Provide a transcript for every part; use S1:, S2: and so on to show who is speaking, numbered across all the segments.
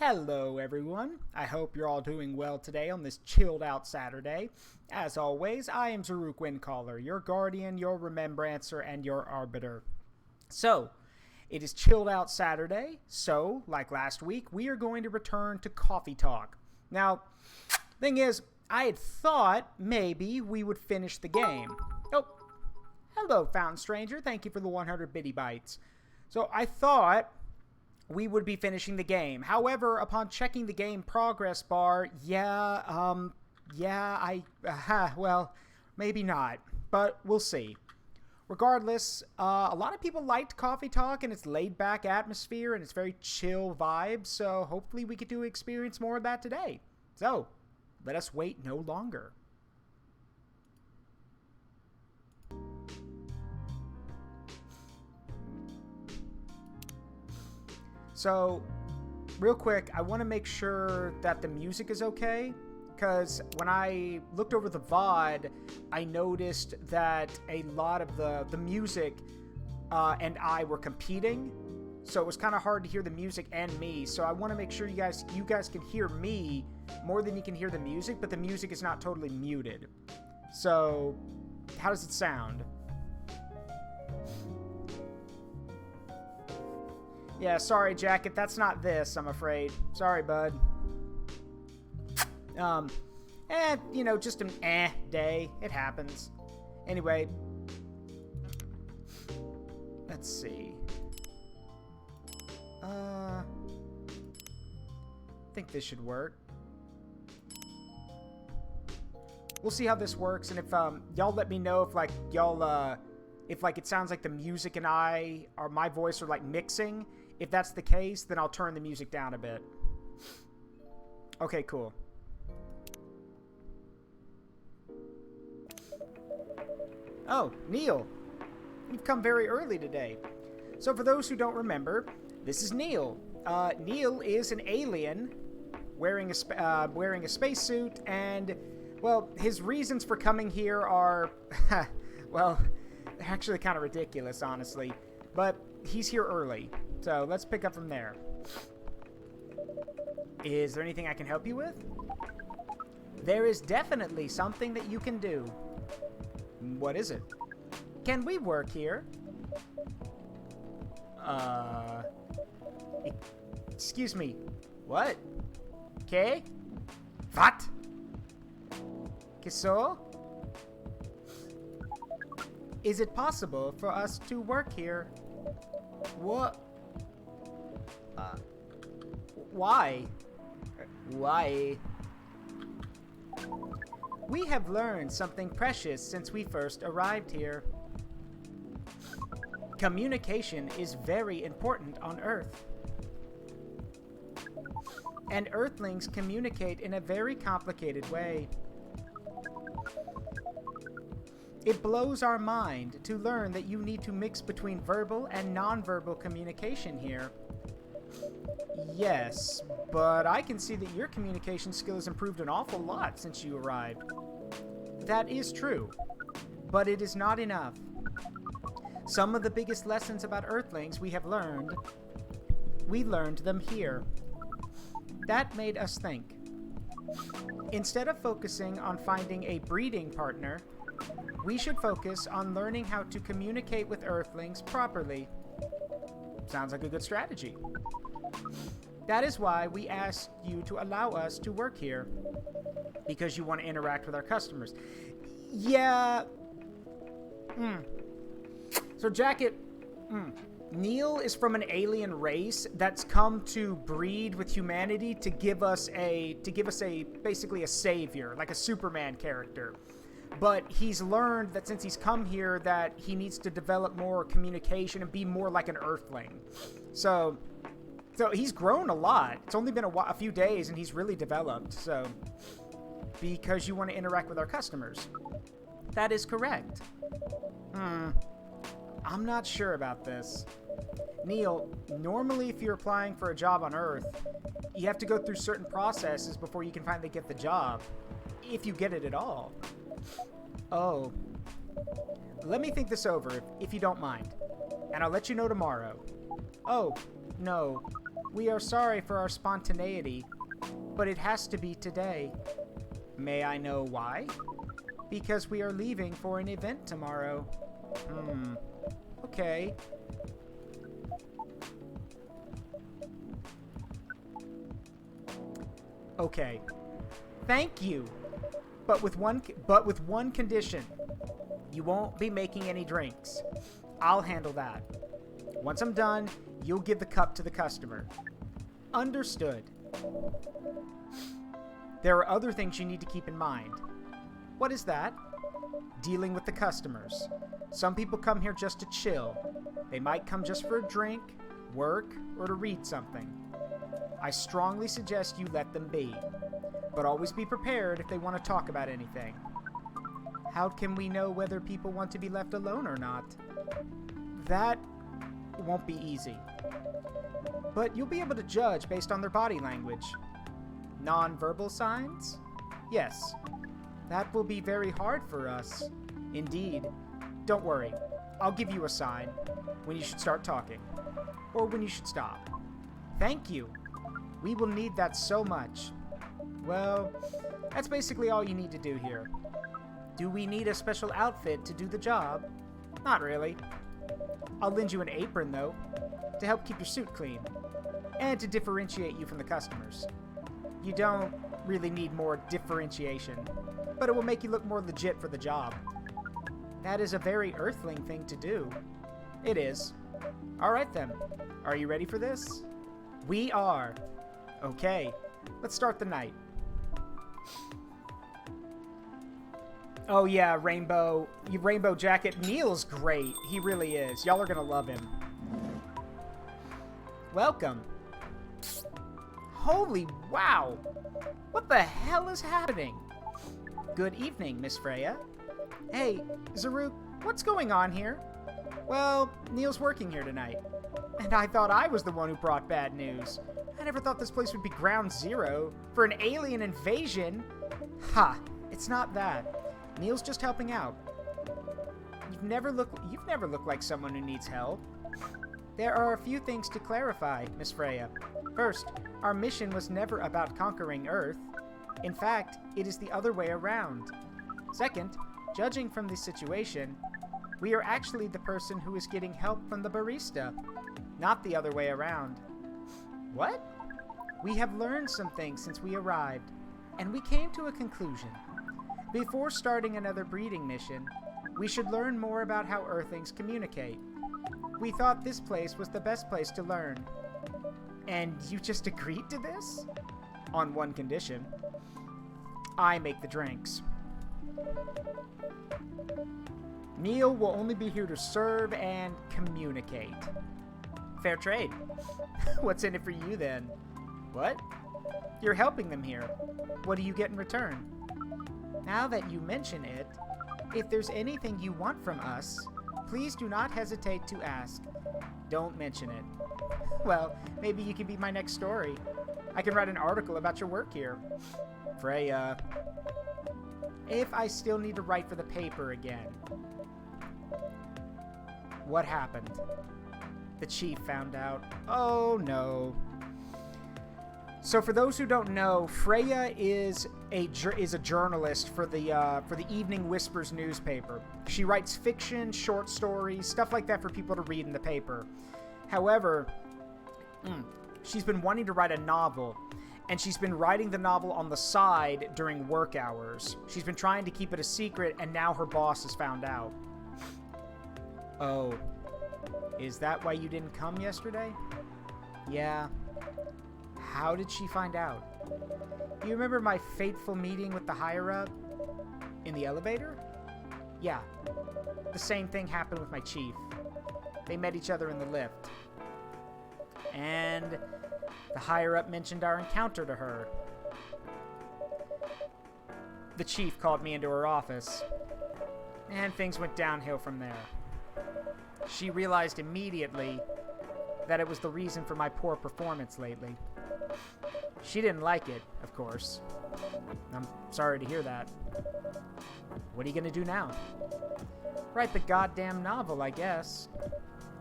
S1: Hello everyone, I hope you're all doing well today on this chilled out Saturday. As always, I am Zaruk Windcaller, your guardian, your remembrancer, and your arbiter. So, it is chilled out Saturday, so, like last week, we are going to return to Coffee Talk. Now, thing is, I had thought maybe we would finish the game. Oh, hello Fountain Stranger, thank you for the 100 bitty bytes. So, I thought we would be finishing the game. However, upon checking the game progress bar, well, maybe not, but we'll see. Regardless, a lot of people liked Coffee Talk and its laid-back atmosphere and its very chill vibe, so hopefully we get to experience more of that today. So, let us wait no longer. So, real quick, I want to make sure that the music is okay, because when I looked over the VOD, I noticed that a lot of the music and I were competing, so it was kind of hard to hear the music and me, so I want to make sure you guys can hear me more than you can hear the music, but the music is not totally muted. So, how does it sound? Yeah, sorry, Jacket, that's not this, I'm afraid. Sorry, bud. Just an day. It happens. Anyway. Let's see. I think this should work. We'll see how this works, and if, y'all let me know if, like, y'all, if, like, it sounds like the music and my voice are, like, mixing. If that's the case, then I'll turn the music down a bit. Okay, cool. Oh, Neil. You've come very early today. So for those who don't remember, this is Neil. Neil is an alien wearing a spacesuit, and, well, his reasons for coming here are, well, they're actually kind of ridiculous, honestly. But he's here early. So, let's pick up from there. Is there anything I can help you with? There is definitely something that you can do. What is it? Can we work here? Excuse me. What? Okay? What? So? Is it possible for us to work here? What? Why? Why? We have learned something precious since we first arrived here. Communication is very important on Earth. And Earthlings communicate in a very complicated way. It blows our mind to learn that you need to mix between verbal and nonverbal communication here. Yes, but I can see that your communication skill has improved an awful lot since you arrived. That is true, but it is not enough. Some of the biggest lessons about Earthlings we learned them here. That made us think. Instead of focusing on finding a breeding partner, we should focus on learning how to communicate with Earthlings properly. Sounds like a good strategy. That is why we asked you to allow us to work here. Because you want to interact with our customers. Yeah. So, Jacket, Neil is from an alien race that's come to breed with humanity to give us basically a savior, like a Superman character. But he's learned that since he's come here that he needs to develop more communication and be more like an Earthling. So he's grown a lot. It's only been a few days and he's really developed. So, because you want to interact with our customers. That is correct. I'm not sure about this. Neil, normally if you're applying for a job on Earth, you have to go through certain processes before you can finally get the job. If you get it at all. Oh. Let me think this over, if you don't mind. And I'll let you know tomorrow. Oh, no. We are sorry for our spontaneity, but it has to be today. May I know why? Because we are leaving for an event tomorrow. Okay. Okay. Thank you. But with one condition. You won't be making any drinks. I'll handle that. Once I'm done, you'll give the cup to the customer. Understood. There are other things you need to keep in mind. What is that? Dealing with the customers. Some people come here just to chill. They might come just for a drink, work, or to read something. I strongly suggest you let them be. But always be prepared if they want to talk about anything. How can we know whether people want to be left alone or not? That won't be easy. But you'll be able to judge based on their body language. Non-verbal signs? Yes. That will be very hard for us. Indeed. Don't worry. I'll give you a sign when you should start talking. Or when you should stop. Thank you. We will need that so much. Well, that's basically all you need to do here. Do we need a special outfit to do the job? Not really. I'll lend you an apron, though, to help keep your suit clean, and to differentiate you from the customers. You don't really need more differentiation, but it will make you look more legit for the job. That is a very Earthling thing to do. It is. Alright then. Are you ready for this? We are. Okay, let's start the night. Oh yeah, Rainbow Jacket. Neil's great. He really is. Y'all are gonna love him. Welcome. Holy wow! What the hell is happening? Good evening, Miss Freya. Hey, Zaruk, what's going on here? Well, Neil's working here tonight. And I thought I was the one who brought bad news. I never thought this place would be ground zero for an alien invasion. Ha! It's not that. Neil's just helping out. You've never looked like someone who needs help. There are a few things to clarify, Miss Freya. First, our mission was never about conquering Earth. In fact, it is the other way around. Second, judging from the situation, we are actually the person who is getting help from the barista, not the other way around. What? We have learned some things since we arrived, and we came to a conclusion. Before starting another breeding mission, we should learn more about how Earthlings communicate. We thought this place was the best place to learn. And you just agreed to this? On one condition. I make the drinks. Neil will only be here to serve and communicate. Fair trade. What's in it for you then? What? You're helping them here. What do you get in return? Now that you mention it, if there's anything you want from us, please do not hesitate to ask. Don't mention it. Well, maybe you can be my next story. I can write an article about your work here. Freya. If I still need to write for the paper again. What happened? The chief found out. Oh no. So for those who don't know, Freya is a journalist for the Evening Whispers newspaper. She writes fiction, short stories, stuff like that for people to read in the paper. However, she's been wanting to write a novel, and she's been writing the novel on the side during work hours. She's been trying to keep it a secret, and now her boss has found out. Oh, is that why you didn't come yesterday? Yeah. How did she find out? You remember my fateful meeting with the higher-up? In the elevator? Yeah. The same thing happened with my chief. They met each other in the lift. And the higher-up mentioned our encounter to her. The chief called me into her office. And things went downhill from there. She realized immediately that it was the reason for my poor performance lately. She didn't like it, of course. I'm sorry to hear that. What are you gonna do now? Write the goddamn novel, I guess.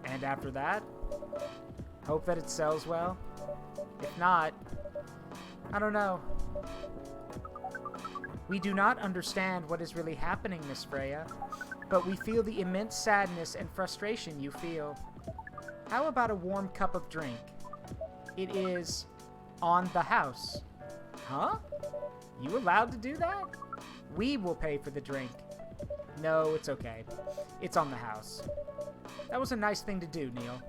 S1: And after that, hope that it sells well. If not, I don't know. We do not understand what is really happening, Miss Freya, but we feel the immense sadness and frustration you feel. How about a warm cup of drink? It is on the house. Huh? You allowed to do that? We will pay for the drink. No, it's okay. It's on the house. That was a nice thing to do, Neil.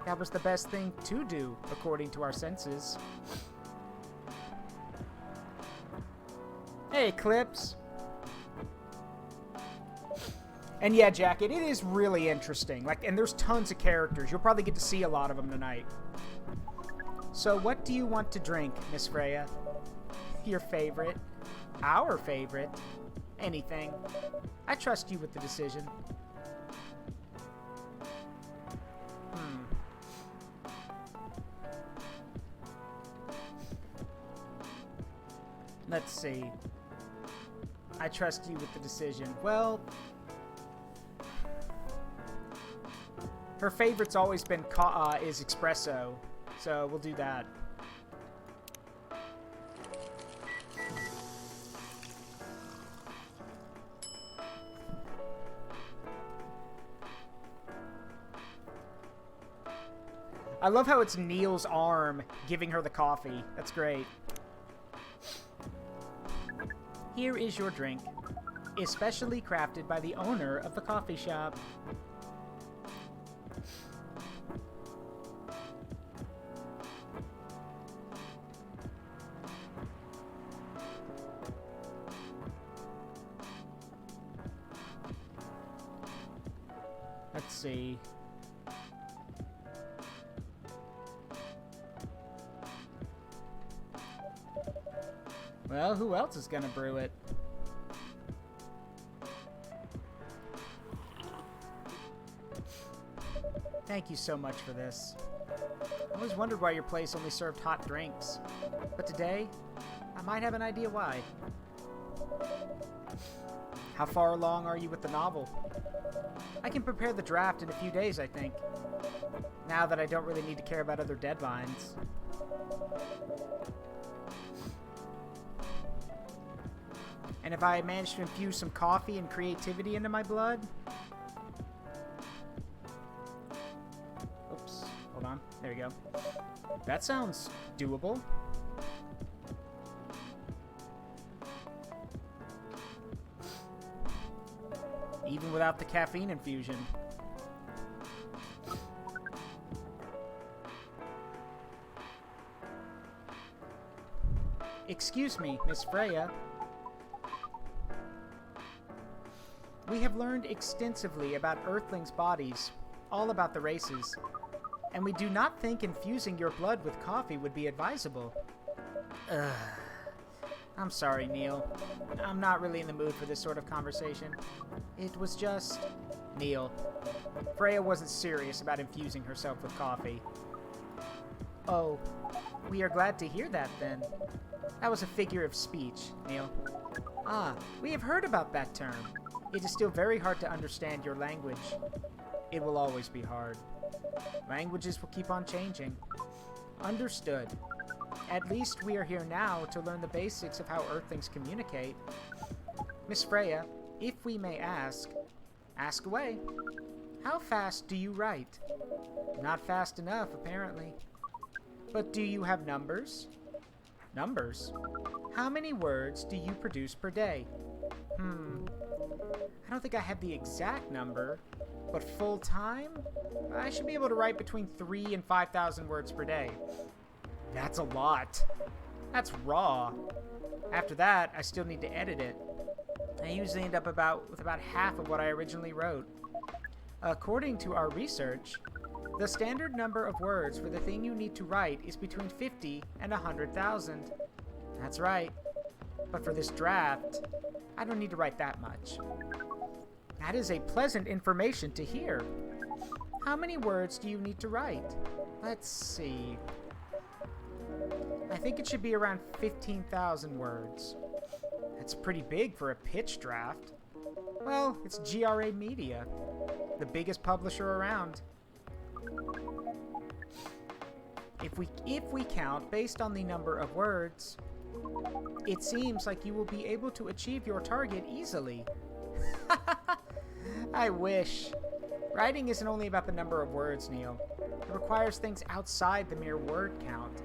S1: That was the best thing to do, according to our senses. Hey, Clips. And yeah, Jacket, it is really interesting. And there's tons of characters. You'll probably get to see a lot of them tonight. So, what do you want to drink, Miss Freya? Your favorite? Our favorite? Anything. I trust you with the decision. Let's see. I trust you with the decision. Well, her favorite's always been is espresso, so we'll do that. I love how it's Neil's arm giving her the coffee. That's great. Here is your drink, especially crafted by the owner of the coffee shop. Let's see. Well, who else is gonna brew it? Thank you so much for this. I always wondered why your place only served hot drinks. But today, I might have an idea why. How far along are you with the novel? I can prepare the draft in a few days, I think. Now that I don't really need to care about other deadlines. And if I manage to infuse some coffee and creativity into my blood... Oops, hold on. There you go. That sounds doable. Even without the caffeine infusion. Excuse me, Miss Freya. We have learned extensively about Earthlings' bodies, all about the races, and we do not think infusing your blood with coffee would be advisable. Ugh. I'm sorry, Neil. I'm not really in the mood for this sort of conversation. It was just... Neil. Freya wasn't serious about infusing herself with coffee. Oh, we are glad to hear that, then. That was a figure of speech, Neil. Ah, we have heard about that term. It is still very hard to understand your language. It will always be hard. Languages will keep on changing. Understood. At least we are here now to learn the basics of how Earthlings communicate. Miss Freya, if we may ask away. How fast do you write? Not fast enough, apparently. But do you have numbers? Numbers? How many words do you produce per day? I don't think I have the exact number, but full time? I should be able to write between 3,000 and 5,000 words per day. That's a lot. That's raw. After that, I still need to edit it. I usually end up with about half of what I originally wrote. According to our research, the standard number of words for the thing you need to write is between 50 and 100,000. That's right. But for this draft, I don't need to write that much. That is a pleasant information to hear. How many words do you need to write? Let's see. I think it should be around 15,000 words. That's pretty big for a pitch draft. Well, it's GRA Media, the biggest publisher around. If we count based on the number of words, it seems like you will be able to achieve your target easily. I wish. Writing isn't only about the number of words, Neil. It requires things outside the mere word count.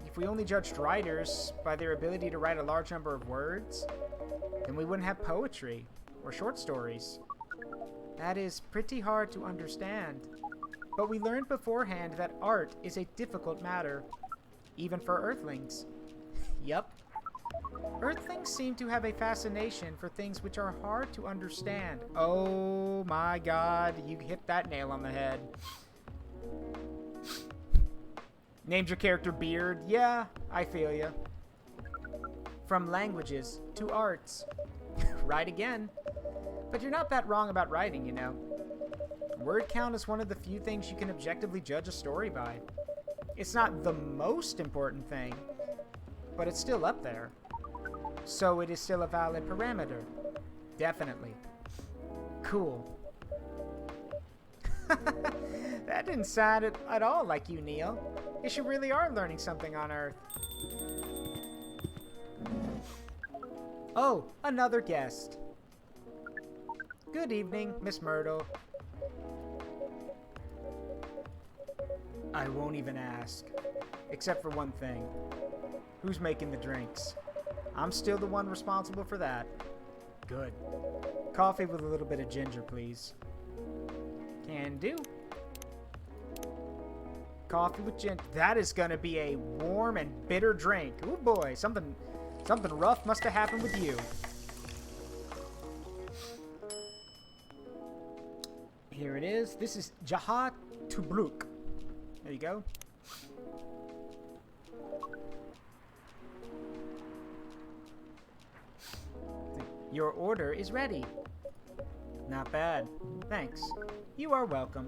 S1: If we only judged writers by their ability to write a large number of words, then we wouldn't have poetry or short stories. That is pretty hard to understand. But we learned beforehand that art is a difficult matter, even for Earthlings. Yup. Earthlings seem to have a fascination for things which are hard to understand. Oh my god, you hit that nail on the head. Named your character Beard? Yeah, I feel ya. From languages to arts. Right again. But you're not that wrong about writing, you know. Word count is one of the few things you can objectively judge a story by. It's not the most important thing, but it's still up there. So it is still a valid parameter. Definitely. Cool. That didn't sound at all like you, Neil. Guess you really are learning something on Earth. Oh, another guest. Good evening, Miss Myrtle. I won't even ask. Except for one thing. Who's making the drinks? I'm still the one responsible for that. Good. Coffee with a little bit of ginger, please. Can do. Coffee with ginger. That is gonna be a warm and bitter drink. Ooh boy, something rough must have happened with you. Here it is. This is Doubly Dutiful Duke. There you go. Your order is ready. Not bad. Thanks. You are welcome.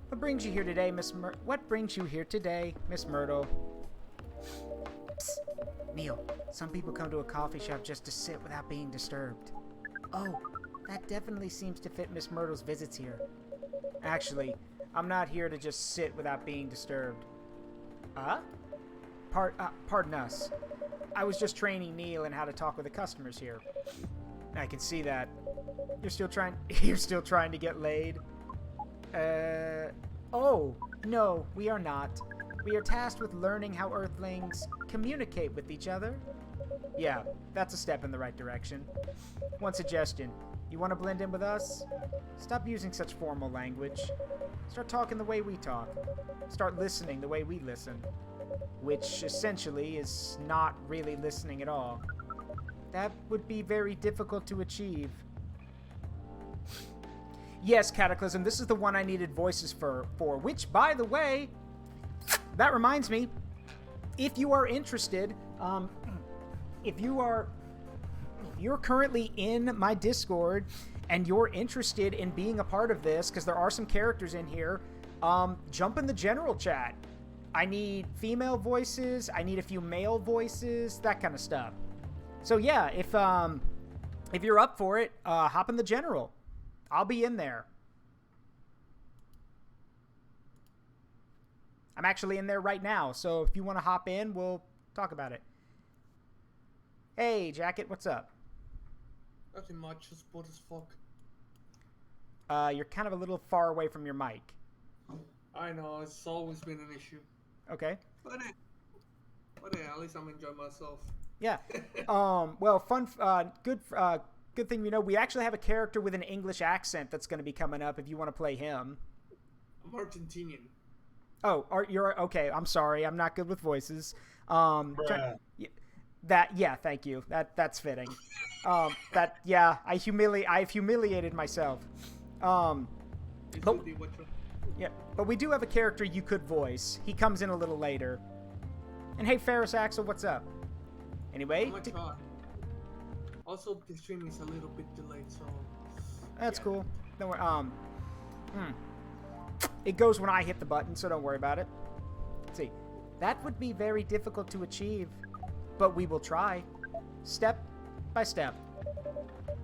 S1: What brings you here today, Miss Myrtle? Psst. Neil, some people come to a coffee shop just to sit without being disturbed. Oh, that definitely seems to fit Miss Myrtle's visits here. Actually, I'm not here to just sit without being disturbed. Pardon us. I was just training Neil in how to talk with the customers here. I can see that. You're still trying to get laid? Oh, no, we are not. We are tasked with learning how Earthlings communicate with each other. Yeah, that's a step in the right direction. One suggestion. You want to blend in with us? Stop using such formal language. Start talking the way we talk. Start listening the way we listen. Which, essentially, is not really listening at all. That would be very difficult to achieve. Yes, Cataclysm, this is the one I needed voices for, which, by the way, that reminds me, if you are interested, if you're currently in my Discord and you're interested in being a part of this, because there are some characters in here, jump in the general chat. I need female voices, I need a few male voices, that kind of stuff. So yeah, if you're up for it, hop in the general. I'll be in there. I'm actually in there right now, so if you want to hop in, we'll talk about it. Hey, Jacket, what's up?
S2: Nothing much, just bored as fuck.
S1: You're kind of a little far away from your mic.
S2: I know, it's always been an issue.
S1: Okay.
S2: But hey, at least I'm enjoying myself.
S1: Yeah. Well, good thing, you know, we actually have a character with an English accent that's going to be coming up if you want to play him.
S2: I'm Argentinian.
S1: Oh, you're okay. I'm sorry. I'm not good with voices.
S2: Bruh.
S1: Yeah, thank you. That's fitting. I've humiliated myself. But we do have a character you could voice. He comes in a little later. And hey, Ferris Axel, what's up? Anyway.
S2: Also, the stream is a little bit delayed, so...
S1: That's cool. Don't worry. It goes when I hit the button, so don't worry about it. Let's see. That would be very difficult to achieve, but we will try. Step by step.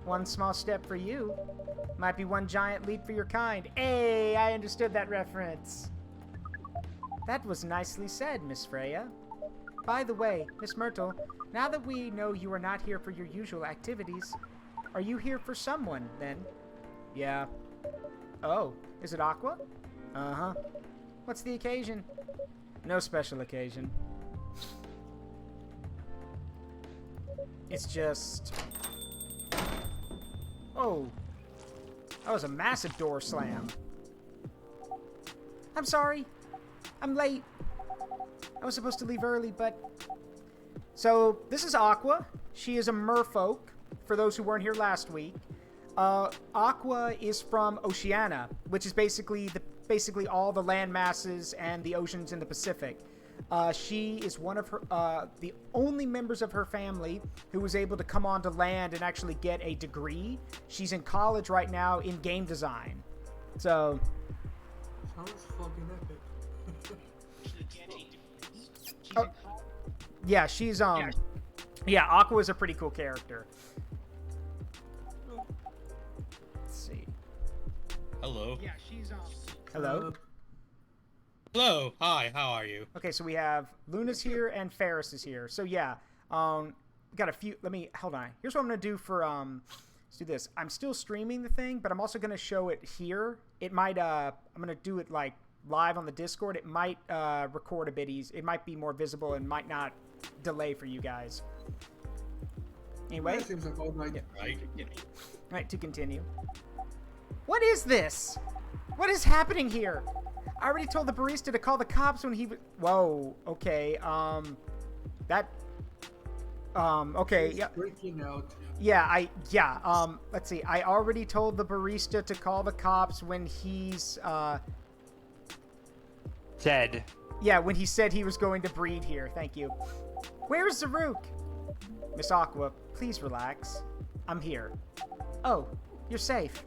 S1: One small step for you might be one giant leap for your kind. Hey, I understood that reference. That was nicely said, Miss Freya. By the way, Miss Myrtle, now that we know you are not here for your usual activities, are you here for someone, then? Yeah. Oh, is it Aqua? Uh-huh. What's the occasion? No special occasion. It's just... Oh. That was a massive door slam. I'm sorry. I'm late. I was supposed to leave early, but... So, this is Aqua. She is a merfolk, for those who weren't here last week. Aqua is from Oceania, which is basically all the land masses and the oceans in the Pacific. She is one of the only members of her family who was able to come onto land and actually get a degree. She's in college right now in game design. So...
S2: Sounds fucking epic.
S1: Yeah, she's, yeah, Aqua is a pretty cool character. Let's see.
S3: Hello.
S1: Yeah, she's, Hello?
S3: Hello. Hi, how are you?
S1: Okay, so we have Luna's here and Ferris is here. So, yeah, we got a few, hold on. Here's what I'm going to do for, let's do this. I'm still streaming the thing, but I'm also going to show it here. It might, I'm going to do it, like, live on the Discord. It might, record a bit easy. It might be more visible and might not delay for you guys. Anyway.
S2: That seems like all right.
S1: Yeah. Right, to continue. What is this? What is happening here? I already told the barista to call the cops when he... Whoa, okay, okay, yeah.
S2: Breaking out.
S1: Yeah, let's see. I already told the barista to call the cops when he's,
S4: Said.
S1: Yeah, when he said he was going to breed here. Thank you. Where's Zaruk? Miss Aqua, please relax. I'm here. Oh, you're safe.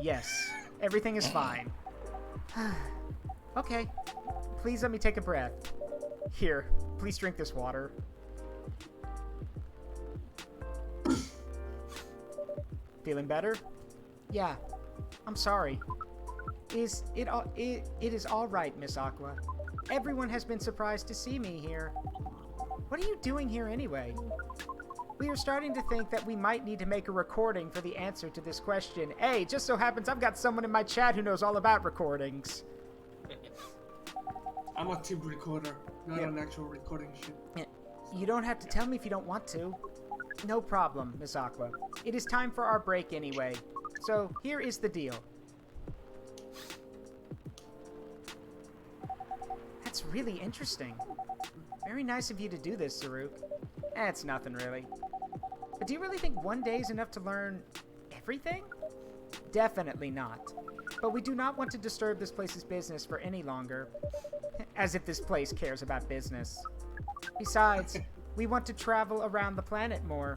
S1: Yes, everything is fine. Okay, please let me take a breath. Here, please drink this water. Feeling better? Yeah, I'm sorry. It is all right, Miss Aqua. Everyone has been surprised to see me here. What are you doing here anyway? We are starting to think that we might need to make a recording for the answer to this question. Hey, just so happens I've got someone in my chat who knows all about recordings.
S2: I'm a tube recorder, not an actual recording shit.
S1: Yeah. You don't have to tell me if you don't want to. No problem, Miss Aqua. It is time for our break anyway. So, here is the deal. That's really interesting. Very nice of you to do this, Zaruk. It's nothing, really. But do you really think one day is enough to learn everything? Definitely not. But we do not want to disturb this place's business for any longer. As if this place cares about business. Besides, we want to travel around the planet more.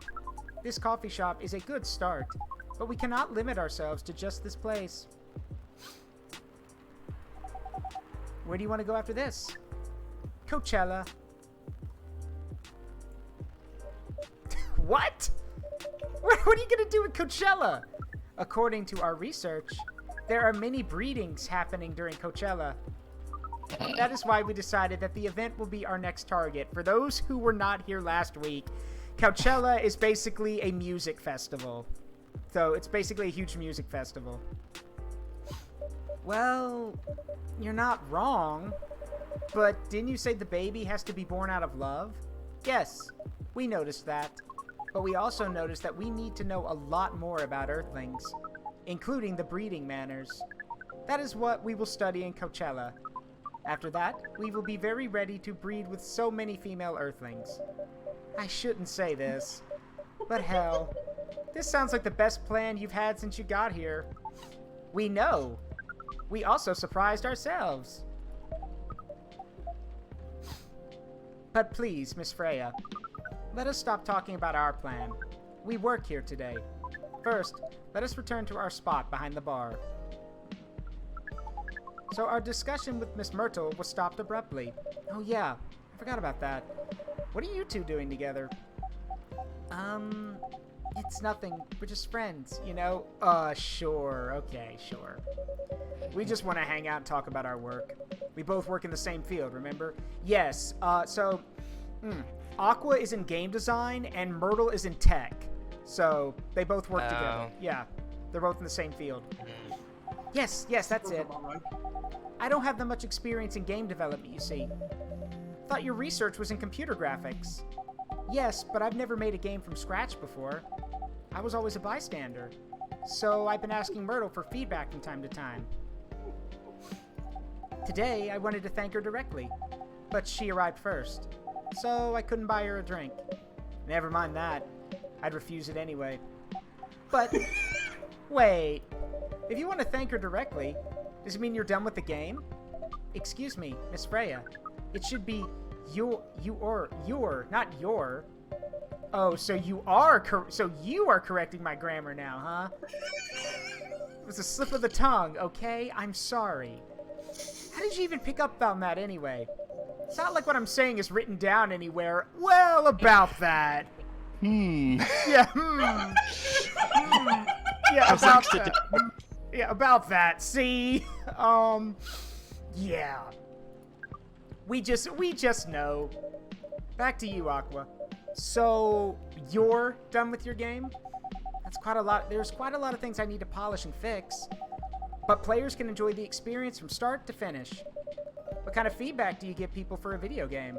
S1: This coffee shop is a good start, but we cannot limit ourselves to just this place. Where do you want to go after this? Coachella. What? What are you going to do at Coachella? According to our research, there are many breedings happening during Coachella. That is why we decided that the event will be our next target. For those who were not here last week, Coachella is basically a music festival. So it's basically a huge music festival. Well, you're not wrong. But didn't you say the baby has to be born out of love? Yes, we noticed that. But we also noticed that we need to know a lot more about Earthlings, including the breeding manners. That is what we will study in Coachella. After that, we will be very ready to breed with so many female Earthlings. I shouldn't say this, but hell, this sounds like the best plan you've had since you got here. We know. We also surprised ourselves. But please, Miss Freya, let us stop talking about our plan. We work here today. First, let us return to our spot behind the bar. So our discussion with Miss Myrtle was stopped abruptly. Oh yeah, I forgot about that. What are you two doing together? It's nothing. We're just friends, you know? Sure. Okay, sure. We just want to hang out and talk about our work. We both work in the same field, remember? Yes, Aqua is in game design, and Myrtle is in tech. So, they both work together. Yeah, they're both in the same field. Yes, that's it. I don't have that much experience in game development, you see. Thought your research was in computer graphics. Yes, but I've never made a game from scratch before. I was always a bystander. So I've been asking Myrtle for feedback from time to time. Today, I wanted to thank her directly, but she arrived first, so I couldn't buy her a drink. Never mind that. I'd refuse it anyway. But, wait. If you want to thank her directly, does it mean you're done with the game? Excuse me, Miss Freya. It should be your, not your. Oh, so you are correcting my grammar now, huh? It was a slip of the tongue, okay? I'm sorry. How did you even pick up on that anyway? It's not like what I'm saying is written down anywhere. Well, about that. Yeah, Yeah, about that. Yeah, about that. See? Yeah. We just know. Back to you, Aqua. So, you're done with your game? That's quite a lot. There's quite a lot of things I need to polish and fix. But players can enjoy the experience from start to finish. What kind of feedback do you give people for a video game?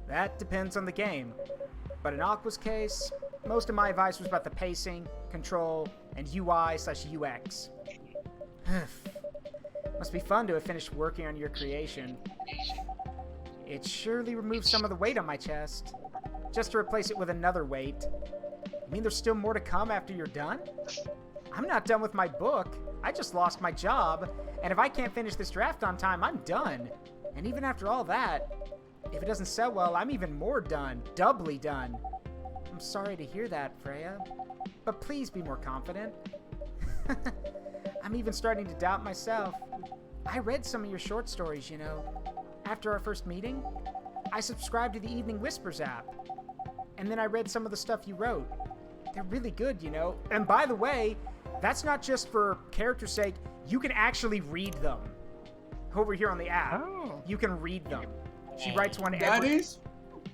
S1: That depends on the game. But in Aqua's case, most of my advice was about the pacing, control, and UI/UX. Must be fun to have finished working on your creation. It surely removes some of the weight on my chest. Just to replace it with another weight. You mean there's still more to come after you're done? I'm not done with my book. I just lost my job, and if I can't finish this draft on time, I'm done. And even after all that, if it doesn't sell well, I'm even more done. Doubly done. I'm sorry to hear that, Freya. But please be more confident. I'm even starting to doubt myself. I read some of your short stories, you know. After our first meeting, I subscribed to the Evening Whispers app. And then I read some of the stuff you wrote. They're really good, you know. And by the way, that's not just for character's sake. You can actually read them. Over here on the app. Oh. You can read them. She writes one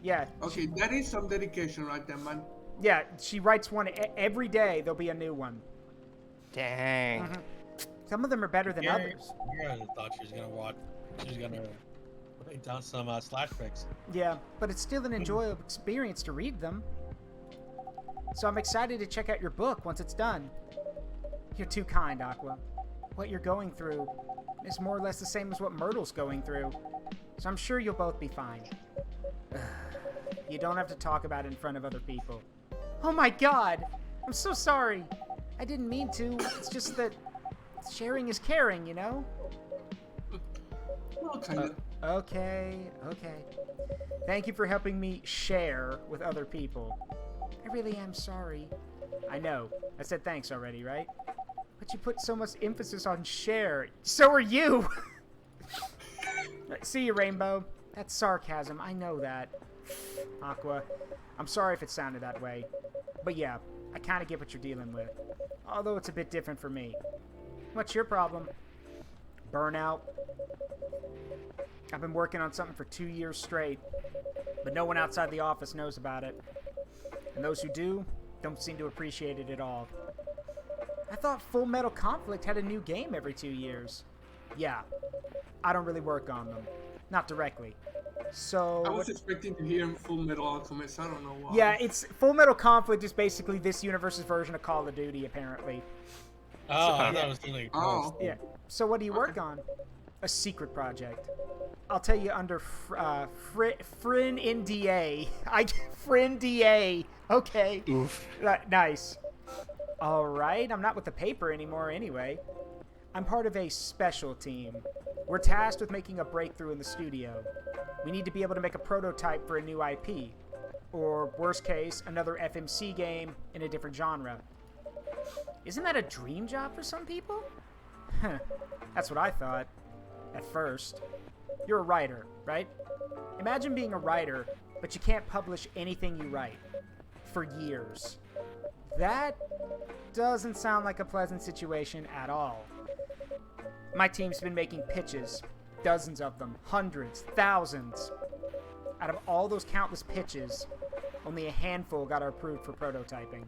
S1: Yeah.
S2: Okay, that is some dedication right there, man.
S1: Yeah, she writes one every day. There'll be a new one.
S4: Dang.
S1: Mm-hmm. Some of them are better than others.
S3: Yeah, I thought she was gonna write down some slash pics.
S1: Yeah, but it's still an enjoyable experience to read them. So I'm excited to check out your book once it's done. You're too kind, Aqua. What you're going through is more or less the same as what Myrtle's going through. So I'm sure you'll both be fine. You don't have to talk about it in front of other people. Oh my god! I'm so sorry! I didn't mean to. It's just that sharing is caring, you know? Okay. Thank you for helping me share with other people. I really am sorry. I know. I said thanks already, right? But you put so much emphasis on share. So are you! See you, Rainbow. That's sarcasm. I know that. Aqua, I'm sorry if it sounded that way. But yeah, I kind of get what you're dealing with. Although it's a bit different for me. What's your problem? Burnout. I've been working on something for 2 years straight. But no one outside the office knows about it. And those who do, don't seem to appreciate it at all. I thought Full Metal Conflict had a new game every 2 years. Yeah, I don't really work on them. Not directly. So
S2: I was expecting to hear Full Metal Alchemist. I don't know why.
S1: Yeah, it's Full Metal Conflict is basically this universe's version of Call of Duty, apparently.
S3: Oh, I thought it was something.
S2: Oh.
S1: Yeah. So what do you work on? A secret project. I'll tell you under Friend NDA. Friend DA. Okay.
S4: Oof.
S1: Nice. All right. I'm not with the paper anymore anyway. I'm part of a special team. We're tasked with making a breakthrough in the studio. We need to be able to make a prototype for a new IP. Or, worst case, another FMC game in a different genre. Isn't that a dream job for some people? That's what I thought. At first. You're a writer, right? Imagine being a writer, but you can't publish anything you write. For years. That doesn't sound like a pleasant situation at all. My team's been making pitches. Dozens of them. Hundreds. Thousands. Out of all those countless pitches, only a handful got approved for prototyping.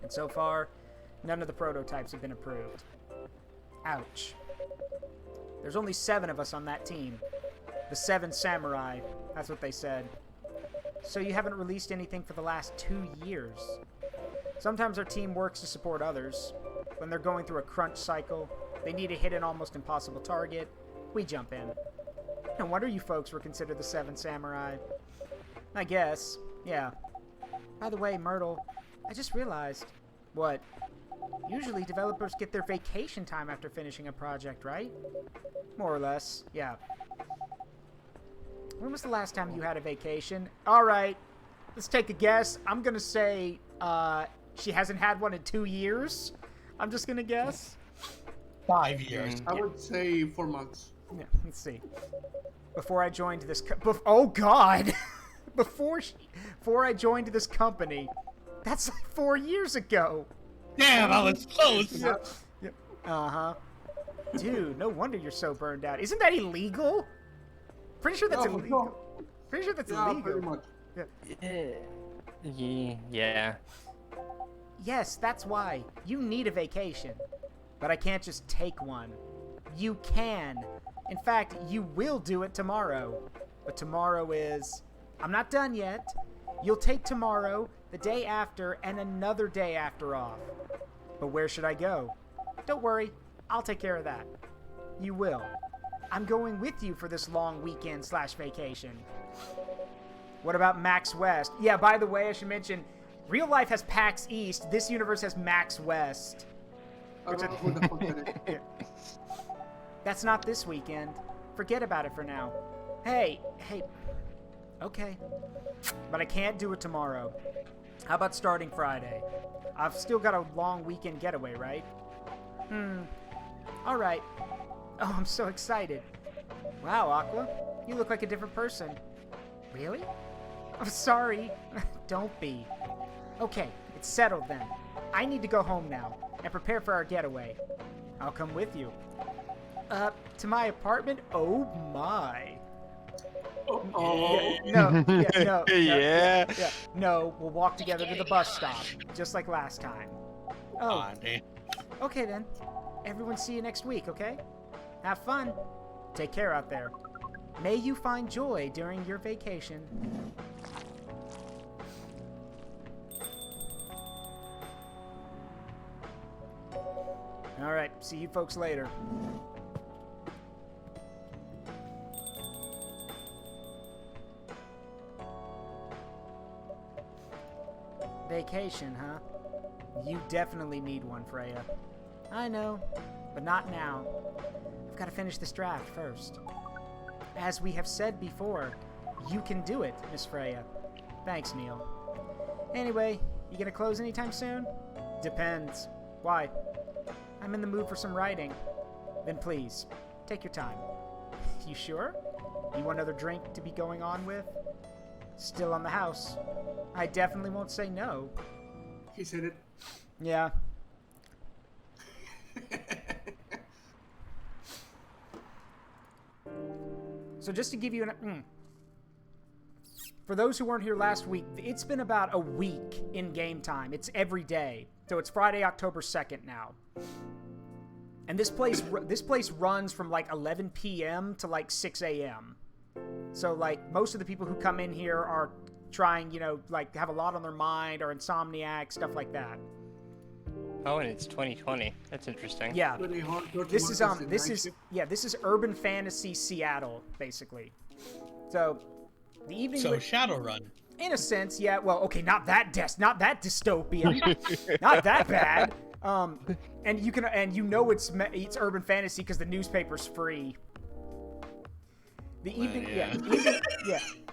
S1: And so far, none of the prototypes have been approved. Ouch. There's only 7 of us on that team. The 7 samurai. That's what they said. So you haven't released anything for the last 2 years. Sometimes our team works to support others. When they're going through a crunch cycle, they need to hit an almost impossible target, we jump in. No wonder you folks were considered the 7 samurai. I guess, yeah. By the way, Myrtle, I just realized. What? Usually developers get their vacation time after finishing a project, right? More or less, yeah. When was the last time you had a vacation? Alright, let's take a guess. I'm gonna say, she hasn't had one in 2 years. I'm just gonna guess.
S3: 5 years.
S2: I would say 4 months.
S1: Yeah, let's see. Before I joined this oh god! Before I joined this company. That's like 4 years ago.
S3: Damn, I was close.
S1: Yep. Uh-huh. Dude, no wonder you're so burned out. Isn't that illegal? Pretty sure that's illegal. Pretty sure that's illegal.
S2: Pretty much.
S4: Yeah.
S1: Yes, that's why. You need a vacation. But I can't just take one. You can. In fact, you will do it tomorrow. But tomorrow is... I'm not done yet. You'll take tomorrow, the day after, and another day after off. But where should I go? Don't worry. I'll take care of that. You will. I'm going with you for this long weekend/vacation. What about Max West? Yeah, by the way, I should mention, real life has PAX East. This universe has Max West.
S2: I don't know who the fuck that is.
S1: That's not this weekend. Forget about it for now. Hey. Okay. But I can't do it tomorrow. How about starting Friday? I've still got a long weekend getaway, right? Alright. Oh, I'm so excited. Wow, Aqua. You look like a different person. Really? I'm sorry. Don't be. Okay, it's settled then. I need to go home now and prepare for our getaway. I'll come with you. To my apartment? Oh my.
S2: Oh.
S1: Yeah, no, we'll walk together to the bus stop, just like last time. Oh, okay then. Everyone see you next week, okay? Have fun. Take care out there. May you find joy during your vacation. Alright, see you folks later. Vacation, huh? You definitely need one, Freya. I know, but not now. I've got to finish this draft first. As we have said before, you can do it, Miss Freya. Thanks, Neil. Anyway, you gonna close anytime soon? Depends. Why? I'm in the mood for some writing. Then please, take your time. You sure? You want another drink to be going on with? Still on the house. I definitely won't say no.
S2: He said it.
S1: Yeah. So just to give you an... For those who weren't here last week, it's been about a week in game time. It's every day. So it's Friday, October 2nd now. And this place runs from like 11 p.m. to like 6 a.m. So like most of the people who come in here are trying, you know, like have a lot on their mind or insomniac, stuff like that.
S4: Oh, and it's 2020. That's interesting.
S1: Yeah. This is urban fantasy Seattle, basically. So the evening.
S3: So Shadowrun.
S1: In a sense, yeah. Well, okay, not that dystopian, not that bad. And you know it's urban fantasy because the newspaper's free. The evening,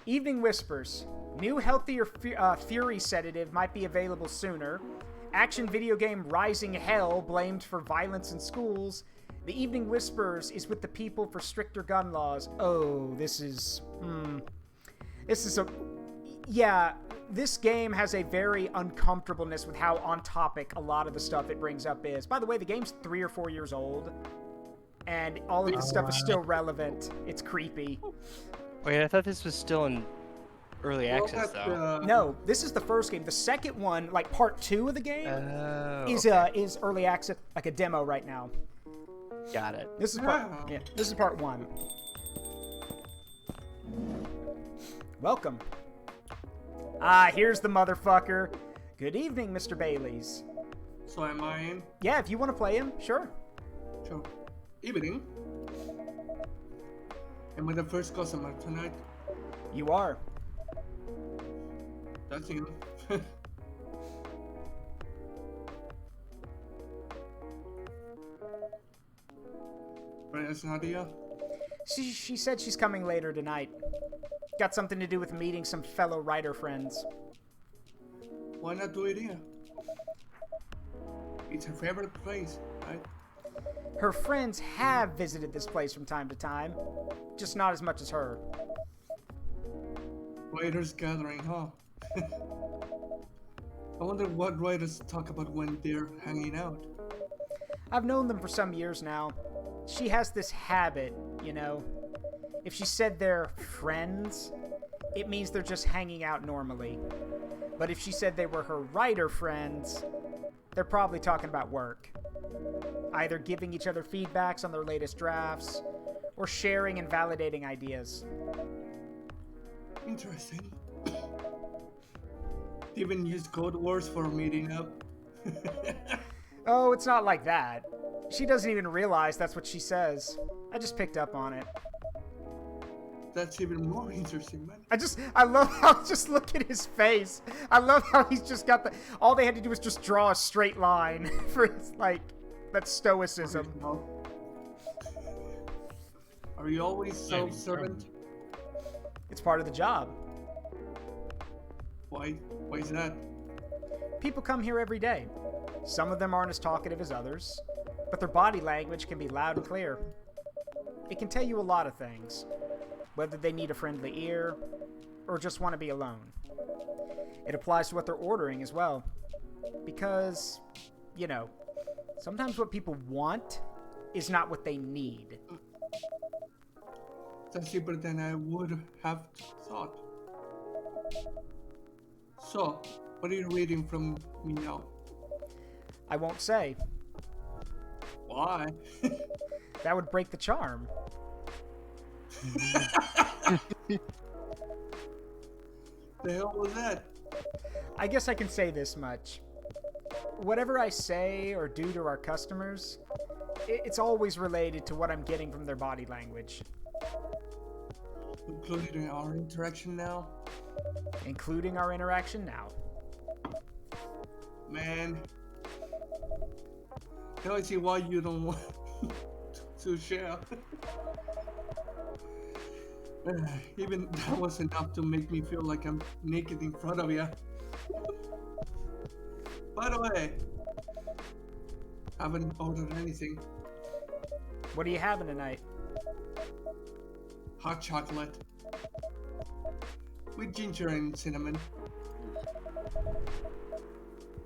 S1: Evening Whispers. New healthier Fury sedative might be available sooner. Action video game Rising Hell blamed for violence in schools. The Evening Whispers is with the people for stricter gun laws. Oh, this is a... Yeah, this game has a very uncomfortableness with how on topic a lot of the stuff it brings up is. By the way, the game's 3 or 4 years old, and all of this stuff is still relevant. It's creepy.
S4: Wait, I thought this was still in early access, though.
S1: No, this is the first game. The second one, like part 2 of the game, is early access, like a demo right now.
S4: Got it.
S1: This is this is part 1. Welcome. Ah, here's the motherfucker. Good evening, Mr. Baileys.
S2: So am I in?
S1: Yeah, if you want to play him, sure.
S2: Sure. Evening. Am I the first customer tonight?
S1: You are.
S2: That's you. Right, that's Nadia.
S1: She said she's coming later tonight. Got something to do with meeting some fellow writer friends.
S2: Why not do it here? It's her favorite place, right?
S1: Her friends have visited this place from time to time, just not as much as her.
S2: Writers gathering, huh? I wonder what writers talk about when they're hanging out.
S1: I've known them for some years now. She has this habit, you know. If she said they're friends, it means they're just hanging out normally. But if she said they were her writer friends, they're probably talking about work. Either giving each other feedbacks on their latest drafts, or sharing and validating ideas.
S2: Interesting. Even use code words for meeting up.
S1: Oh, it's not like that. She doesn't even realize that's what she says. I just picked up on it.
S2: That's even more interesting, man.
S1: I love how, just look at his face. I love how he's just got all they had to do was just draw a straight line for his, like, that's stoicism.
S2: Are you always self-servant?
S1: It's part of the job.
S2: Why is that?
S1: People come here every day. Some of them aren't as talkative as others, but their body language can be loud and clear. It can tell you a lot of things, whether they need a friendly ear or just want to be alone. It applies to what they're ordering as well, because, you know, sometimes what people want is not what they need.
S2: That's deeper than I would have thought. So, what are you reading from me now?
S1: I won't say.
S2: Why?
S1: That would break the charm.
S2: The hell was that?
S1: I guess I can say this much. Whatever I say or do to our customers, it's always related to what I'm getting from their body language.
S2: Including our interaction now?
S1: Including our interaction now.
S2: Man. Now I see why you don't want to share. Even that was enough to make me feel like I'm naked in front of you. By the way, haven't ordered anything.
S1: What are you having tonight?
S2: Hot chocolate. With ginger and cinnamon.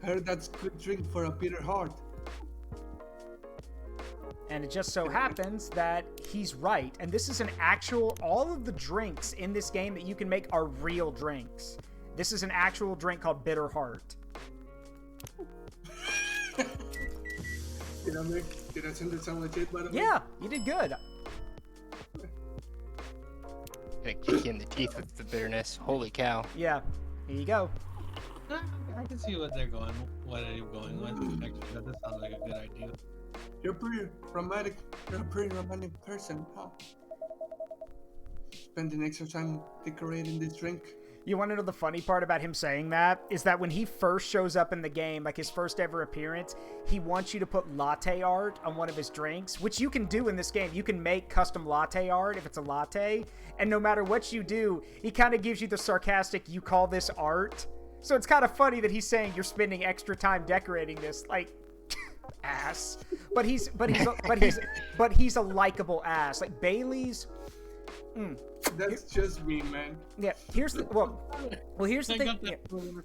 S2: Heard that's good drink for a bitter heart.
S1: And it just so happens that he's right. And this is an actual, all of the drinks in this game that you can make are real drinks. This is an actual drink called Bitter Heart.
S2: Did I send it sound legit, by the way?
S1: Yeah, you did good.
S4: Gonna kick you in the teeth with the bitterness. Holy cow.
S1: Yeah, here you go.
S3: I can see what they're going with. Actually, that sounds like a good idea.
S2: You're a pretty romantic person, huh? Spending extra time decorating this drink.
S1: You want to know the funny part about him saying that? Is that when he first shows up in the game, like his first ever appearance, he wants you to put latte art on one of his drinks, which you can do in this game. You can make custom latte art if it's a latte, and no matter what you do, he kind of gives you the sarcastic, you call this art? So it's kind of funny that he's saying you're spending extra time decorating this, like, ass. But he's a likable ass. Like Bailey's
S2: That's just me, man.
S1: Yeah, here's the here's the thing. Yeah,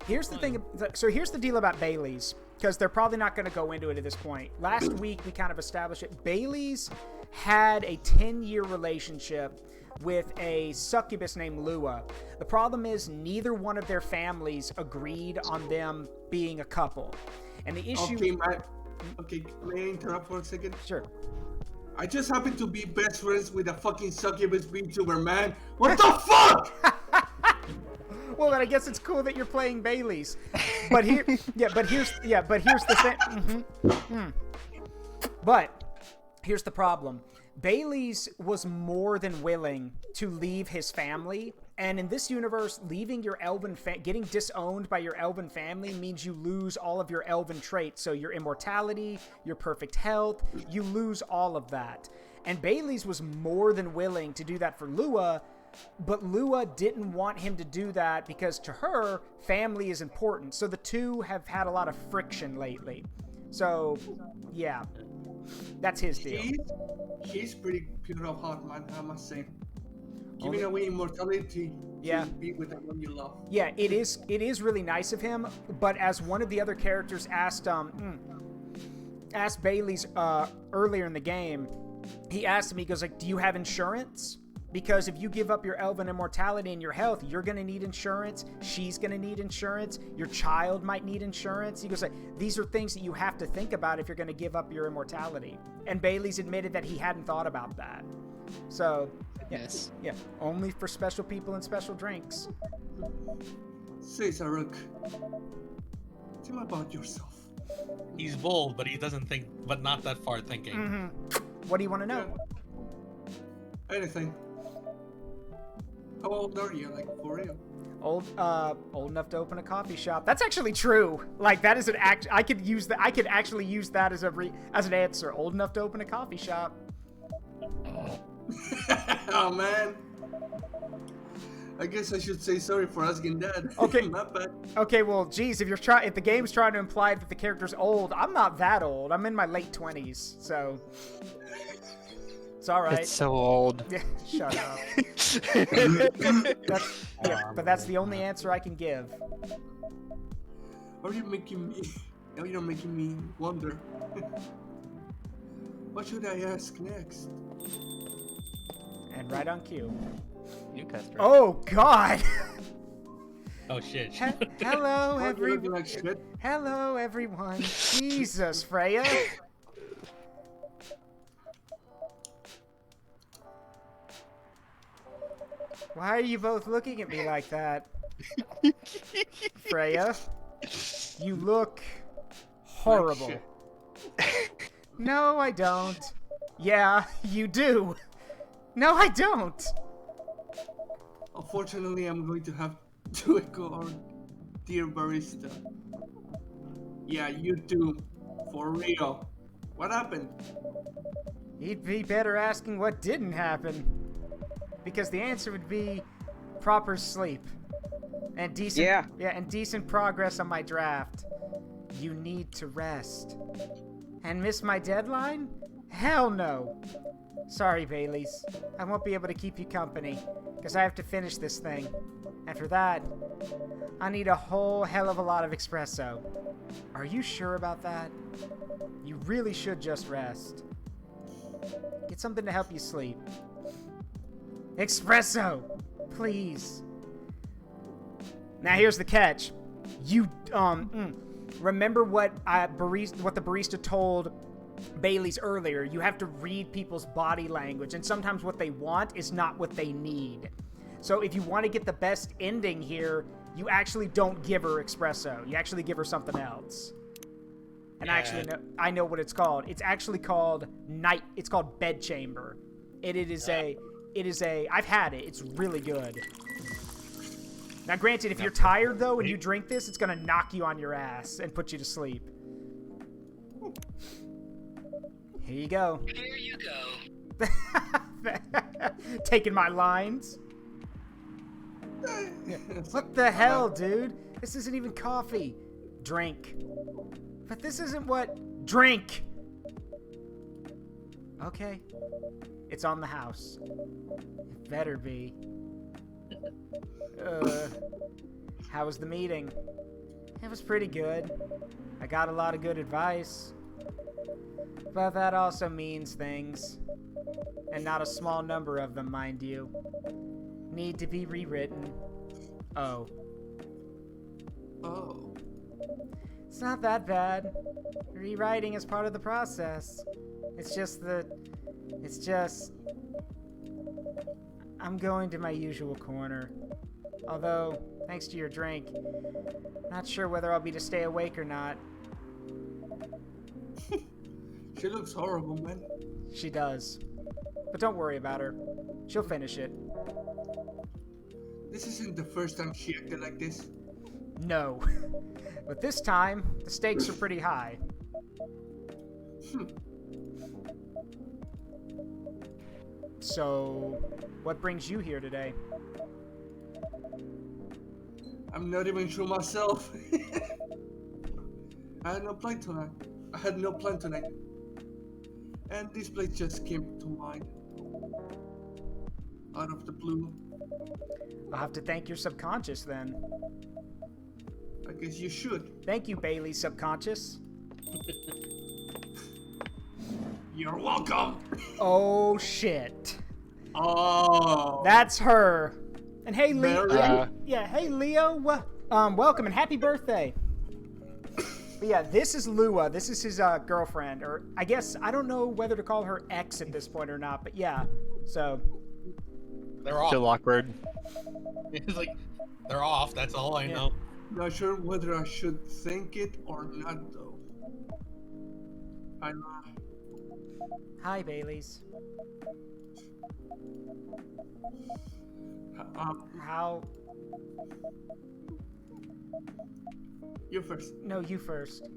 S1: here's the thing. So here's the deal about Bailey's, because they're probably not going to go into it at this point. Last week we kind of established it. Bailey's had a 10-year relationship with a succubus named Lua. The problem is neither one of their families agreed on them being a couple, and the issue.
S2: Okay, man. Okay, may I interrupt for a second?
S1: Sure.
S2: I just happen to be best friends with a fucking succubus VTuber, man. What the fuck?
S1: Well, then I guess it's cool that you're playing Bailey's. But here's the thing. But here's the problem. Bailey's was more than willing to leave his family, and in this universe, leaving your elven getting disowned by your elven family means you lose all of your elven traits. So your immortality, your perfect health, you lose all of that. And Bailey's was more than willing to do that for Lua, but Lua didn't want him to do that because to her, family is important. So the two have had a lot of friction lately. So, yeah. That's his deal.
S2: He's pretty pure of heart, man, I must say. Giving away immortality to be with the one you love.
S1: Yeah, it is really nice of him, but as one of the other characters asked Bailey's earlier in the game, he asked him, he goes like, do you have insurance? Because if you give up your elven immortality and your health, you're going to need insurance. She's going to need insurance. Your child might need insurance. He goes like, these are things that you have to think about if you're going to give up your immortality. And Bailey's admitted that he hadn't thought about that. So,
S4: yes.
S1: Yeah, only for special people and special drinks.
S2: Say, Saruk, tell me about yourself.
S3: He's bold, but he doesn't think, but not that far thinking.
S1: Mm-hmm. What do you want to know?
S2: Yeah. Anything. How old are you, like, for real?
S1: Old enough to open a coffee shop. That's actually true. Like, that is an act. I could use that. I could actually use that as an answer. Old enough to open a coffee shop.
S2: Oh man. I guess I should say sorry for asking that.
S1: Okay.
S2: Not bad.
S1: Okay, well, geez, if the game's trying to imply that the character's old, I'm not that old. I'm in my late 20s, so. It's all right.
S4: It's so old.
S1: Yeah, shut up. But that's the only answer I can give.
S2: Are you making me? Now you're making me wonder. What should I ask next?
S1: And right on cue.
S4: New customer.
S1: Oh God.
S3: Oh shit.
S1: Hello, everyone.
S2: Like shit?
S1: Hello, everyone. Jesus, Freya. Why are you both looking at me like that? Freya, you look horrible. No, I don't. Yeah, you do. No, I don't.
S2: Unfortunately, I'm going to have to echo our dear barista. Yeah, you do. For real. What happened?
S1: You'd be better asking what didn't happen. Because the answer would be proper sleep. And decent and decent progress on my draft. You need to rest. And miss my deadline? Hell no. Sorry, Bailey's. I won't be able to keep you company, because I have to finish this thing. And for that, I need a whole hell of a lot of espresso. Are you sure about that? You really should just rest. Get something to help you sleep. Espresso! Please. Now here's the catch. You, remember what the barista told Bailey's earlier? You have to read people's body language, and sometimes what they want is not what they need. So if you want to get the best ending here, you actually don't give her espresso. You actually give her something else. And I know what it's called. It's actually called it's called bed chamber. I've had it. It's really good. Now, granted, if you're tired, though, and you drink this, it's going to knock you on your ass and put you to sleep. Here you go.
S5: Here you go.
S1: Taking my lines. What the hell, dude? This isn't even coffee. Drink. But this isn't what... Drink! Okay. It's on the house. It better be. How was the meeting? It was pretty good. I got a lot of good advice. But that also means things. And not a small number of them, mind you. Need to be rewritten. Oh.
S2: Oh.
S1: It's not that bad. Rewriting is part of the process. It's just that... I'm going to my usual corner. Although, thanks to your drink, not sure whether I'll be to stay awake or not.
S2: She looks horrible, man.
S1: She does. But don't worry about her. She'll finish it.
S2: This isn't the first time she acted like this.
S1: No. But this time, the stakes are pretty high. So, what brings you here today?
S2: I'm not even sure myself. I had no plan tonight. And this place just came to mind. Out of the blue.
S1: I'll have to thank your subconscious then.
S2: I guess you should.
S1: Thank you, Bailey subconscious.
S2: You're welcome.
S1: Oh, shit.
S2: Oh.
S1: That's her. And hey, Leo.
S2: Very-
S1: Hey, Leo. Welcome and happy birthday. But yeah, this is Lua. This is his girlfriend, or I guess I don't know whether to call her ex at this point or not. But yeah, so
S3: They're off.
S4: Still awkward.
S3: It's like they're off. That's all I know.
S2: Not sure whether I should think it or not, though.
S1: hi, Baileys. How?
S2: You first.
S1: No, you first.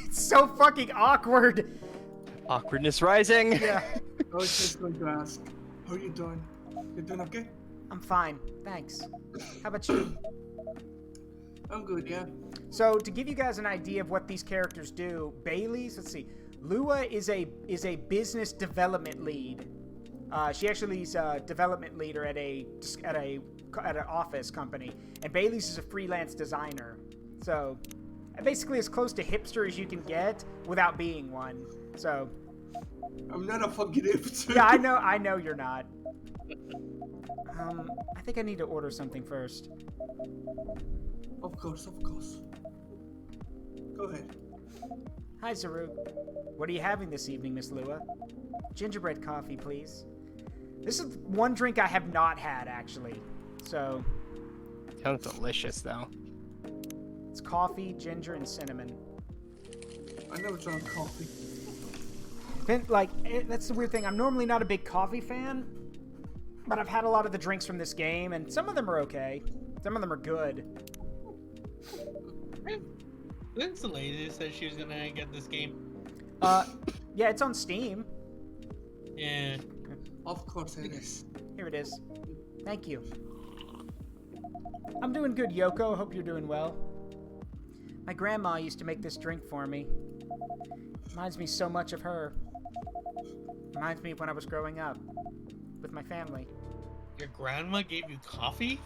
S1: It's so fucking awkward.
S4: Awkwardness rising.
S1: Yeah.
S2: I was just going to ask, how are you doing? You doing okay?
S1: I'm fine, thanks. How about you?
S2: I'm good, yeah.
S1: So to give you guys an idea of what these characters do, Bailey's, let's see, Lua is a business development lead. She actually is a development leader at an office company, and Bailey's is a freelance designer. So basically as close to hipster as you can get without being one. So
S2: I'm not a fucking hipster.
S1: yeah, I know you're not. I think I need to order something first.
S2: Of course. Go ahead.
S1: Hi, Zaruk. What are you having this evening, Miss Lua? Gingerbread coffee, please. This is one drink I have not had, actually. So,
S4: Sounds delicious, though.
S1: it's coffee, ginger, and cinnamon.
S2: I never drank coffee.
S1: That's the weird thing. I'm normally not a big coffee fan, but I've had a lot of the drinks from this game, and some of them are okay. Some of them are good.
S3: Didn't the lady said she was gonna get this game?
S1: Yeah, it's on Steam.
S3: Yeah.
S2: Of course it is.
S1: Here it is. Thank you. I'm doing good, Yoko. Hope you're doing well. My grandma used to make this drink for me. Reminds me so much of her. Reminds me of when I was growing up with my family.
S3: Your grandma gave you coffee?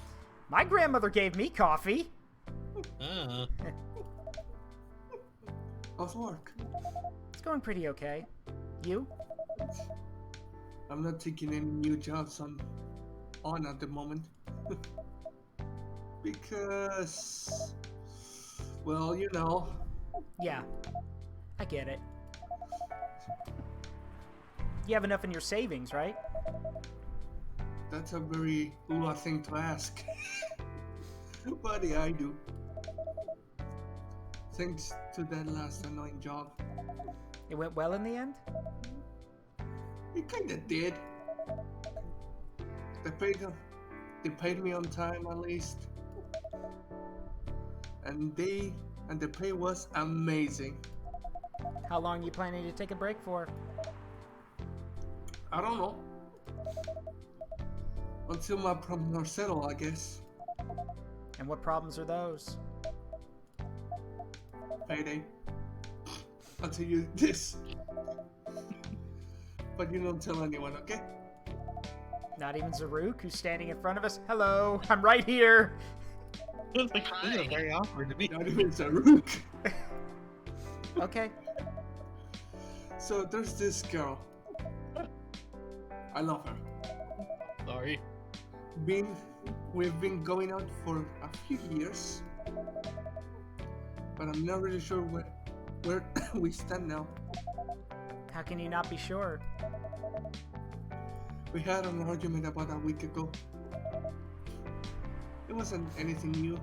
S1: My grandmother gave me coffee.
S2: How's work?
S1: It's going pretty okay. You?
S2: I'm not taking any new jobs on at the moment. Because, well, you know.
S1: Yeah, I get it. You have enough in your savings, right?
S2: That's a very Lua thing to ask. But yeah, I do. Thanks to that last annoying job.
S1: It went well in the end?
S2: It kinda did. They paid me on time at least. And the pay was amazing.
S1: How long are you planning to take a break for?
S2: I don't know. Until my problems are settled, I guess.
S1: And what problems are those?
S2: Payday. I'll tell you this. but you don't tell anyone, okay?
S1: Not even Zaruk, who's standing in front of us. Hello, I'm right here.
S3: It's like, this is very awkward to me.
S2: Not even Zaruk.
S1: Okay.
S2: So there's this girl. I love her.
S3: Sorry.
S2: We've been going out for a few years, but I'm not really sure where we stand now.
S1: How can you not be sure?
S2: We had an argument about a week ago. It wasn't anything new,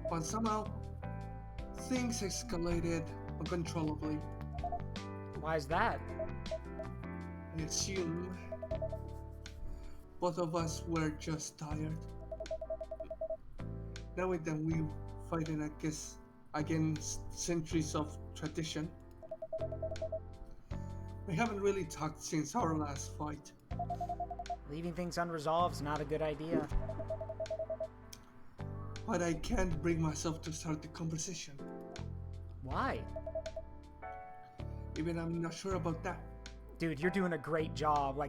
S2: but somehow things escalated uncontrollably.
S1: Why is that?
S2: I assume both of us were just tired. Knowing that we fighting against centuries of tradition. We haven't really talked since our last fight.
S1: Leaving things unresolved is not a good idea.
S2: But I can't bring myself to start the conversation.
S1: Why?
S2: Even I'm not sure about that.
S1: Dude, you're doing a great job.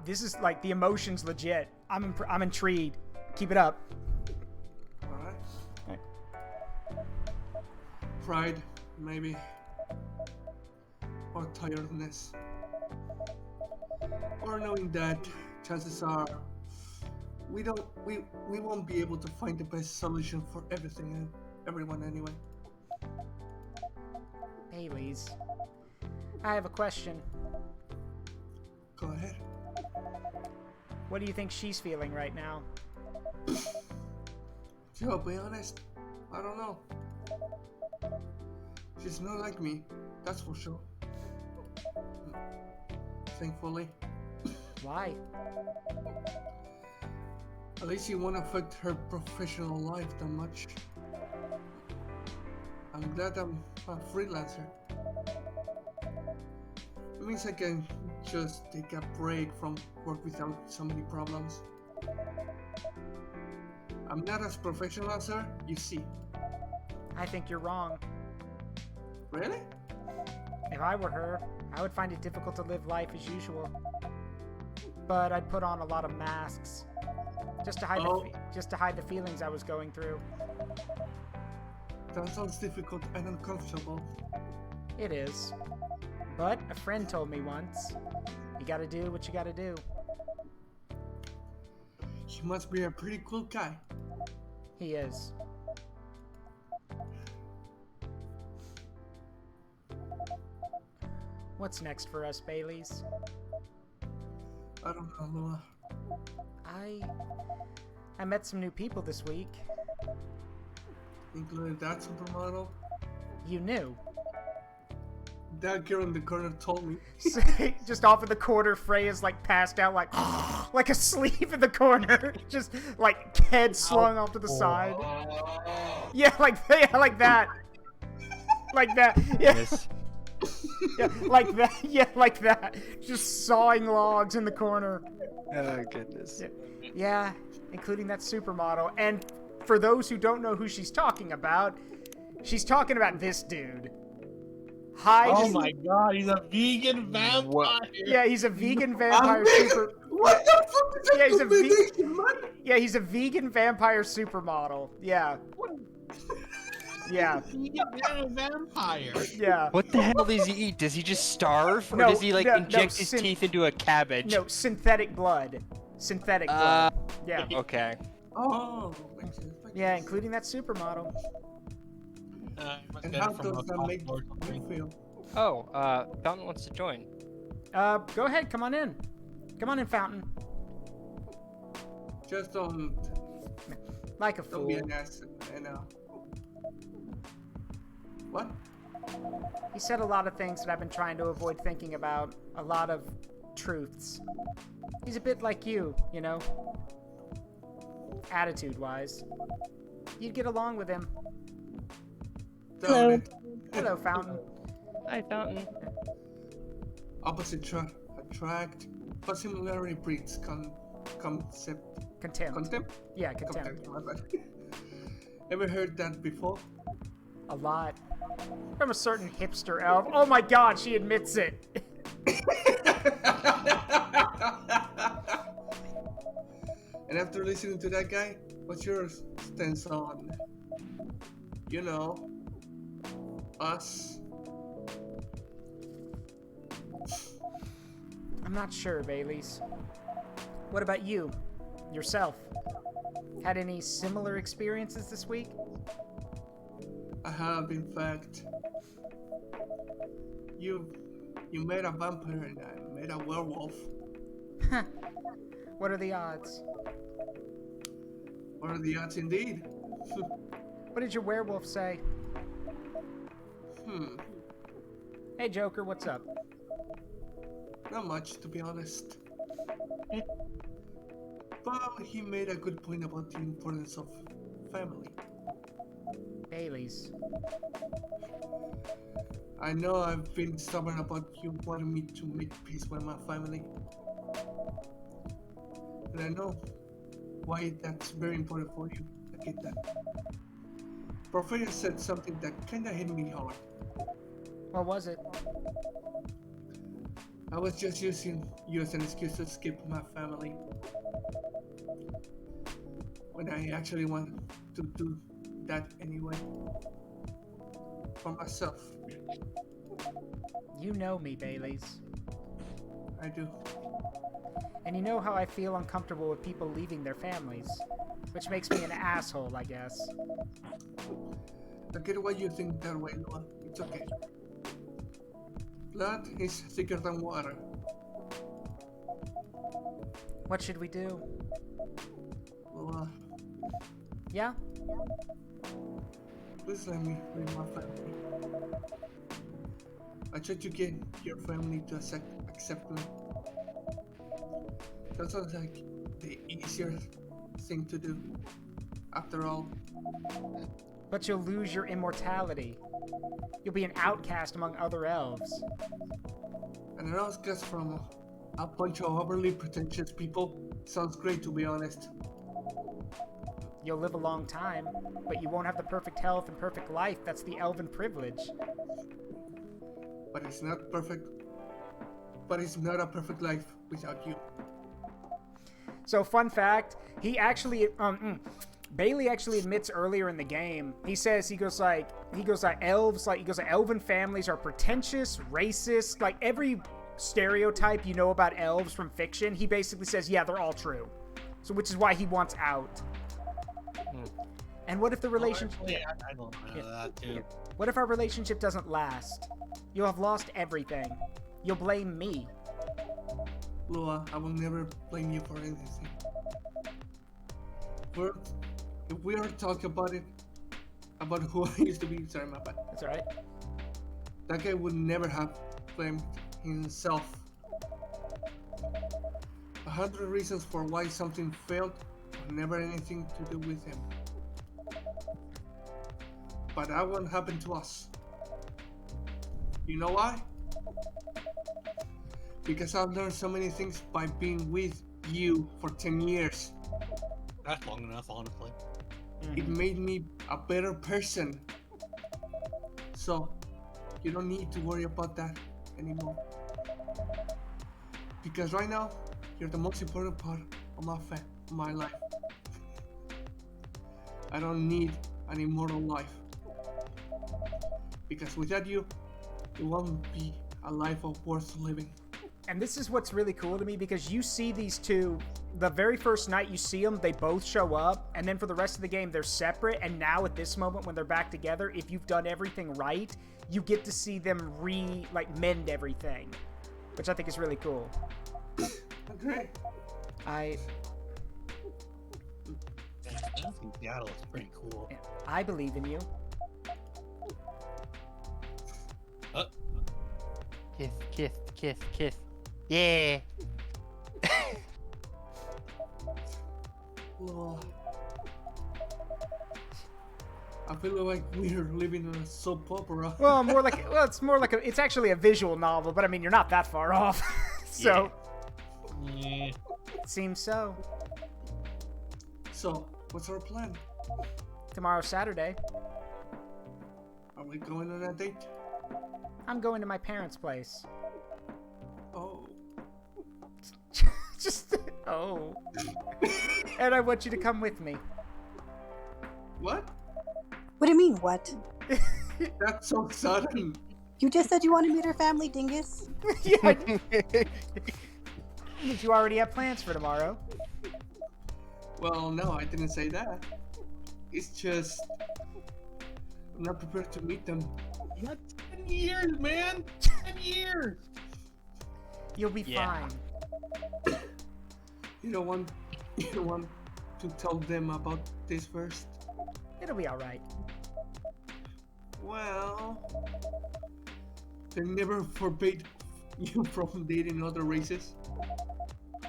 S1: This is like the emotion's legit. I'm intrigued. Keep it up.
S2: Alright?
S1: Okay.
S2: Pride, maybe. Or tiredness. Or knowing that chances are we won't be able to find the best solution for everything and everyone anyway.
S1: Baileys, I have a question.
S2: Go ahead.
S1: What do you think she's feeling right now?
S2: To be honest, I don't know. She's not like me, that's for sure. Thankfully.
S1: Why?
S2: At least it won't affect her professional life that much. I'm glad I'm a freelancer. It means I can just take a break from work without so many problems. I'm not as professional as her, you see.
S1: I think you're wrong.
S2: Really?
S1: If I were her, I would find it difficult to live life as usual. But I'd put on a lot of masks, just to hide the feelings I was going through.
S2: That sounds difficult and uncomfortable.
S1: It is. But a friend told me once, you gotta do what you gotta do.
S2: He must be a pretty cool guy.
S1: He is. What's next for us, Baileys?
S2: I don't know, Lua.
S1: I met some new people this week.
S2: Including that supermodel.
S1: You knew.
S2: That girl in the corner told me.
S1: Just off in the corner, Freya's like passed out, like asleep in the corner, just like head slung off to the side. Yeah, like that, like that, yeah.
S4: Yes.
S1: Yeah, like that, yeah, like that. Just sawing logs in the corner.
S4: Oh goodness.
S1: Yeah, including that supermodel. And for those who don't know who she's talking about this dude.
S3: Oh my god, he's a vegan vampire!
S4: What?
S1: Yeah, he's a vegan vampire super...
S2: What the fuck is that
S1: Yeah, he's a
S2: combination, man?
S1: Yeah, he's a vegan vampire supermodel. Yeah. Yeah.
S3: Vegan vampire!
S1: Yeah.
S4: What the hell does he eat? Does he just starve, or
S1: No,
S4: does he like
S1: no,
S4: inject his teeth into a cabbage?
S1: No, synthetic blood. Synthetic blood. Yeah.
S4: Okay.
S2: Oh, makes sense.
S1: Yeah, including that supermodel.
S2: And how does that make you feel?
S4: Oh, Fountain wants to join.
S1: Go ahead, come on in. Come on in, Fountain.
S2: Just don't
S1: Like a fool.
S2: be an ass and what?
S1: He said a lot of things that I've been trying to avoid thinking about. A lot of truths. He's a bit like you know? Attitude-wise. You'd get along with him.
S2: Hello.
S1: Hello, Fountain.
S4: Hi, Fountain.
S2: Opposite attract, but similarity breeds concept.
S1: Contempt.
S2: Contempt?
S1: Yeah, contempt.
S2: My bad. Ever heard that before?
S1: A lot. From a certain hipster elf. Oh my god, she admits it.
S2: And after listening to that guy, what's your stance on, you know, us?
S1: I'm not sure, Baileys. What about you? Yourself? Had any similar experiences this week?
S2: I have, in fact. You met a vampire and I met a werewolf.
S1: Huh. What are the odds?
S2: What are the odds indeed?
S1: What did your werewolf say? Hey Joker, what's up?
S2: Not much, to be honest. But he made a good point about the importance of family.
S1: Baileys.
S2: I know I've been stubborn about you wanting me to make peace with my family. And I know why that's very important for you. I get that. Professor said something that kinda hit me hard.
S1: What was it?
S2: I was just using you as an excuse to escape my family. When I actually want to do that anyway. For myself.
S1: You know me, Baileys.
S2: I do.
S1: And you know how I feel uncomfortable with people leaving their families. Which makes me an asshole, I guess.
S2: I get why you think that way, Noah. It's okay. Blood is thicker than water.
S1: What should we do?
S2: Well,
S1: Yeah?
S2: please let me leave my family. I tried to get your family to accept me. That sounds like the easier thing to do. After all,
S1: But you'll lose your immortality. You'll be an outcast among other elves.
S2: and an outcast from a bunch of overly pretentious people sounds great, to be honest.
S1: You'll live a long time, but you won't have the perfect health and perfect life. That's the elven privilege.
S2: But it's not perfect. But it's not a perfect life without you.
S1: So, fun fact, he actually, Bailey actually admits earlier in the game, he goes like, elves, elven families are pretentious, racist, like every stereotype you know about elves from fiction, he basically says, yeah, they're all true. So, which is why he wants out. And what if the relationship...
S3: Yeah, I don't know that too.
S1: What if our relationship doesn't last? You'll have lost everything. You'll blame me.
S2: Lua, I will never blame you for anything. If we are talking about it, about who I used to be, sorry, my bad.
S1: That's alright.
S2: That guy would never have blamed himself. 100 reasons for why something failed, but never anything to do with him. But that won't happen to us. You know why? Because I've learned so many things by being with you for 10 years.
S3: That's long enough, honestly.
S2: It made me a better person. So, you don't need to worry about that anymore. Because right now, you're the most important part of my life. I don't need an immortal life. Because without you, it won't be a life of worth living.
S1: And this is what's really cool to me, because you see these two, the very first night you see them, they both show up, and then for the rest of the game, they're separate, and now at this moment when they're back together, if you've done everything right, you get to see them mend everything, which I think is really cool.
S2: Okay.
S1: I
S3: think Seattle is pretty cool.
S1: I believe in you.
S4: Kiss, kiss, kiss, kiss. Yeah.
S2: Oh. I feel like we're living in a soap opera.
S1: Well, it's actually a visual novel, but I mean, you're not that far off. So,
S3: Yeah.
S1: it seems so.
S2: So, what's our plan?
S1: Tomorrow's Saturday.
S2: Are we going on a date?
S1: I'm going to my parents' place.
S2: Oh.
S1: Just, oh. And I want you to come with me.
S2: What?
S5: What do you mean, what?
S2: That's so sudden.
S5: You just said you want to meet her family, dingus.
S1: Yeah. Did you already have plans for tomorrow?
S2: Well, no, I didn't say that. It's just I'm not prepared to meet them.
S3: You got 10 years, man. 10 years.
S1: You'll be
S4: Yeah.
S1: fine.
S2: You don't want to tell them about this first?
S1: It'll be alright.
S2: Well, they never forbade you from dating other races.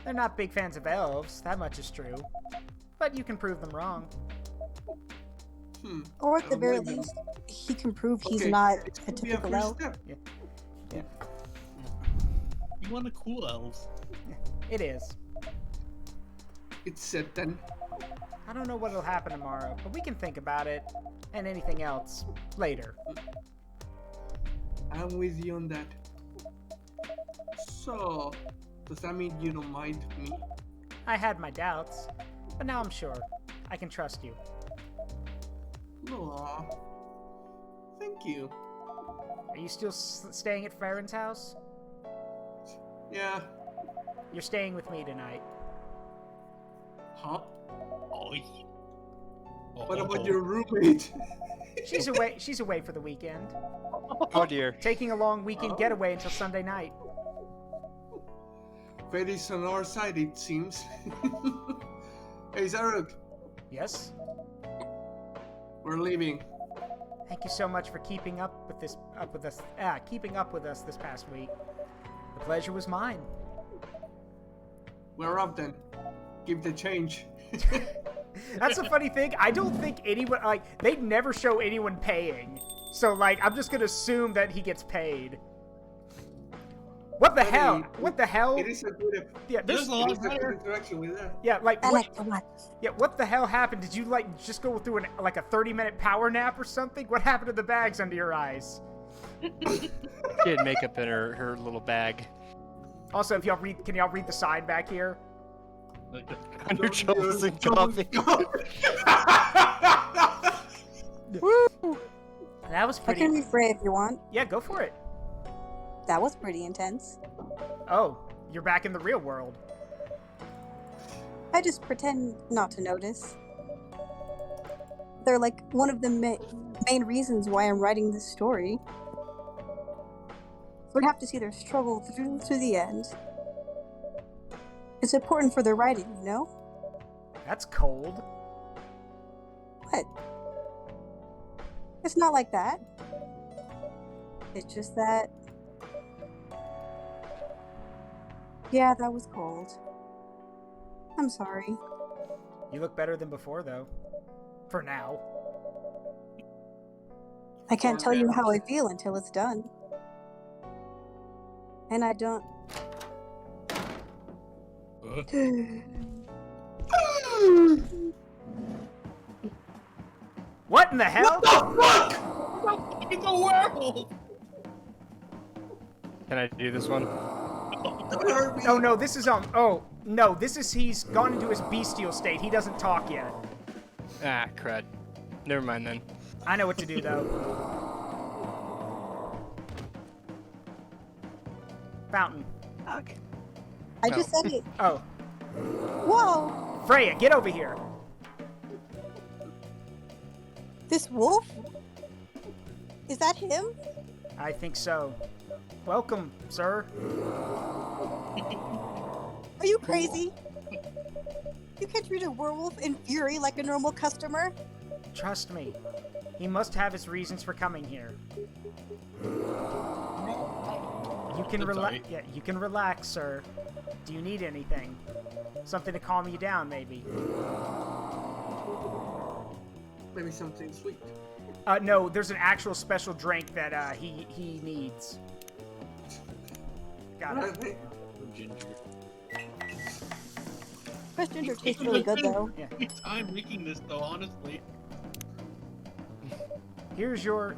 S1: They're not big fans of elves, that much is true. But you can prove them wrong.
S5: Or at the very
S2: Maybe.
S5: least, he can prove he's
S2: Okay,
S5: not
S2: it
S5: a
S2: could be
S5: typical
S2: first
S5: elf.
S2: step.
S3: You want a cool elves.
S1: It is.
S2: It's set then.
S1: I don't know what'll happen tomorrow, but we can think about it and anything else later.
S2: I'm with you on that. So, does that mean you don't mind me?
S1: I had my doubts, but now I'm sure. I can trust you.
S2: Aw. Thank you.
S1: Are you still staying at Farron's house?
S2: Yeah.
S1: You're staying with me tonight.
S2: Huh?
S3: Oh, yeah.
S2: What about your roommate?
S1: She's away. She's away for the weekend,
S4: Oh dear.
S1: taking a long weekend getaway until Sunday night.
S2: Fate is on our side, it seems. Hey, Zaruk,
S1: Yes.
S2: we're leaving.
S1: Thank you so much for keeping up with us this past week. The pleasure was mine.
S2: We're off then. Give the change.
S1: That's the funny thing. I don't think anyone they never show anyone paying. So I'm just gonna assume that he gets paid. What the
S2: Buddy,
S1: hell? What the hell?
S2: It is a good,
S1: Yeah,
S3: There's a lot
S2: it is a good
S3: better.
S2: interaction with that.
S1: yeah,
S5: I
S1: what?
S5: like to watch.
S1: Yeah, what the hell happened? Did you just go through a 30-minute power nap or something? What happened to the bags under your eyes?
S4: She had makeup in her little bag.
S1: Also, if can y'all read the sign back here?
S4: Under troubles and coffee.
S5: Woo!
S1: That was
S5: I
S1: pretty.
S5: can rephrase if you want.
S1: Yeah, go for it.
S5: That was pretty intense.
S1: Oh, you're back in the real world.
S5: I just pretend not to notice. They're one of the main reasons why I'm writing this story. We'd have to see their struggle through to the end. It's important for their writing, you know?
S1: That's cold.
S5: What? It's not like that. It's just that... Yeah, that was cold. I'm sorry.
S1: You look better than before, though. For now.
S5: I can't tell you how I feel until it's done. And I don't...
S1: What in the hell?
S3: It's a werewolf.
S4: Can I do this one?
S1: Oh no, this is oh no, he's gone into his bestial state. He doesn't talk yet.
S4: Ah, crud. Never mind then.
S1: I know what to do though. Fountain.
S5: Okay. I just said it.
S1: Oh,
S5: Whoa!
S1: Freya, get over here.
S5: This wolf? Is that him?
S1: I think so. Welcome, sir.
S5: Are you crazy? You can't treat a werewolf in fury like a normal customer.
S1: Trust me. He must have his reasons for coming here. You can
S3: I'm
S1: relax.
S3: sorry.
S1: Yeah, you can relax, sir. Do you need anything? Something to calm you down, maybe?
S2: Maybe something sweet.
S1: No, there's an actual special drink that he needs. Got it.
S2: Right.
S3: Ginger.
S5: Fresh ginger tastes really good though.
S1: Yeah.
S3: Time making this though, honestly.
S1: Here's your...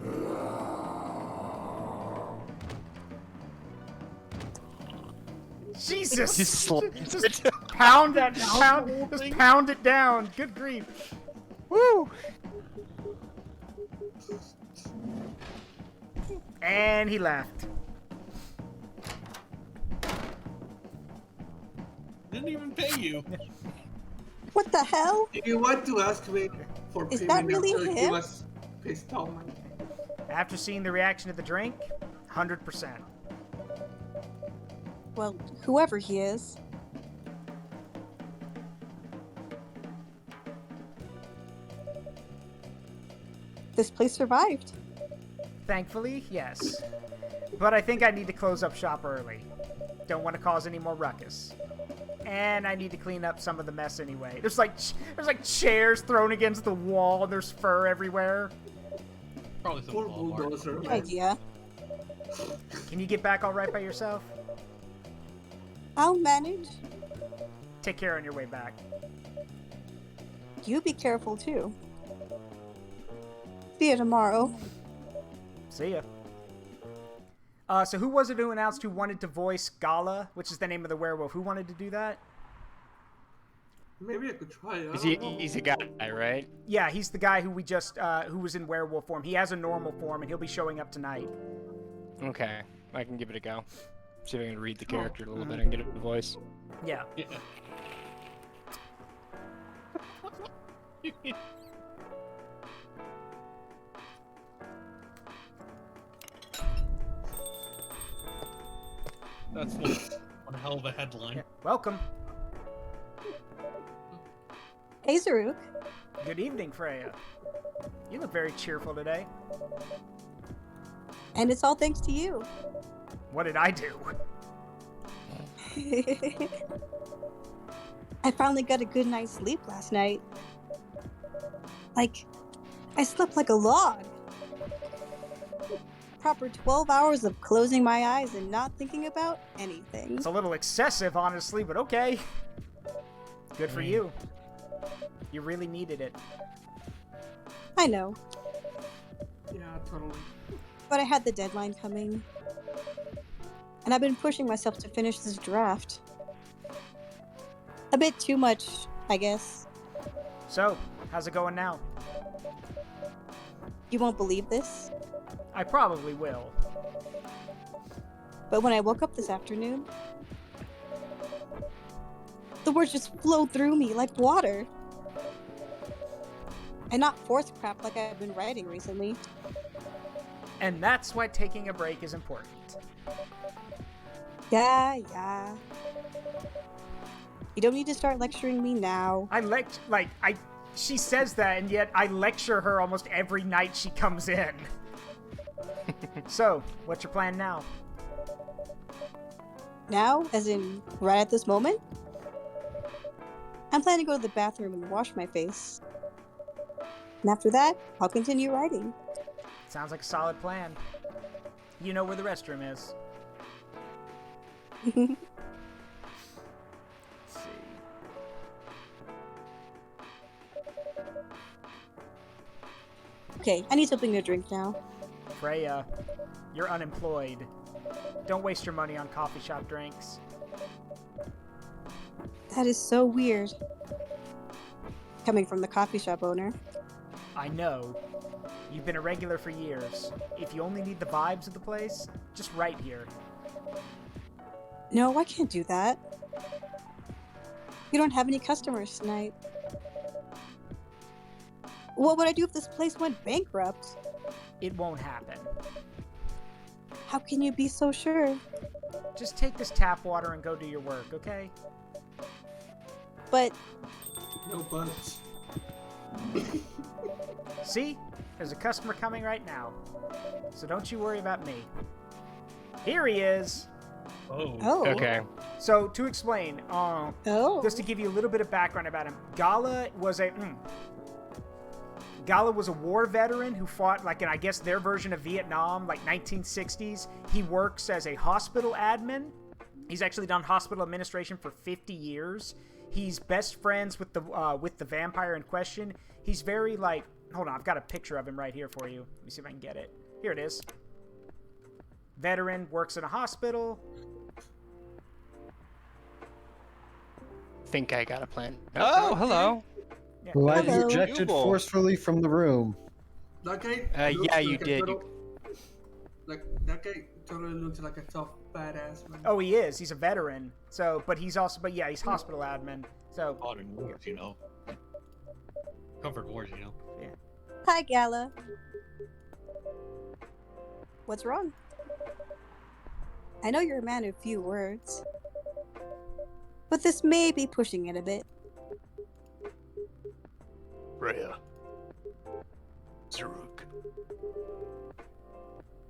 S1: Jesus! Just pound that, just pound it down. Good grief.
S4: Woo!
S1: And he left.
S3: Didn't even pay you.
S5: What the hell?
S2: If you want to ask me for
S5: Is
S2: payment
S5: that really
S2: after he
S5: him?
S2: was pissed off, man.
S1: After seeing the reaction to the drink, 100%.
S5: Well, whoever he is. This place survived.
S1: Thankfully, yes. But I think I need to close up shop early. Don't want to cause any more ruckus. And I need to clean up some of the mess anyway. There's like chairs thrown against the wall. And there's fur everywhere.
S3: Probably some
S2: Poor
S3: Walmart.
S2: bulldozer,
S5: Good
S2: man.
S5: idea.
S1: Can you get back all right by yourself?
S5: I'll manage.
S1: Take care on your way back.
S5: You be careful too. See you tomorrow.
S1: See ya. So who was it who announced who wanted to voice Gala, which is the name of the werewolf? Who wanted to do that?
S2: Maybe I could try it.
S4: He's a guy, right?
S1: Yeah, he's the guy who we just, who was in werewolf form. He has a normal form, and he'll be showing up tonight.
S4: Okay, I can give it a go. See if I can read the character a little bit and get a voice.
S1: Yeah.
S3: Yeah. That's one hell of a headline.
S1: Yeah. Welcome.
S5: Hey, Zaruk.
S1: Good evening, Freya. You look very cheerful today.
S5: And it's all thanks to you.
S1: What did I do?
S5: I finally got a good night's sleep last night. Like, I slept like a log. Proper 12 hours of closing my eyes and not thinking about anything.
S1: It's a little excessive, honestly, but okay. Good for you. You really needed it.
S5: I know,
S2: Yeah, totally.
S5: but I had the deadline coming. And I've been pushing myself to finish this draft. A bit too much, I guess.
S1: So, how's it going now?
S5: You won't believe this,
S1: I probably will.
S5: but when I woke up this afternoon, the words just flowed through me like water. And not force crap like I've been writing recently.
S1: And that's why taking a break is important.
S5: Yeah. You don't need to start lecturing me now.
S1: She says that, and yet I lecture her almost every night she comes in. So, what's your plan now?
S5: Now, as in right at this moment? I'm planning to go to the bathroom and wash my face. And after that, I'll continue writing.
S1: Sounds like a solid plan. You know where the restroom is. Let's see.
S5: Okay, I need something to drink now.
S1: Freya, you're unemployed. Don't waste your money on coffee shop drinks.
S5: That is so weird. Coming from the coffee shop owner.
S1: I know. You've been a regular for years. If you only need the vibes of the place, just write here.
S5: No, I can't do that. You don't have any customers tonight. What would I do if this place went bankrupt?
S1: It won't happen.
S5: How can you be so sure?
S1: Just take this tap water and go do your work, okay?
S5: But
S2: No buts.
S1: See? There's a customer coming right now. So don't you worry about me. Here he is!
S5: oh,
S4: Okay.
S1: So, to explain,
S5: oh,
S1: just to give you a little bit of background about him, Gala was a war veteran who fought, like, in, I guess, their version of Vietnam, like 1960s. He works as a hospital admin. He's actually done hospital administration for 50 years. He's best friends with the vampire in question. He's very, like, Hold on, I've got a picture of him right here for you. Let me see if I can get it. Here it is. Veteran, works in a hospital.
S4: Think I got a plan. Oh, hello.
S1: Yeah.
S6: Why you
S5: Hello.
S6: ejected forcefully from the room?
S2: That guy. looks
S4: Yeah, you
S2: like a
S4: did.
S2: total- Like that guy totally looks like a tough badass man.
S1: Oh, he is. He's a veteran. So, but he's also, but yeah, he's hospital admin. So,
S3: Modern wars, you know. Comfort wars, you know.
S5: Hi, Gala. What's wrong? I know you're a man of few words, but this may be pushing it a bit.
S7: Rhea. Zaruk.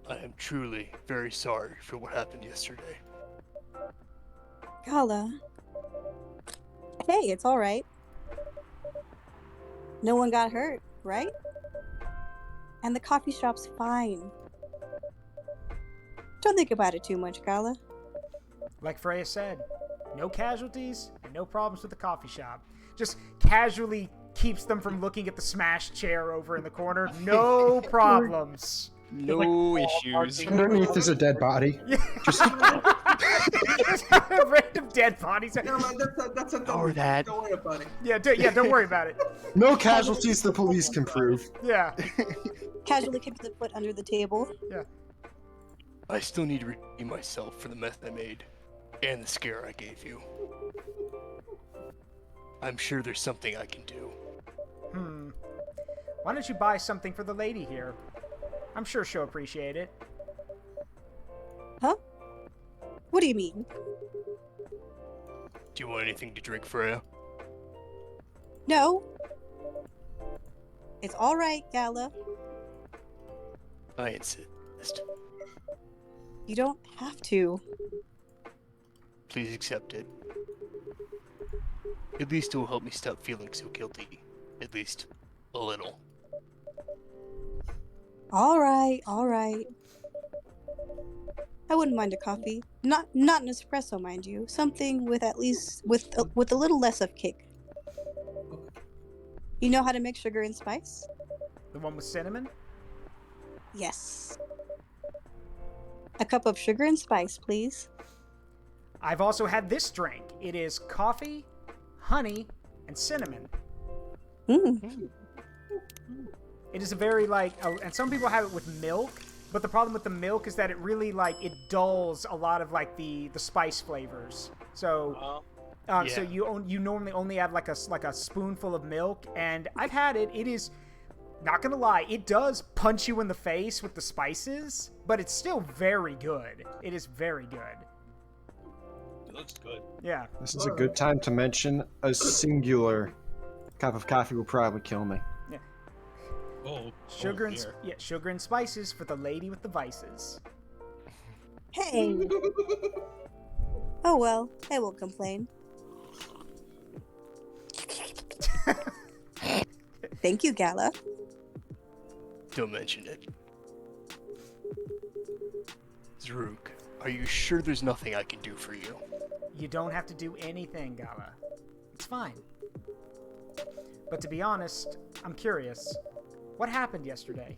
S7: I am truly very sorry for what happened yesterday.
S5: Gala. Hey, it's alright. No one got hurt, right? And the coffee shop's fine. Don't think about it too much, Gala.
S1: like Freya said, no casualties and no problems with the coffee shop. Just casually keeps them from looking at the smashed chair over in the corner. No problems.
S4: No issues.
S6: Underneath is a dead body.
S1: Just random dead bodies.
S2: No, man, that's a
S4: Or that.
S2: Don't worry about it.
S1: Yeah, don't worry about it.
S6: No casualties the police can prove.
S1: Yeah.
S5: Casually kicks the foot under the table.
S7: I still need to redeem myself for the mess I made, and the scare I gave you. I'm sure there's something I can do.
S1: Why don't you buy something for the lady here? I'm sure she'll appreciate it.
S5: Huh? What do you mean?
S7: Do you want anything to drink, Freya?
S5: No. It's alright, Gala.
S7: I insist.
S5: You don't have to.
S7: Please accept it. At least it will help me stop feeling so guilty. At least a little.
S5: Alright. I wouldn't mind a coffee. Not an espresso, mind you. Something with at least with a little less of kick. You know how to make sugar and spice?
S1: The one with cinnamon?
S5: Yes. A cup of sugar and spice, please.
S1: I've also had this drink. It is coffee, honey, and cinnamon. It is a very and some people have it with milk, but the problem with the milk is that it really it dulls a lot of the spice flavors. So, so you normally only add like a spoonful of milk, and I've had it. It is not gonna lie, it does punch you in the face with the spices, but it's still very good. It is very good.
S3: It looks good.
S1: Yeah.
S6: This is a good time to mention a singular cup of coffee will probably kill me.
S3: Oh,
S1: Sugar and spices for the lady with the vices.
S5: Hey. Oh well, I won't complain. Thank you, Gala.
S7: Don't mention it. Zaruk, are you sure there's nothing I can do for you?
S1: You don't have to do anything, Gala. It's fine. But to be honest, I'm curious. What happened yesterday?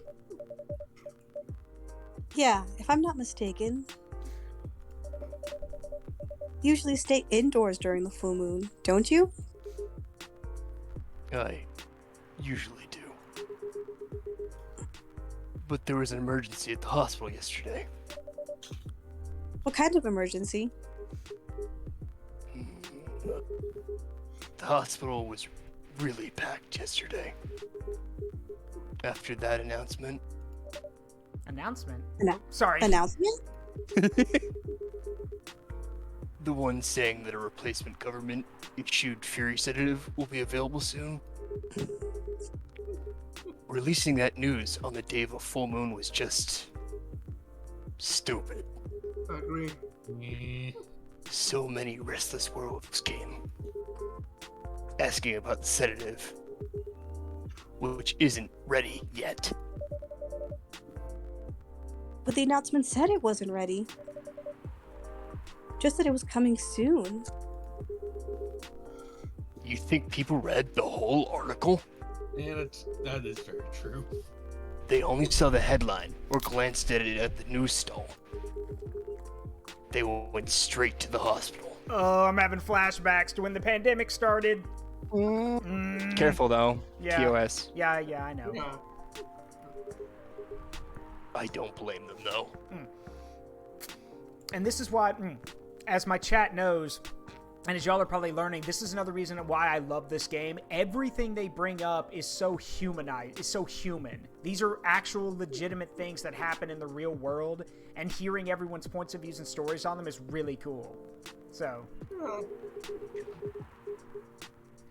S5: Yeah, if I'm not mistaken, usually stay indoors during the full moon, don't you?
S7: I usually do. But there was an emergency at the hospital yesterday.
S5: What kind of emergency?
S7: The hospital was really packed yesterday. After that announcement,
S1: Announcement?
S5: Sorry. Announcement?
S7: the one saying that a replacement government issued Fury sedative will be available soon. Releasing that news on the day of a full moon was just stupid.
S2: I agree.
S7: So many restless werewolves came asking about the sedative, which isn't ready yet.
S5: But the announcement said it wasn't ready. Just that it was coming soon.
S7: You think people read the whole article?
S3: Yeah, that is very true.
S7: They only saw the headline or glanced at it at the news stall. They went straight to the hospital.
S1: Oh, I'm having flashbacks to when the pandemic started.
S4: Careful though.
S1: Yeah.
S4: TOS.
S1: Yeah, I know.
S2: Yeah.
S7: I don't blame them though.
S1: And this is why, as my chat knows, and as y'all are probably learning, this is another reason why I love this game. Everything they bring up is so humanized, is so human. These are actual legitimate things that happen in the real world, and hearing everyone's points of views and stories on them is really cool. So,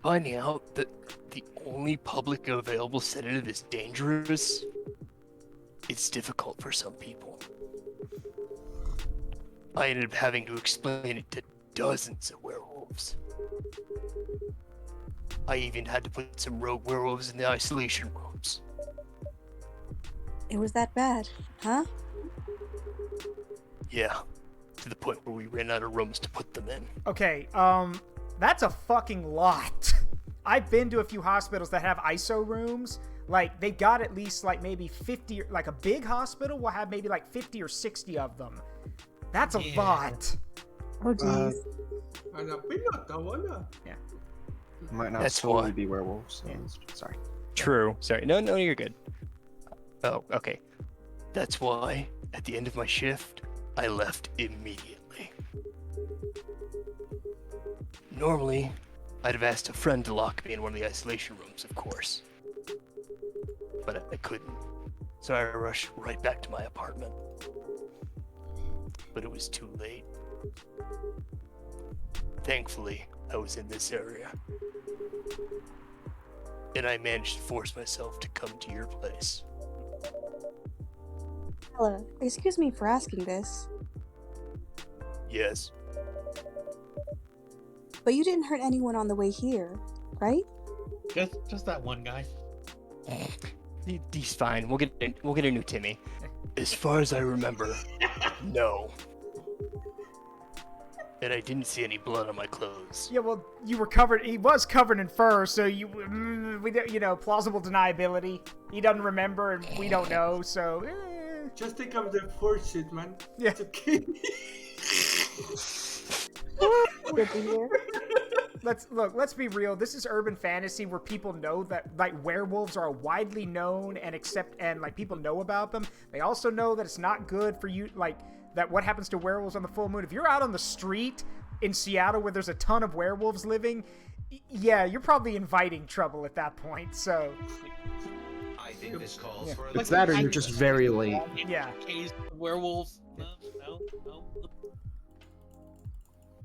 S7: Finding out that the only public available sedative is dangerous, it's difficult for some people. I ended up having to explain it to dozens of werewolves. I even had to put some rogue werewolves in the isolation rooms.
S5: It was that bad, huh?
S7: Yeah, to the point where we ran out of rooms to put them in.
S1: okay, that's a fucking lot. I've been to a few hospitals that have ISO rooms. Like, they've got at least, like, maybe 50, like, a big hospital will have maybe, like, 50 or 60 of them. That's a lot.
S5: Oh, jeez.
S6: Might not
S7: That's
S6: totally
S7: why.
S6: be werewolves. So sorry.
S4: True. Sorry. No, you're good.
S7: Oh, okay. That's why, at the end of my shift, I left immediately. Normally, I'd have asked a friend to lock me in one of the isolation rooms, of course. But I couldn't, so I rushed right back to my apartment. But it was too late. Thankfully, I was in this area. And I managed to force myself to come to your place.
S5: Ella, excuse me for asking this,
S7: Yes,
S5: but you didn't hurt anyone on the way here, right?
S3: Just that one guy.
S4: He's fine. We'll get a new Timmy.
S7: as far as I remember, no. And I didn't see any blood on my clothes.
S1: Yeah, well, you were covered. He was covered in fur, so plausible deniability. He doesn't remember, and we don't know. So,
S2: Just take up the force shit, man.
S1: Yeah.
S2: It's okay.
S5: Good to hear.
S1: Let's be real. This is urban fantasy where people know that like werewolves are widely known and like people know about them. They also know that it's not good for you, like that what happens to werewolves on the full moon. If you're out on the street in Seattle where there's a ton of werewolves living, yeah, you're probably inviting trouble at that point. So
S8: I think this calls
S1: Yeah.
S8: for
S6: It's that or you're just very late.
S1: yeah.
S3: Case werewolves.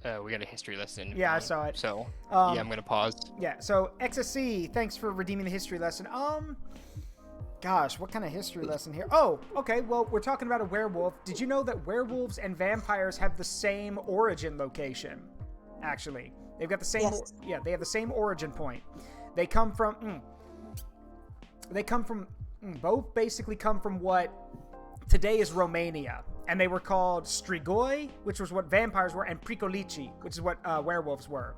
S3: No.
S4: We got a history lesson.
S1: Yeah, I saw it.
S4: So
S1: Um,
S4: yeah, I'm gonna pause.
S1: Yeah, so XSC, thanks for redeeming the history lesson. Gosh, what kind of history lesson here? Oh, okay, well, we're talking about a werewolf. Did you know that werewolves and vampires have the same origin location? Actually, they've got the same.
S5: Yes.
S1: Yeah, they have the same origin point. They come from. Both basically come from what today is Romania. And they were called Strigoi, which was what vampires were, and Pricolici, which is what werewolves were.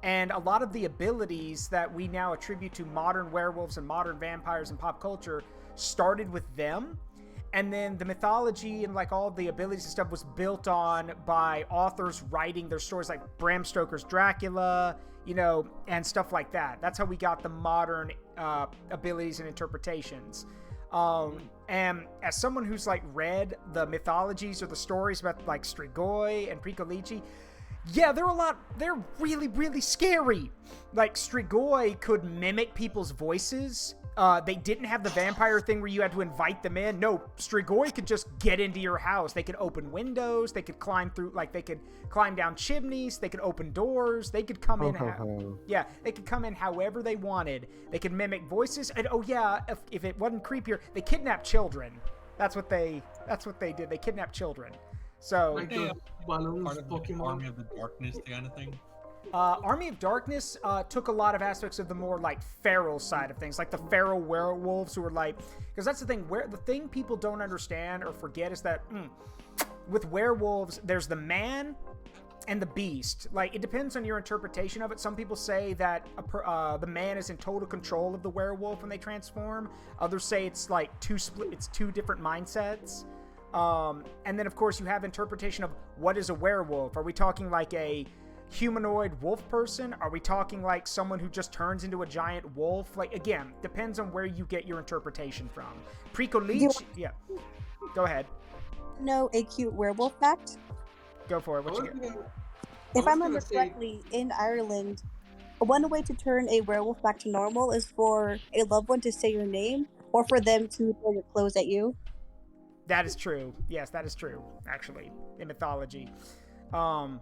S1: And a lot of the abilities that we now attribute to modern werewolves and modern vampires in pop culture started with them. And then the mythology and like all the abilities and stuff was built on by authors writing their stories like Bram Stoker's Dracula, and stuff like that. That's how we got the modern abilities and interpretations. And as someone who's like read the mythologies or the stories about like Strigoi and Pricolici, yeah, they're really, really scary. Like Strigoi could mimic people's voices. They didn't have the vampire thing where you had to invite them in. No, Strigoi could just get into your house. They could open windows. They could climb through, like they could climb down chimneys. They could open doors. They could come in. Yeah, they could come in however they wanted. They could mimic voices. And oh yeah, if it wasn't creepier, they kidnapped children. That's what they did. They kidnapped children. So
S2: Like
S3: Yeah.
S2: those balloons
S3: Part of the
S2: Pokemon.
S3: Army of the Darkness kind of thing.
S1: Army of Darkness took a lot of aspects of the more like feral side of things, like the feral werewolves who were like, because that's the thing. The thing people don't understand or forget is that with werewolves, there's the man, and the beast. Like, it depends on your interpretation of it. Some people say that the man is in total control of the werewolf when they transform. Others say it's like two different mindsets. And then, of course, you have interpretation of what is a werewolf. Are we talking like a humanoid wolf person? Are we talking like someone who just turns into a giant wolf? Like, again, depends on where you get your interpretation from. Pricolici, yeah. Go ahead.
S5: Know a cute werewolf fact?
S1: Go for it. What you get?
S5: If I remember correctly, in Ireland, one way to turn a werewolf back to normal is for a loved one to say your name, or for them to throw your clothes at you.
S1: That is true. Yes, that is true, actually, in mythology. And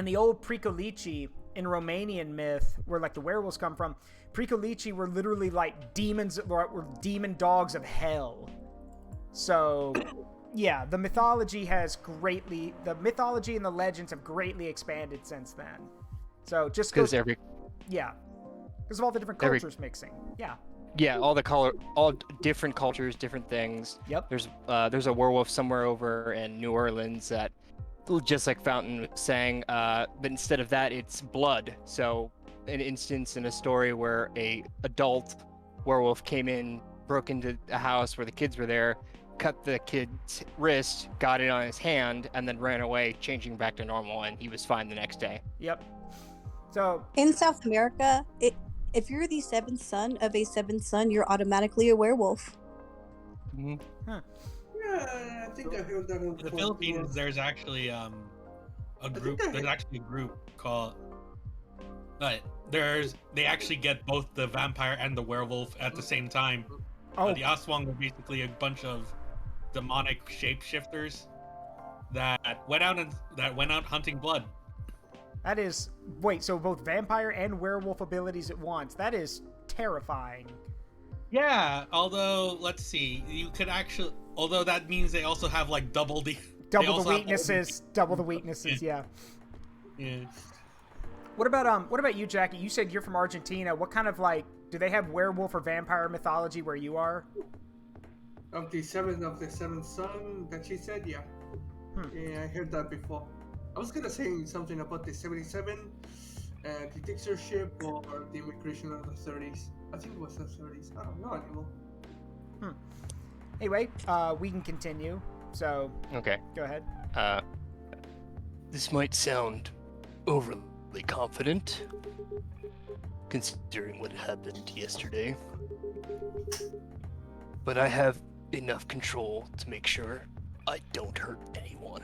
S1: the old Pricolici in Romanian myth, where like the werewolves come from, Pricolici were literally like demons, were demon dogs of hell. So, yeah, the mythology and the legends have greatly expanded since then. So just
S4: because
S1: of all the different cultures mixing. Yeah,
S4: all different cultures, different things.
S1: Yep.
S4: There's a werewolf somewhere over in New Orleans that, just like Fountain was saying, but instead of that, it's blood. So, an instance in a story where a adult werewolf came in, broke into a house where the kids were there, cut the kid's wrist, got it on his hand, and then ran away, changing back to normal, and he was fine the next day.
S1: Yep. So
S5: in South America, if you're the seventh son of a seventh son, you're automatically a werewolf.
S4: Mm-hmm.
S1: Huh.
S2: Yeah, I think I heard that one.
S3: In the Philippines, there's actually a group. There's actually a group called. They actually get both the vampire and the werewolf at the same time.
S1: Oh.
S3: The Aswang were basically a bunch of demonic shapeshifters that went out hunting blood.
S1: That is... Wait, so both vampire and werewolf abilities at once. That is terrifying.
S3: Yeah, although, let's see, you could actually... Although that means they also have, like, double the
S1: weaknesses. Double the weaknesses, yeah.
S3: Yeah.
S1: What about you, Jackie? You said you're from Argentina. What kind of, like... Do they have werewolf or vampire mythology where you are?
S2: Of the seventh son that she said, yeah. Yeah, I heard that before. I was gonna say something about the 77, the dictatorship or the immigration of the 30s. I think it was the 30s. I don't know anymore.
S1: Anyway, we can continue. So,
S4: Okay.
S1: Go ahead.
S7: This might sound overly confident, considering what happened yesterday, but I have enough control to make sure I don't hurt anyone.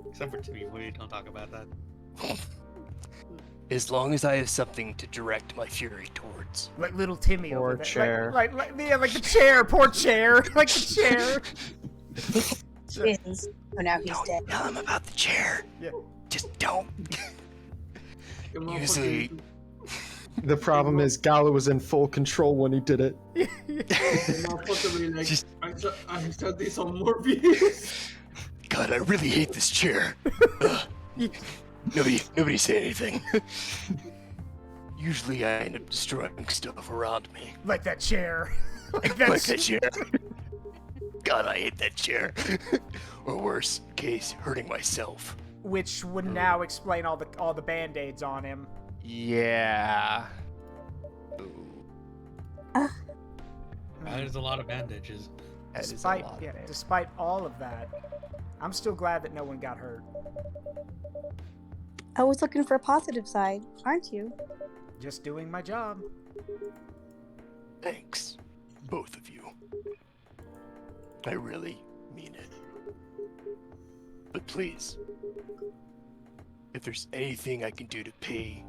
S3: Except for Timmy, we don't talk about that.
S7: As long as I have something to direct my fury towards.
S1: Like little Timmy
S6: Poor
S1: over there.
S6: chair.
S1: Like the chair. Poor chair. Like the chair.
S5: Is. Oh, now he's
S7: Don't
S5: dead.
S7: tell him about the chair.
S1: Yeah.
S7: Just don't.
S2: The motherfucker-
S7: Usually,
S6: The problem is Gala was in full control when he did it.
S2: the motherfucker be like,
S7: Just-
S2: I saw this on Morbius.
S7: God, I really hate this chair. Nobody say anything. Usually I end up destroying stuff around me.
S1: Like that chair.
S7: Like that chair. God, I hate that chair. Or worse case, hurting myself.
S1: Which would now explain all the band-aids on him.
S4: Yeah.
S3: There's a lot of bandages.
S4: That is a
S1: Despite
S4: lot.
S1: despite all of that, I'm still glad that no one got hurt.
S5: I was looking for a positive side, aren't you?
S1: Just doing my job.
S7: Thanks, both of you. I really mean it. But please, if there's anything I can do to pay...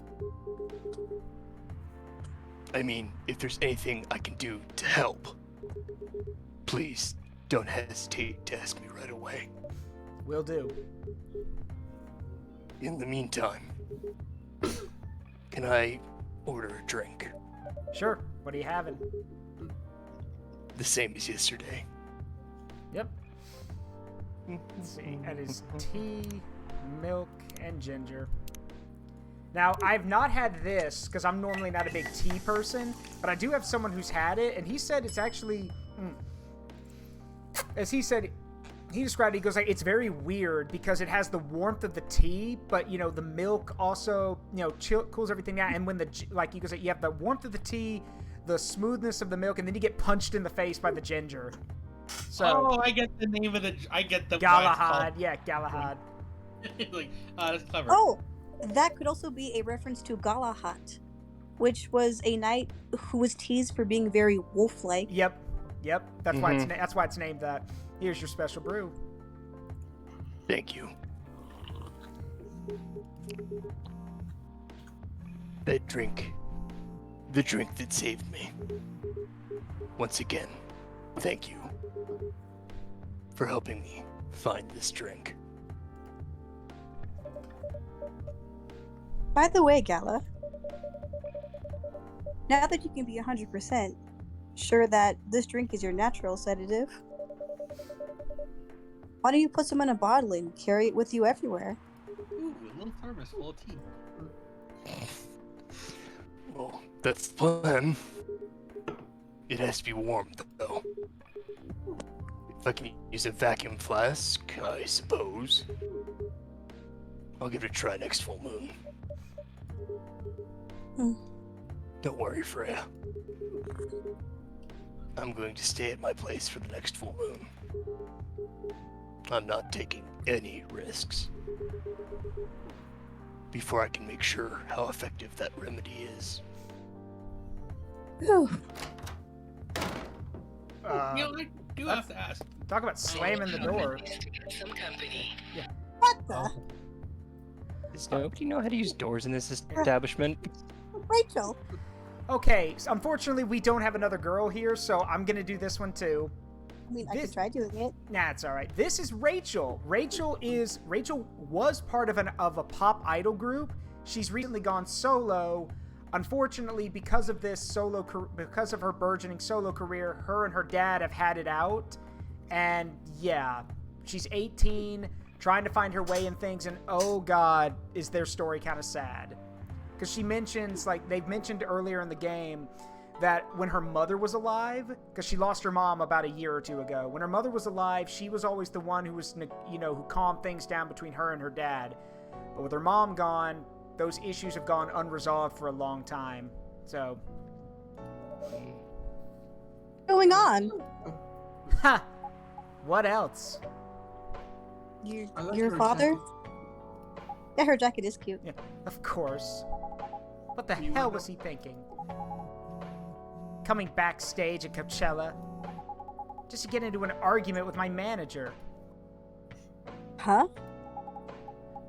S7: if there's anything I can do to help, please don't hesitate to ask me right away.
S1: Will do.
S7: In the meantime, can I order a drink?
S1: Sure. What are you having?
S7: The same as yesterday.
S1: Yep. Let's see. That is tea, milk, and ginger. Now, I've not had this, because I'm normally not a big tea person, but I do have someone who's had it, and he said it's actually... As he said, he described it, he goes like, it's very weird because it has the warmth of the tea, but, you know, the milk also, you know, cools everything down. And when he goes like, you have the warmth of the tea, the smoothness of the milk, and then you get punched in the face by the ginger. So,
S3: I get the name of I get the
S1: Galahad. Yeah, Galahad.
S3: Like, that's clever.
S5: Oh, that could also be a reference to Galahad, which was a knight who was teased for being very wolf-like.
S1: Yep. That's why it's named that. Here's your special brew.
S7: Thank you. That drink. The drink that saved me. Once again, thank you for helping me find this drink.
S5: By the way, Gala, now that you can be 100% sure that this drink is your natural sedative, why don't you put some in a bottle and carry it with you everywhere?
S3: Ooh, a little thermos full of tea.
S7: Well, that's the plan. It has to be warm, though. If I can use a vacuum flask, I suppose. I'll give it a try next full moon. Don't worry, Freya. I'm going to stay at my place for the next full moon. I'm not taking any risks. Before I can make sure how effective that remedy is.
S5: Whew.
S3: I do have to ask.
S1: Talk about slamming the door.
S5: What the?
S4: Does nobody know how to use doors in this establishment?
S5: Rachel!
S1: Okay, so unfortunately we don't have another girl here, so I'm gonna do this one too.
S5: I mean, I could try doing it.
S1: Nah, it's all right. This is Rachel. Rachel was part of a pop idol group. She's recently gone solo. Unfortunately, because of her burgeoning solo career, her and her dad have had it out. And yeah, she's 18, trying to find her way in things, and oh god, is their story kind of sad. Because she mentions, like they've mentioned earlier in the game, that when her mother was alive, because she lost her mom about a year or two ago, when her mother was alive, she was always the one who was, who calmed things down between her and her dad. But with her mom gone, those issues have gone unresolved for a long time. So,
S5: What's going on?
S1: ha! What else?
S5: Your father? Yeah, her jacket is cute.
S1: Yeah, of course. What the hell was he thinking? Coming backstage at Coachella just to get into an argument with my manager.
S5: Huh?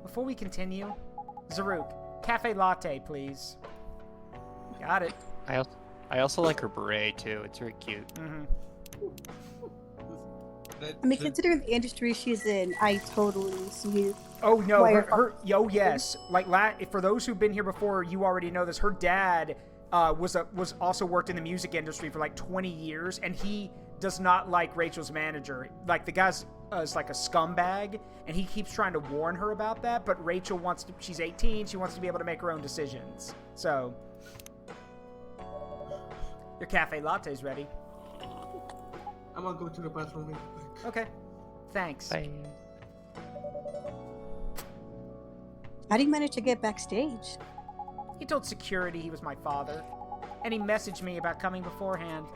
S1: Before we continue, Zaruk, cafe latte, please. Got it.
S4: I also like her beret too. It's very cute.
S1: Mm-hmm.
S5: I mean, considering the industry she's in, I totally see.
S1: Oh no, oh yes. Like for those who've been here before, you already know this. Her dad was also worked in the music industry for like 20 years, and he does not like Rachel's manager. Like the guy's is like a scumbag, and he keeps trying to warn her about that. But Rachel she's 18. She wants to be able to make her own decisions. So your cafe latte's ready.
S2: I'm gonna go to the bathroom real quick.
S1: Okay, thanks.
S4: Bye.
S5: How do you manage to get backstage?
S1: He told security he was my father, and he messaged me about coming beforehand.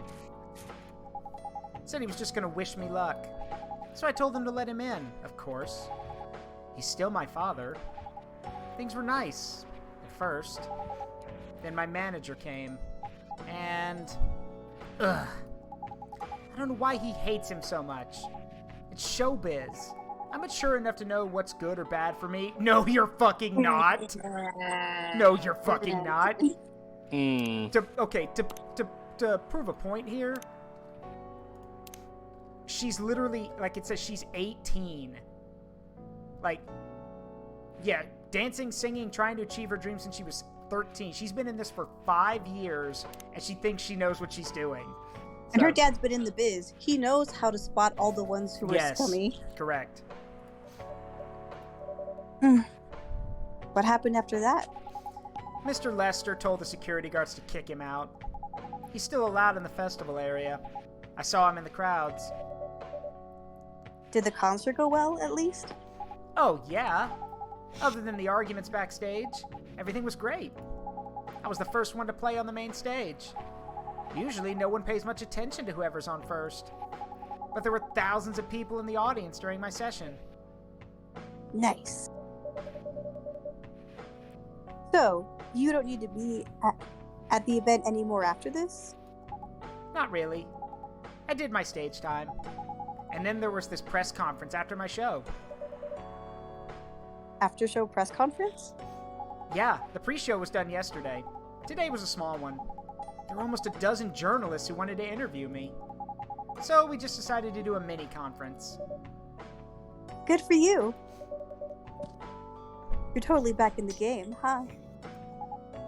S1: Said he was just gonna wish me luck. So I told him to let him in, of course. He's still my father. Things were nice, at first. Then my manager came, and... Ugh. I don't know why he hates him so much. It's showbiz. I'm mature enough to know what's good or bad for me. No, you're fucking not. No, you're fucking not. To prove a point here, she's literally, like it says, she's 18. Like, yeah, dancing, singing, trying to achieve her dreams since she was 13. She's been in this for 5 years, and she thinks she knows what she's doing.
S5: And her dad's been in the biz. He knows how to spot all the ones who are scummy.
S1: Correct.
S5: What happened after that?
S1: Mr. Lester told the security guards to kick him out. He's still allowed in the festival area. I saw him in the crowds.
S5: Did the concert go well, at least?
S1: Oh, yeah. Other than the arguments backstage, everything was great. I was the first one to play on the main stage. Usually, no one pays much attention to whoever's on first. But there were thousands of people in the audience during my session.
S5: Nice. So, you don't need to be at the event anymore after this?
S1: Not really. I did my stage time. And then there was this press conference after my show.
S5: After show press conference?
S1: Yeah, the pre-show was done yesterday. Today was a small one. There were almost a dozen journalists who wanted to interview me. So we just decided to do a mini conference.
S5: Good for you. You're totally back in the game, huh?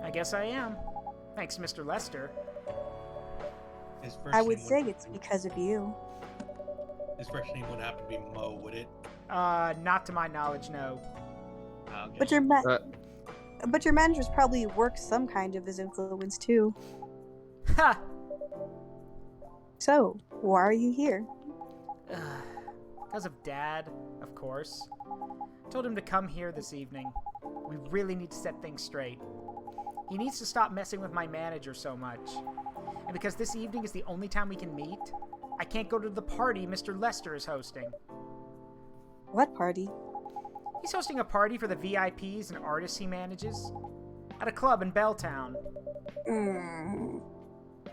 S1: I guess I am. Thanks, Mr. Lester.
S3: His first
S5: I would
S3: name
S5: say it's because of you.
S3: His first name would have to be Mo, would it?
S1: Not to my knowledge, no.
S3: Okay.
S5: But your managers probably work some kind of his influence too.
S1: Ha!
S5: So, why are you here?
S1: Because of Dad, of course. Told him to come here this evening. We really need to set things straight. He needs to stop messing with my manager so much. And because this evening is the only time we can meet, I can't go to the party Mr. Lester is hosting.
S5: What party?
S1: He's hosting a party for the VIPs and artists he manages at a club in Belltown.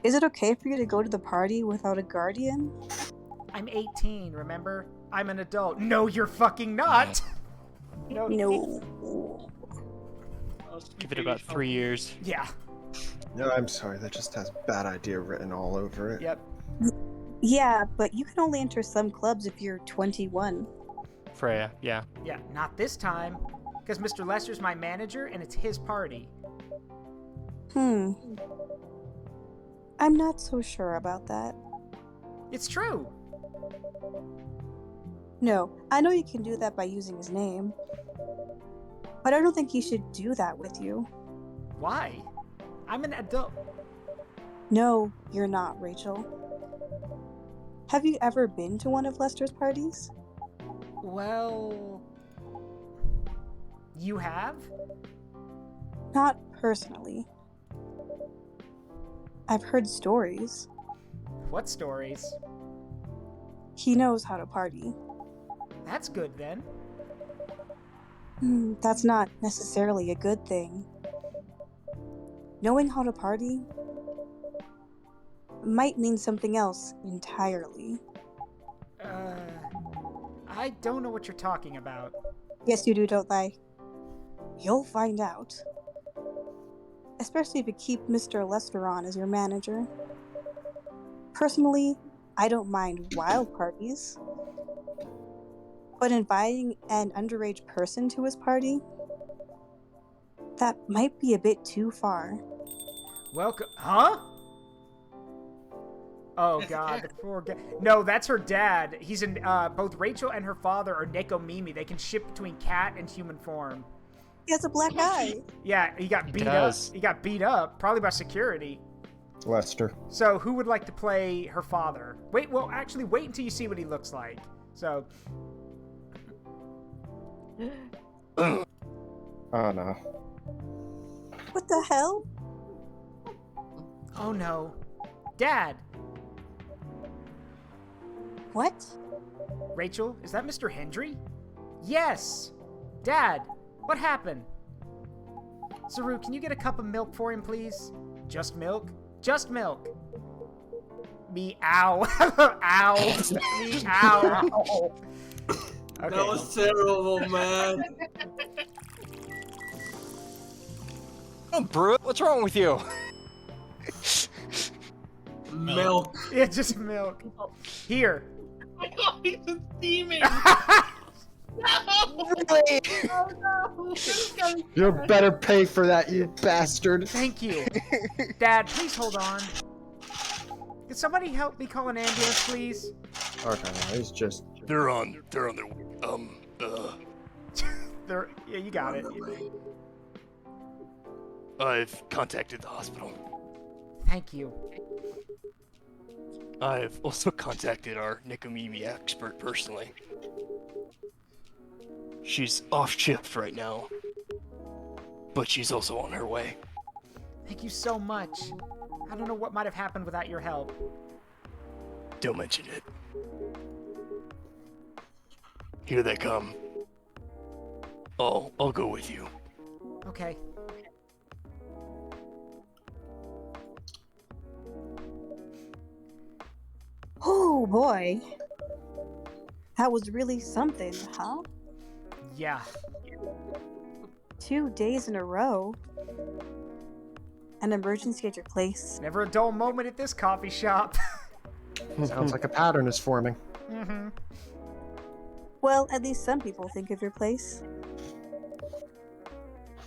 S5: Is it okay for you to go to the party without a guardian?
S1: I'm 18, remember? I'm an adult. No, you're fucking not! No.
S4: Give it about 3 years.
S1: Yeah.
S6: No, I'm sorry. That just has bad idea written all over it.
S1: Yep.
S5: Yeah, but you can only enter some clubs if you're 21.
S4: Freya, yeah.
S1: Yeah, not this time. Because Mr. Lester's my manager and it's his party.
S5: I'm not so sure about that.
S1: It's true.
S5: No, I know you can do that by using his name. But I don't think he should do that with you.
S1: Why? I'm an adult.
S5: No, you're not, Rachel. Have you ever been to one of Lester's parties?
S1: Well... You have?
S5: Not personally. I've heard stories.
S1: What stories?
S5: He knows how to party.
S1: That's good then.
S5: That's not necessarily a good thing. Knowing how to party might mean something else entirely.
S1: I don't know what you're talking about.
S5: Yes, you do, don't lie. You'll find out. Especially if you keep Mr. Lester on as your manager. Personally, I don't mind wild parties. But inviting an underage person to his party? That might be a bit too far.
S1: Welcome. Huh? Oh god, the poor guy. No, that's her dad. He's in, both Rachel and her father are Nekomimi. They can shift between cat and human form.
S5: He has a black eye.
S1: Yeah, he got beat up. He got beat up, probably by security.
S6: Lester.
S1: So, who would like to play her father? Wait, well, actually, wait until you see what he looks like. So.
S6: Oh no.
S5: What the hell?
S1: Oh no. Dad!
S5: What?
S1: Rachel, is that Mr. Hendry? Yes! Dad, what happened? Saru, can you get a cup of milk for him, please? Just milk? Just milk. Meow. Ow. Meow. Okay.
S2: That was terrible, man.
S4: Oh, Brew, what's wrong with you?
S2: Milk.
S1: Yeah, just milk. Here.
S3: Oh, he's a demon!
S4: Really?
S3: Oh no!
S6: You better pay for that, you bastard.
S1: Thank you. Dad, please hold on. Can somebody help me call an ambulance, please?
S6: Okay, no, he's just.
S7: They're on their way.
S1: Yeah, you got it.
S7: I've contacted the hospital.
S1: Thank you.
S7: I've also contacted our Nikomimi expert personally. She's off shift right now, but she's also on her way.
S1: Thank you so much. I don't know what might have happened without your help.
S7: Don't mention it. Here they come. I'll go with you.
S1: Okay.
S5: Oh boy. That was really something, huh?
S1: Yeah.
S5: 2 days in a row. An emergency at your place.
S1: Never a dull moment at this coffee shop.
S6: Sounds like a pattern is forming.
S1: Mm-hmm.
S5: Well, at least some people think of your place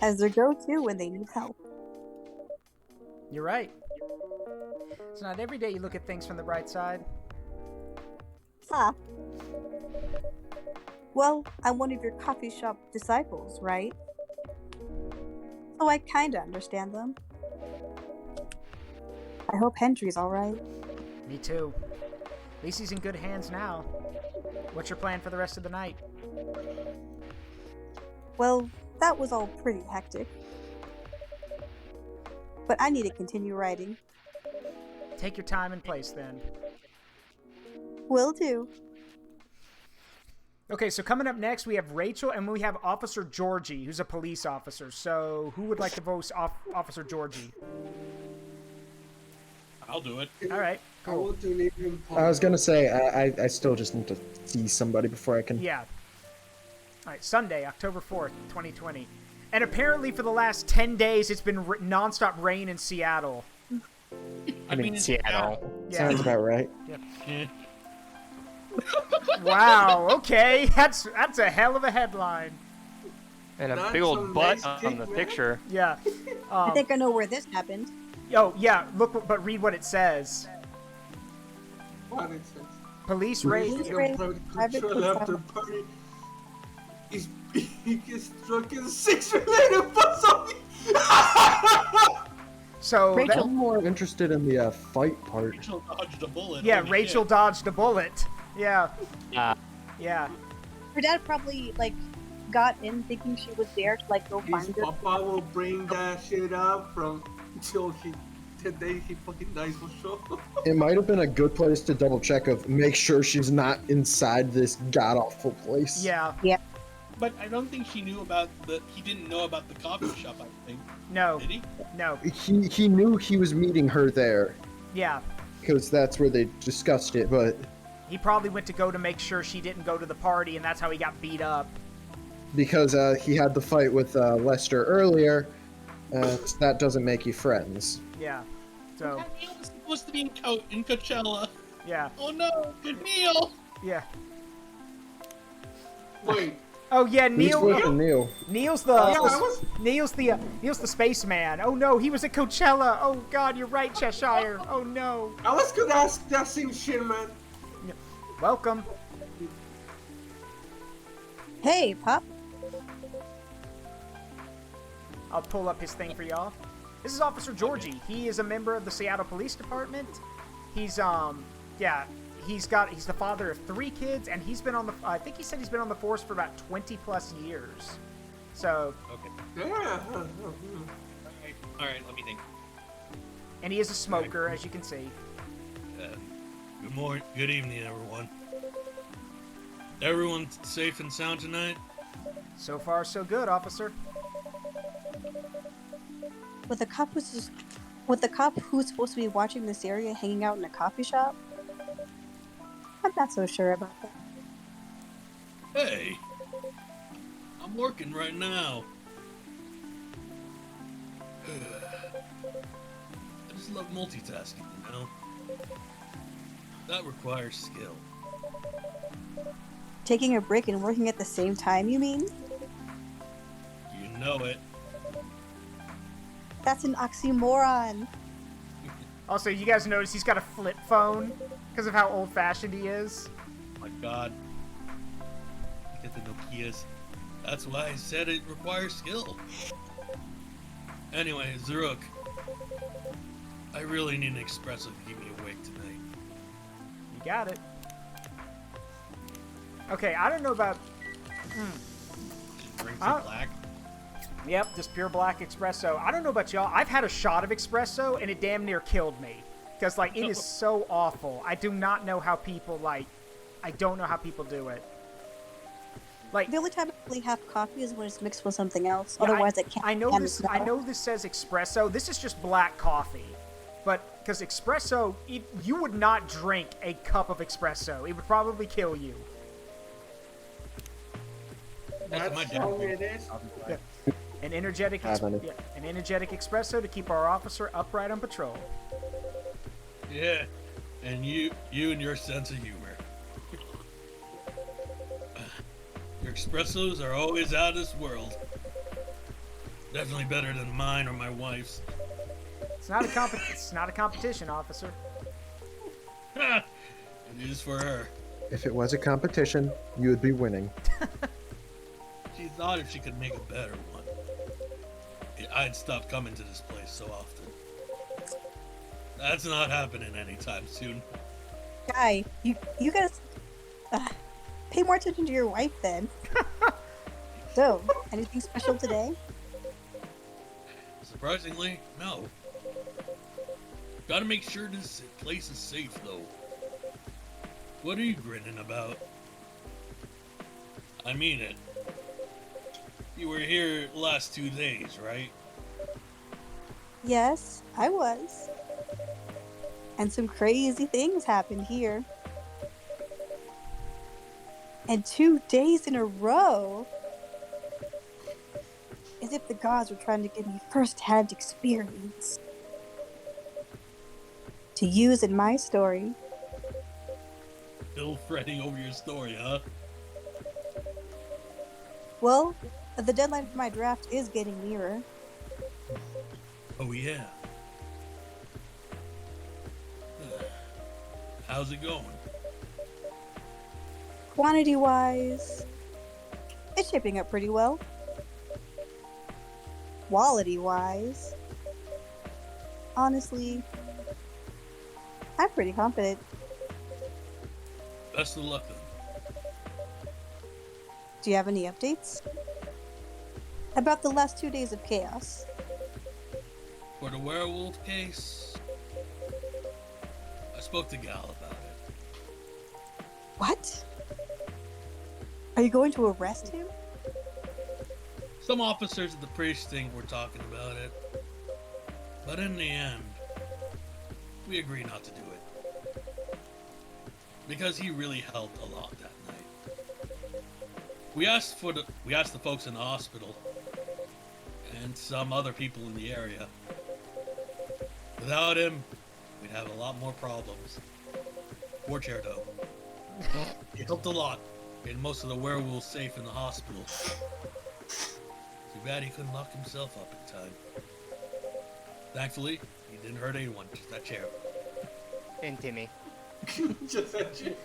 S5: as their go-to when they need help.
S1: You're right. It's not every day you look at things from the bright side.
S5: Huh. Well, I'm one of your coffee shop disciples, right? So I kinda understand them. I hope Hendry's alright.
S1: Me too. At least he's in good hands now. What's your plan for the rest of the night?
S5: Well, that was all pretty hectic. But I need to continue writing.
S1: Take your time and place then.
S5: Will do.
S1: Okay, so coming up next, we have Rachel and we have Officer Georgie, who's a police officer. So who would like to voice Officer Georgie?
S3: I'll do it.
S1: All right,
S2: I will
S1: cool.
S2: donate him.
S6: I was gonna say, I still just need to see somebody before I can.
S1: Yeah. All right, Sunday, October 4th, 2020. And apparently for the last 10 days, it's been nonstop rain in Seattle.
S4: I mean, Seattle.
S1: Yeah.
S6: Sounds about right.
S3: Eh.
S1: Wow, okay. That's a hell of a headline.
S4: And a
S2: That's
S4: big
S2: a
S4: old butt
S2: nice
S4: on
S2: kick,
S4: the
S2: man.
S4: picture.
S1: Yeah.
S5: I think I know where this happened.
S1: Oh, yeah, look, but read what it says.
S2: What it says.
S1: Police raid.
S5: Police
S2: No
S5: raid,
S2: private
S5: private
S2: control after
S5: control.
S2: party. His biggest struck in 6 related bus on me.
S1: So,
S5: Rachel.
S6: I'm more interested in the fight part.
S3: Rachel dodged a bullet.
S1: yeah,
S3: Holy
S1: Rachel
S3: shit.
S1: dodged a bullet. Yeah.
S4: Ah.
S1: Yeah.
S5: Her dad probably, got in thinking she was there to, go
S2: His
S5: find her.
S2: papa will bring that shit up from until today he fucking dies for sure.
S6: It might have been a good place to double check make sure she's not inside this god awful place.
S1: Yeah.
S3: But I don't think she knew about he didn't know about the coffee shop, I think.
S1: No.
S3: Did he?
S1: No.
S6: He knew he was meeting her there
S1: Yeah.
S6: because that's where they discussed it, but
S1: He probably went to go to make sure she didn't go to the party, and that's how he got beat up.
S6: because he had the fight with Lester earlier, that doesn't make you friends.
S1: Yeah. So,
S3: Neil was supposed to be in Coachella.
S1: yeah.
S3: Oh no, Neil!
S1: Yeah.
S2: Wait,
S1: Oh yeah,
S6: Who's
S1: Neil.
S6: flipping Neil?
S1: Neil's the
S2: yeah, I was.
S1: Neil's the spaceman. Oh no, he was at Coachella. Oh God, you're right, Cheshire. Oh no.
S2: I was gonna ask that same shit, man.
S1: Welcome.
S5: Hey, Pop.
S1: I'll pull up his thing for y'all. This is Officer Georgie. He is a member of the Seattle Police Department. He's yeah, he's the father of 3 kids, and he's been on the I think he said he's been on the force for about 20 plus years. So,
S3: Okay.
S2: Yeah.
S3: Alright, let me think.
S1: and he is a smoker, as you can see.
S9: Good evening, everyone. Everyone safe and sound tonight?
S1: So far, so good, officer.
S5: With the cop who's supposed to be watching this area hanging out in a coffee shop? I'm not so sure about that.
S9: Hey, I'm working right now. I just love multitasking, you know? That requires skill.
S5: Taking a break and working at the same time, you mean?
S9: You know it.
S5: That's an oxymoron.
S1: Also, you guys notice he's got a flip phone because of how old-fashioned he is.
S9: My God. Get the Nokias. That's why I said it requires skill. Anyway, Zaruk. I really need an espresso to keep me awake tonight.
S1: You got it. Okay, I don't know about...
S3: Drinks it black.
S1: Yep, just pure black espresso. I don't know about y'all. I've had a shot of espresso, and it damn near killed me. Because, like, it is so awful. I do not know how people, like... I don't know how people do it. Like,
S5: The only time I really have coffee is when it's mixed with something else.
S1: yeah,
S5: Otherwise, I can't.
S1: I know
S5: stand
S1: this.
S5: the
S1: I
S5: smell.
S1: know this says espresso. This is just black coffee. But because espresso, you would not drink a cup of espresso. It would probably kill you.
S3: That's my
S2: That's how
S3: dad.
S2: it is.
S1: Yeah. An energetic, an energetic espresso to keep our officer upright on patrol.
S9: Yeah, and you and your sense of humor. Your espressos are always out of this world. Definitely better than mine or my wife's.
S1: It's not a competition, officer.
S9: It is for her.
S6: If it was a competition, you would be winning.
S9: She thought if she could make a better one, I'd stop coming to this place so often. That's not happening anytime soon.
S5: Guy, you gotta pay more attention to your wife then. So, anything special today?
S9: Surprisingly, no. Gotta make sure this place is safe, though. What are you grinning about? I mean it. You were here last 2 days, right?
S5: Yes, I was. And some crazy things happened here. And 2 days in a row. As if the gods were trying to give me first-hand experience. To use in my story.
S9: Still fretting over your story, huh?
S5: Well, the deadline for my draft is getting nearer.
S9: Oh, yeah. How's it going?
S5: Quantity-wise, it's shaping up pretty well. Quality-wise, honestly, I'm pretty confident.
S9: Best of luck, then.
S5: Do you have any updates? About the last 2 days of chaos.
S9: For the werewolf case, I spoke to Gal about it.
S5: What? Are you going to arrest him?
S9: Some officers at the precinct were talking about it, but in the end, we agreed not to do it. Because he really helped a lot that night. We asked the folks in the hospital and some other people in the area. Without him, we'd have a lot more problems. Poor chair though. He helped a lot, getting most of the werewolves safe in the hospital. Too bad he couldn't lock himself up in time. Thankfully, he didn't hurt anyone, just that chair.
S4: And Timmy.
S2: Just that shit.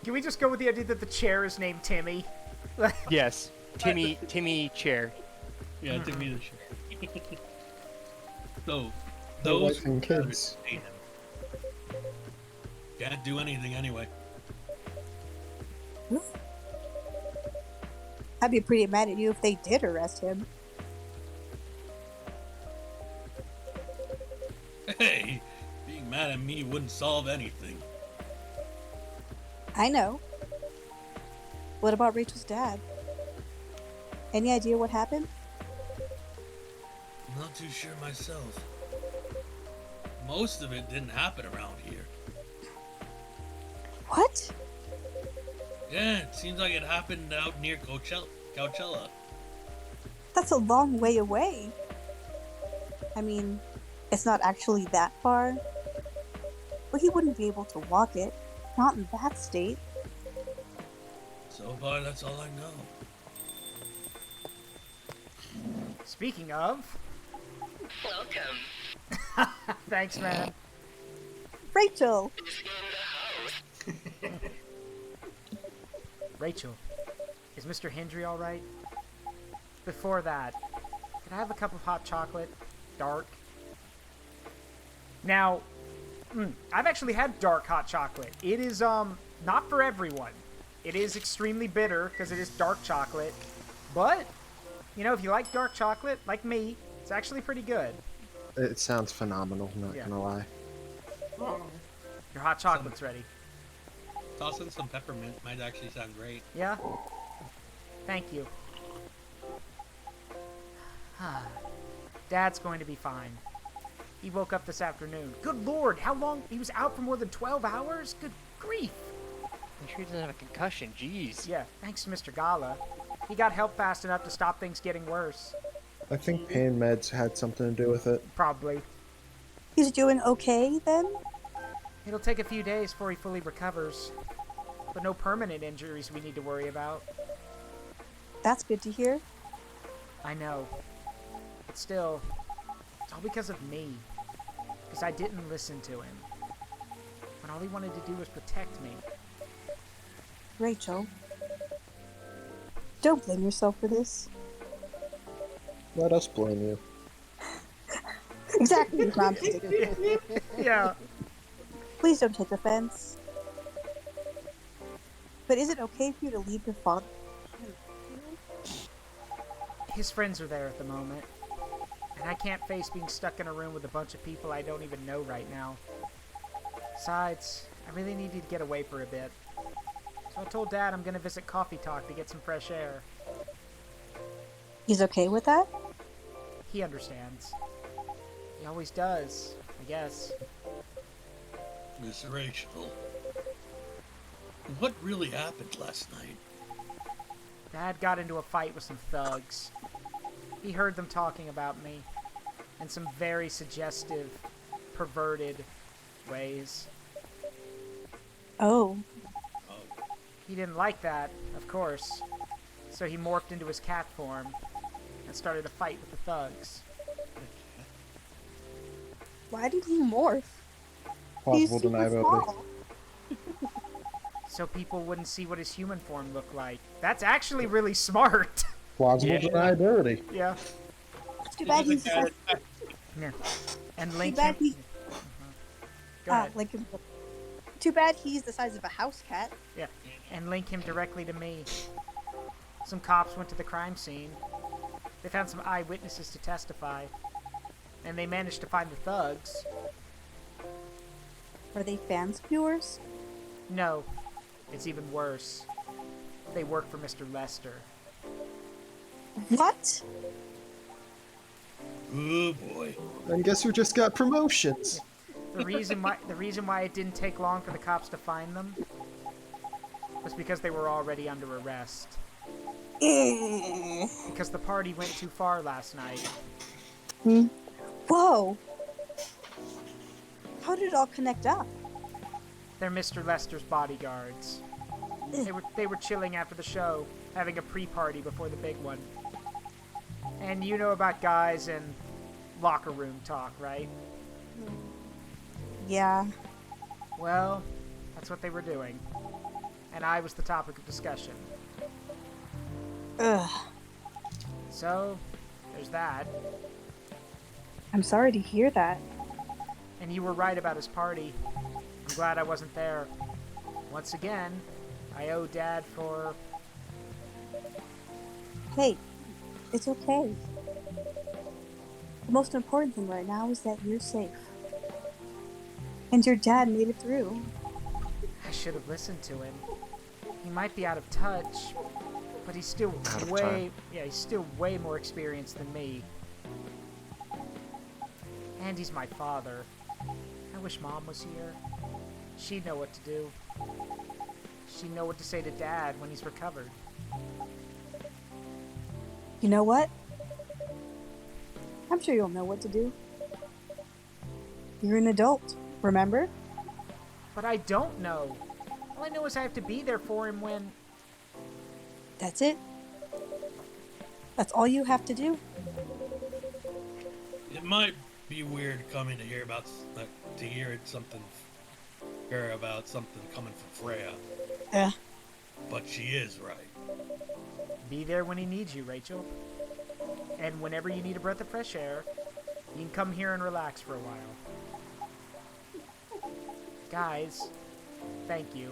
S1: Can we just go with the idea that the chair is named Timmy?
S4: Yes, Timmy chair.
S9: Yeah, Timmy the chair. So,
S6: The
S9: those
S6: wife and kids.
S9: hate him. Can't do anything anyway.
S5: I'd be pretty mad at you if they did arrest him.
S9: Hey, being mad at me wouldn't solve anything.
S5: I know. What about Rachel's dad? Any idea what happened?
S9: I'm not too sure myself. Most of it didn't happen around here.
S5: What?
S9: Yeah, it seems like it happened out near Coachella.
S5: That's a long way away. I mean, it's not actually that far. But he wouldn't be able to walk it. Not in that state.
S9: So far, that's all I know.
S1: Speaking of,
S8: Welcome.
S1: thanks, man.
S5: Rachel!
S1: Rachel, is Mr. Hendry all right? Before that, could I have a cup of hot chocolate? Dark? Now, I've actually had dark hot chocolate. It is, not for everyone. It is extremely bitter because it is dark chocolate. But, you know, if you like dark chocolate, like me, it's actually pretty good.
S6: It sounds phenomenal, not gonna lie.
S1: Your hot chocolate's ready.
S3: Toss in some peppermint. Might actually sound great.
S1: Yeah? Thank you. Dad's going to be fine. He woke up this afternoon. Good lord, how long? He was out for more than 12 hours? Good grief.
S4: I'm sure he doesn't have a concussion, jeez.
S1: Yeah, thanks to Mr. Gala. He got help fast enough to stop things getting worse.
S6: I think pain meds had something to do with it.
S1: Probably.
S5: He's doing okay then?
S1: It'll take a few days before he fully recovers. But no permanent injuries we need to worry about.
S5: That's good to hear.
S1: I know. But still, it's all because of me. Because I didn't listen to him. When all he wanted to do was protect me.
S5: Rachel, don't blame yourself for this.
S6: Let us blame you.
S5: Exactly, Mom did.
S1: Yeah.
S5: Please don't take offense. But is it okay for you to leave your father?
S1: His friends are there at the moment. And I can't face being stuck in a room with a bunch of people I don't even know right now. Besides, I really needed to get away for a bit. So I told Dad I'm going to visit Coffee Talk to get some fresh air.
S5: He's okay with that?
S1: He understands. He always does, I guess.
S9: Miss Rachel, what really happened last night?
S1: Dad got into a fight with some thugs. He heard them talking about me. In some very suggestive, perverted ways.
S5: Oh.
S1: He didn't like that, of course. So he morphed into his cat form and started a fight with the thugs.
S5: Why did he morph?
S6: Plausible
S5: He's super
S6: deniability.
S5: small.
S1: So people wouldn't see what his human form looked like. That's actually really smart.
S6: Plausible deniability.
S1: Yeah.
S5: It's too bad he's
S1: Yeah. And
S5: too
S1: link
S5: bad
S1: him.
S5: he
S1: Go ahead.
S5: too bad he's the size of a house cat.
S1: Yeah. And link him directly to me. Some cops went to the crime scene. They found some eyewitnesses to testify. And they managed to find the thugs.
S5: Are they fans of yours?
S1: No. It's even worse. They work for Mr. Lester.
S5: What?
S9: Oh boy.
S6: And guess who just got promotions?
S1: The reason why it didn't take long for the cops to find them was because they were already under arrest. Because the party went too far last night.
S5: Whoa! How did it all connect up?
S1: They're Mr. Lester's bodyguards. They were chilling after the show, having a pre-party before the big one. And you know about guys and locker room talk, right?
S5: Yeah.
S1: Well, that's what they were doing. And I was the topic of discussion.
S5: Ugh.
S1: So, there's that.
S5: I'm sorry to hear that.
S1: And you were right about his party. I'm glad I wasn't there. Once again, I owe Dad for...
S5: Hey, it's okay. The most important thing right now is that you're safe. And your dad made it through.
S1: I should have listened to him. He might be out of touch, but he's still he's still way more experienced than me. And he's my father. I wish Mom was here. She'd know what to do. She'd know what to say to Dad when he's recovered.
S5: You know what? I'm sure you'll know what to do. You're an adult, remember?
S1: But I don't know. All I know is I have to be there for him when...
S5: That's it. That's all you have to do.
S9: It might be weird coming to hear about something coming from Freya.
S5: Yeah.
S9: But she is right.
S1: Be there when he needs you, Rachel. And whenever you need a breath of fresh air, you can come here and relax for a while. Guys, thank you.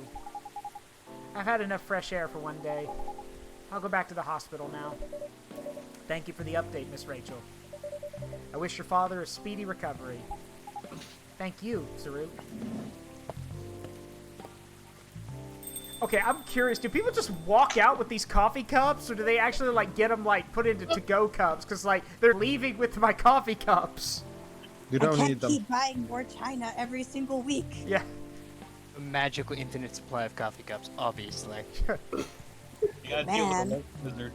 S1: I've had enough fresh air for one day. I'll go back to the hospital now. Thank you for the update, Miss Rachel. I wish your father a speedy recovery. Thank you, Saruk. Okay, I'm curious. Do people just walk out with these coffee cups, or do they actually, like, get them, like, put into to-go cups? Because, like, they're leaving with my coffee cups.
S6: You don't
S5: I can't
S6: need them.
S5: keep buying more china every single week.
S1: Yeah.
S4: A magical infinite supply of coffee cups, obviously.
S3: You gotta deal with the local wizard.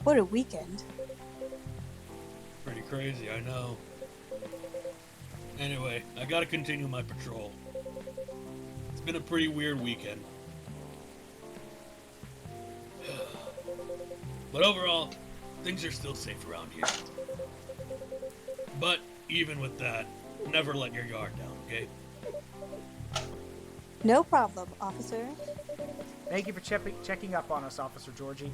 S5: What a weekend.
S9: Pretty crazy, I know. Anyway, I gotta continue my patrol. It's been a pretty weird weekend. But overall, things are still safe around here. But even with that, never let your guard down, okay?
S5: No problem, officer.
S1: Thank you for checking up on us, Officer Georgie.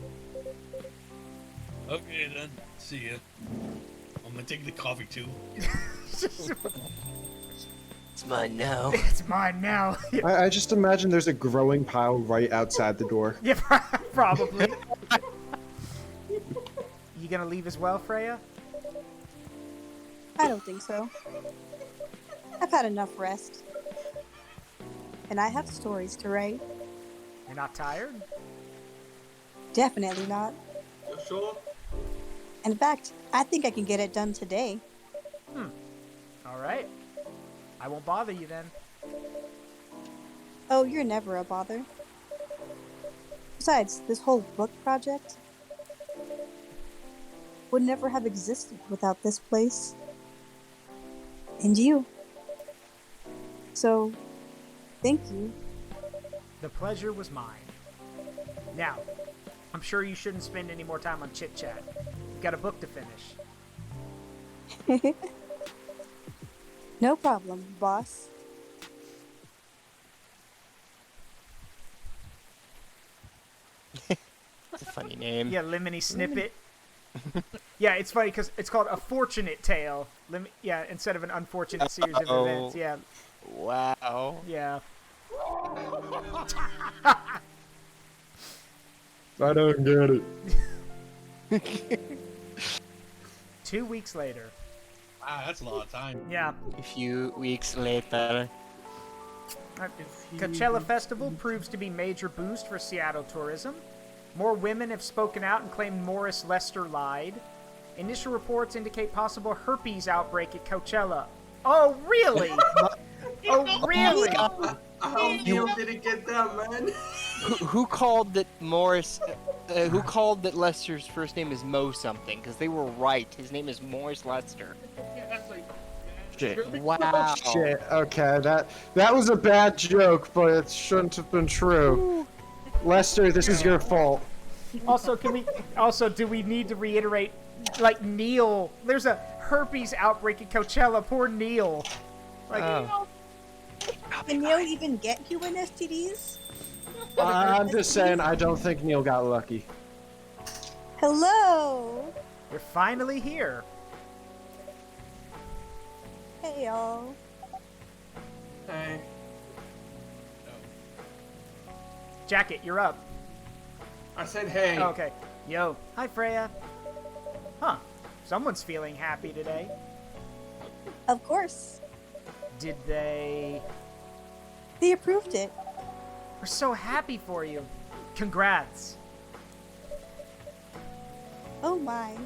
S9: Okay then, see ya. I'm gonna take the coffee too.
S7: It's mine now.
S1: It's mine now.
S6: I just imagine there's a growing pile right outside the door.
S1: Yeah, probably. You gonna leave as well, Freya?
S5: I don't think so. I've had enough rest. And I have stories to write.
S1: You're not tired?
S5: Definitely not.
S2: You sure?
S5: In fact, I think I can get it done today.
S1: All right. I won't bother you then.
S5: Oh, you're never a bother. Besides, this whole book project would never have existed without this place. And you. So, thank you.
S1: The pleasure was mine. Now, I'm sure you shouldn't spend any more time on chit-chat. You've got a book to finish.
S5: No problem, boss.
S4: It's a funny name.
S1: Yeah, Lemony Snippet. Yeah, it's funny because it's called A Fortunate Tale. Yeah, instead of an unfortunate series of events. Yeah,
S4: Wow.
S1: yeah.
S6: I don't get it.
S1: 2 weeks later.
S3: Wow, that's a lot of time.
S1: Yeah.
S4: A few weeks later.
S1: Coachella Festival proves to be major boost for Seattle tourism. More women have spoken out and claimed Morris Lester lied. Initial reports indicate possible herpes outbreak at Coachella. Oh, really? Oh, really?
S2: How deal did it get that, man?
S4: Who called that Morris? Who called that Lester's first name is Mo something? Because they were right. His name is Morris Lester.
S6: Shit.
S4: Wow.
S6: Shit. Okay, that was a bad joke, but it shouldn't have been true. Lester, this is your fault.
S1: Also, do we need to reiterate, like, Neil, there's a herpes outbreak at Coachella, poor Neil. Like,
S5: Can Neil even get human STDs?
S6: I'm just saying, I don't think Neil got lucky.
S5: Hello!
S1: you're finally here.
S5: Hey, y'all.
S2: Hey.
S1: Jacket, you're up.
S2: I said hey.
S1: Oh, okay. Yo. Hi, Freya. Huh. Someone's feeling happy today.
S5: Of course.
S1: Did they...
S5: They approved it.
S1: We're so happy for you. Congrats.
S5: Oh my.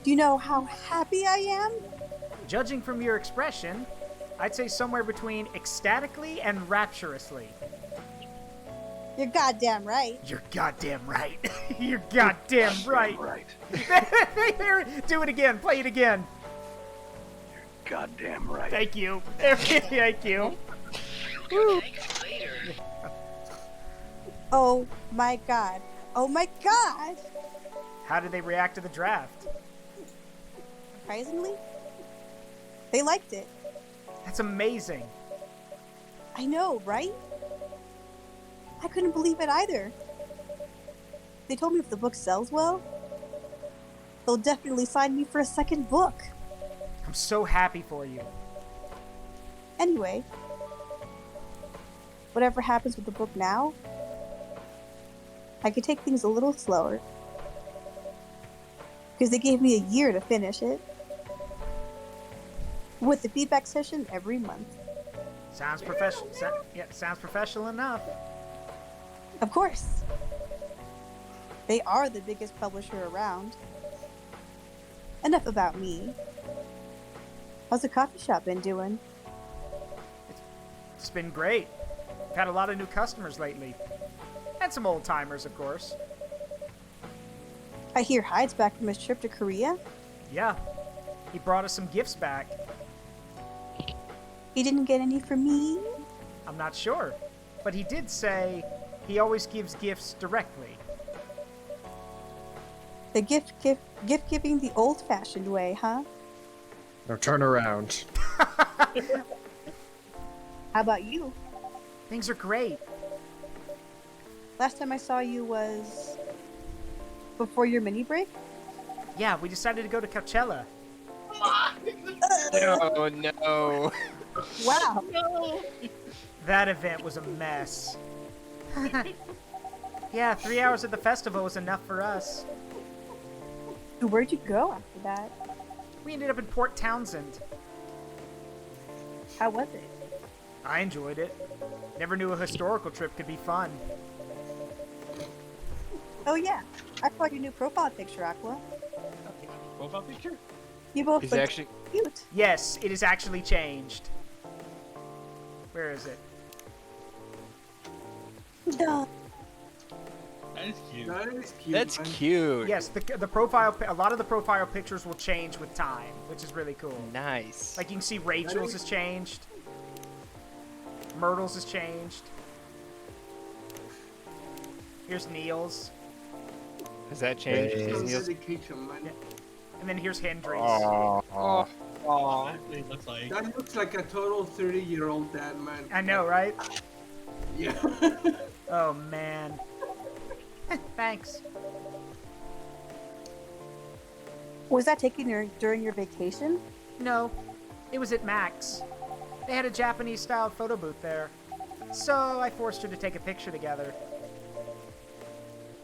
S5: Do you know how happy I am?
S1: Judging from your expression, I'd say somewhere between ecstatically and rapturously.
S5: You're goddamn right.
S1: You're goddamn right. You're goddamn right.
S8: Right.
S1: Do it again. Play it again.
S8: Goddamn right.
S1: Thank you. Thank you.
S5: Oh my god. Oh my god!
S1: How did they react to the draft?
S5: Surprisingly, they liked it.
S1: That's amazing.
S5: I know, right? I couldn't believe it either. They told me if the book sells well, they'll definitely sign me for a second book.
S1: I'm so happy for you.
S5: Anyway, whatever happens with the book now, I could take things a little slower. Because they gave me a year to finish it. With the feedback session every month.
S1: Sounds professional. Sounds professional enough.
S5: Of course. They are the biggest publisher around. Enough about me. How's the coffee shop been doing?
S1: It's been great. We've had a lot of new customers lately. And some old timers, of course.
S5: I hear Hyde's back from his trip to Korea.
S1: Yeah. He brought us some gifts back.
S5: He didn't get any for me?
S1: I'm not sure. But he did say he always gives gifts directly.
S5: The gift giving the old-fashioned way, huh?
S6: Now turn around.
S5: How about you?
S1: Things are great.
S5: Last time I saw you was before your mini break?
S1: Yeah, we decided to go to Coachella.
S4: No, no.
S5: Wow.
S1: That event was a mess. Yeah, 3 hours at the festival was enough for us.
S5: Where'd you go after that?
S1: We ended up in Port Townsend.
S5: How was it?
S1: I enjoyed it. Never knew a historical trip could be fun.
S5: Oh yeah, I saw your new profile picture, Aqua.
S3: Profile picture?
S5: You both
S4: He's
S5: look
S4: actually
S5: cute.
S1: Yes, it is actually changed. Where is it?
S5: Duh.
S3: That is cute.
S2: That is cute.
S4: That's
S2: man.
S4: cute.
S1: Yes, the profile. A lot of the profile pictures will change with time, which is really cool.
S4: Nice.
S1: Like you can see, Rachel's has changed. Myrtle's has changed. Here's Neil's,
S4: Has that changed?
S6: Hey.
S4: Is
S2: Some
S4: Neil's-
S2: dedication, man.
S1: and then here's Hendry's.
S4: Oh.
S3: Actually, looks like.
S2: That looks like a total 30-year-old dad, man.
S1: I know, right?
S2: Yeah.
S1: Oh man. Thanks.
S5: Was that taken during your vacation?
S1: No, it was at Max. They had a Japanese-style photo booth there, so I forced her to take a picture together.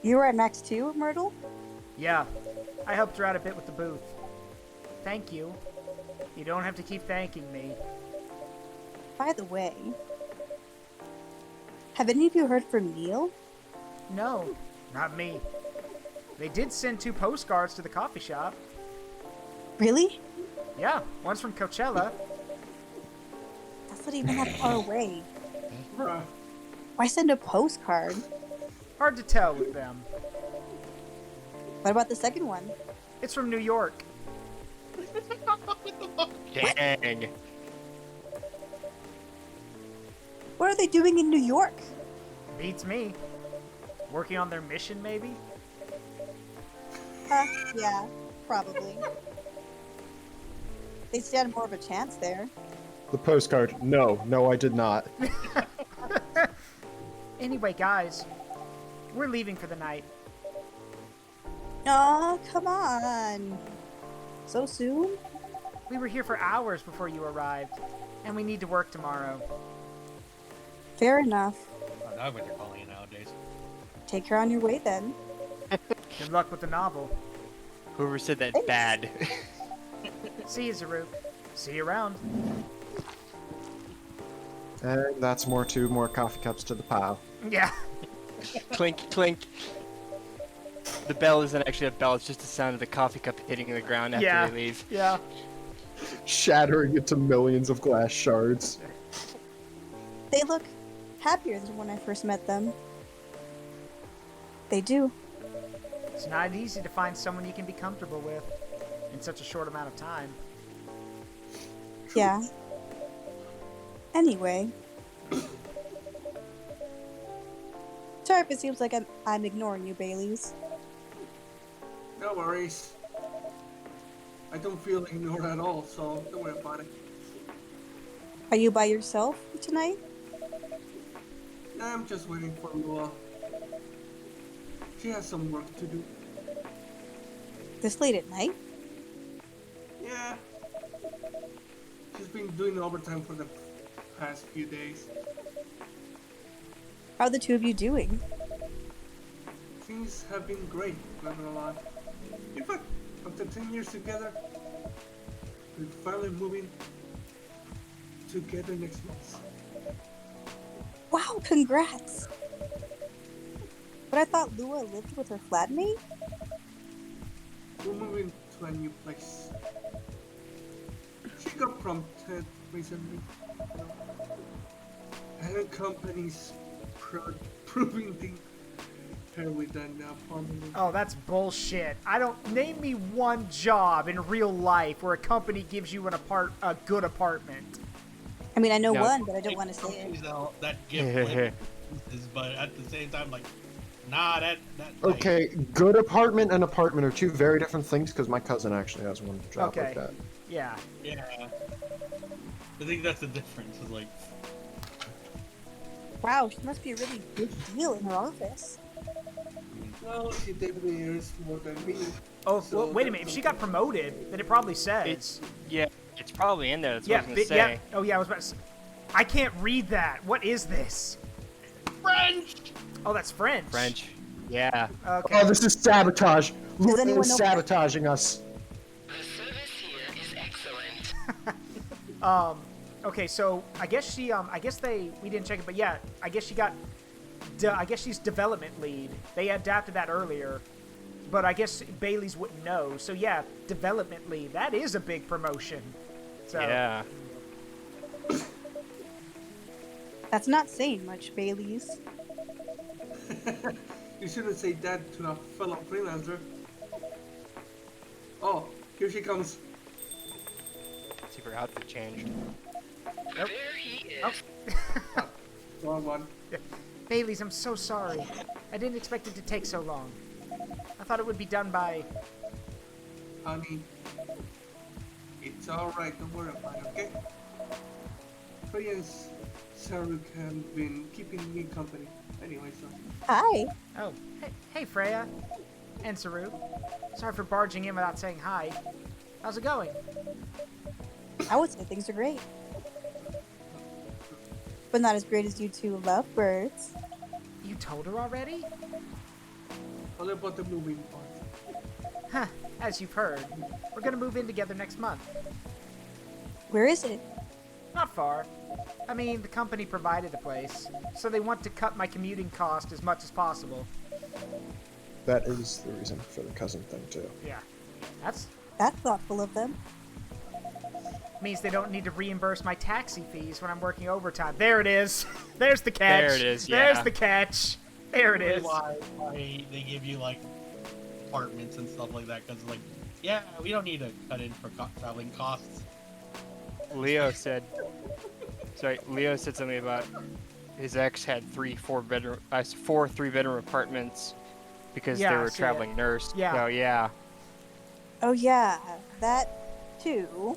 S5: You were at Max too, Myrtle?
S1: Yeah, I helped her out a bit with the booth. Thank you. You don't have to keep thanking me.
S5: By the way, have any of you heard from Neil?
S1: No, not me. They did send 2 postcards to the coffee shop.
S5: Really?
S1: Yeah, one's from Coachella.
S5: That's not even that far away.
S2: Bruh.
S5: Why send a postcard?
S1: Hard to tell with them.
S5: What about the second one?
S1: It's from New York.
S4: Dang.
S5: What are they doing in New York?
S1: Beats me. Working on their mission, maybe?
S5: Yeah, probably. They stand more of a chance there.
S6: The postcard. No, I did not.
S1: Anyway, guys, we're leaving for the night.
S5: Oh, come on. So soon?
S1: We were here for hours before you arrived, and we need to work tomorrow.
S5: Fair enough.
S3: Oh, that's what they're calling it nowadays.
S5: Take her on your way then.
S1: Good luck with the novel.
S4: Whoever said that
S5: Thanks.
S4: bad.
S1: See you, Zaruk. See you around.
S6: And that's more coffee cups to the pile.
S1: Yeah.
S4: Clink, clink. The bell isn't actually a bell, it's just the sound of the coffee cup hitting the ground after
S1: Yeah.
S4: they leave.
S1: Yeah.
S6: Shattering into millions of glass shards.
S5: They look happier than when I first met them. They do.
S1: It's not easy to find someone you can be comfortable with in such a short amount of time.
S5: Yeah. Anyway. Sorry if it seems like I'm ignoring you, Baileys.
S2: No worries. I don't feel ignored at all, so don't worry about it.
S5: Are you by yourself tonight?
S2: Nah, I'm just waiting for Lua. She has some work to do.
S5: This late at night?
S2: Yeah. She's been doing overtime for the past few days.
S5: How are the two of you doing?
S2: Things have been great, not gonna lie. In fact, after 10 years together, we're finally moving together next month.
S5: Wow, congrats! But I thought Lua lived with her flatmate?
S2: We're moving to a new place. She got promoted recently. And her company's proving her with an apartment.
S1: Oh, that's bullshit. I don't name me one job in real life where a company gives you a good apartment.
S5: I mean, I know
S4: No.
S5: one, but I don't want to say it.
S3: Companies that give pieces, but at the same time, like, nah, that like,
S6: Okay, good apartment and apartment are two very different things because my cousin actually has one job
S1: Okay.
S6: like that.
S1: Yeah.
S3: yeah. I think that's the difference. Is like,
S5: Wow, she must be a really big deal in her office.
S2: Well, she definitely earns more than me.
S1: Oh,
S2: So
S1: well, wait a minute. If she got promoted, then it probably says.
S4: It's probably in there. That's
S1: yeah,
S4: what I was gonna
S1: yeah.
S4: say.
S1: Oh, yeah. I was about to say. I can't read that. What is this?
S3: French.
S1: Oh, that's French.
S4: French. Yeah.
S1: Okay.
S6: Oh, this is sabotage. Luna
S5: anyone
S6: is
S5: know-
S6: sabotaging us.
S8: The service here is excellent.
S1: Okay, so I guess we didn't check it, but yeah, I guess she's development lead. They adapted that earlier, but I guess Bailey's wouldn't know. So yeah, development lead. That is a big promotion. So
S4: Yeah.
S5: That's not saying much, Bailey's.
S2: You shouldn't say that to a fellow freelancer. Oh, here she comes.
S4: See if her outfit changed.
S8: There he is.
S2: Wrong one.
S1: Bailey's, I'm so sorry. I didn't expect it to take so long. I thought it would be done by.
S2: Honey, it's alright, don't worry about it, okay? Freya and Saruk have been keeping me company. Anyway, so.
S5: Hi.
S1: Oh, hey Freya, and Saru. Sorry for barging in without saying hi. How's it going?
S5: I would say things are great. But not as great as you two lovebirds.
S1: You told her already?
S2: All about the moving part.
S1: Huh, as you've heard, we're gonna move in together next month.
S5: Where is it?
S1: Not far. I mean, the company provided a place, so they want to cut my commuting cost as much as possible.
S6: That is the reason for the cousin thing too.
S1: Yeah, that's
S5: That's thoughtful of them.
S1: means they don't need to reimburse my taxi fees when I'm working overtime. There it is. There's the catch.
S4: There it is,
S1: There's
S4: yeah.
S1: the catch. There it
S3: Really
S1: is.
S3: why they give you like apartments and stuff like that? Because like, yeah, we don't need to cut in for traveling costs.
S4: Leo said something about his ex had four 3-bedroom apartments because
S1: Yeah,
S4: they
S1: I
S4: were a
S1: see
S4: traveling
S1: it.
S4: nurse.
S1: Yeah.
S4: So yeah.
S5: Oh yeah, that too.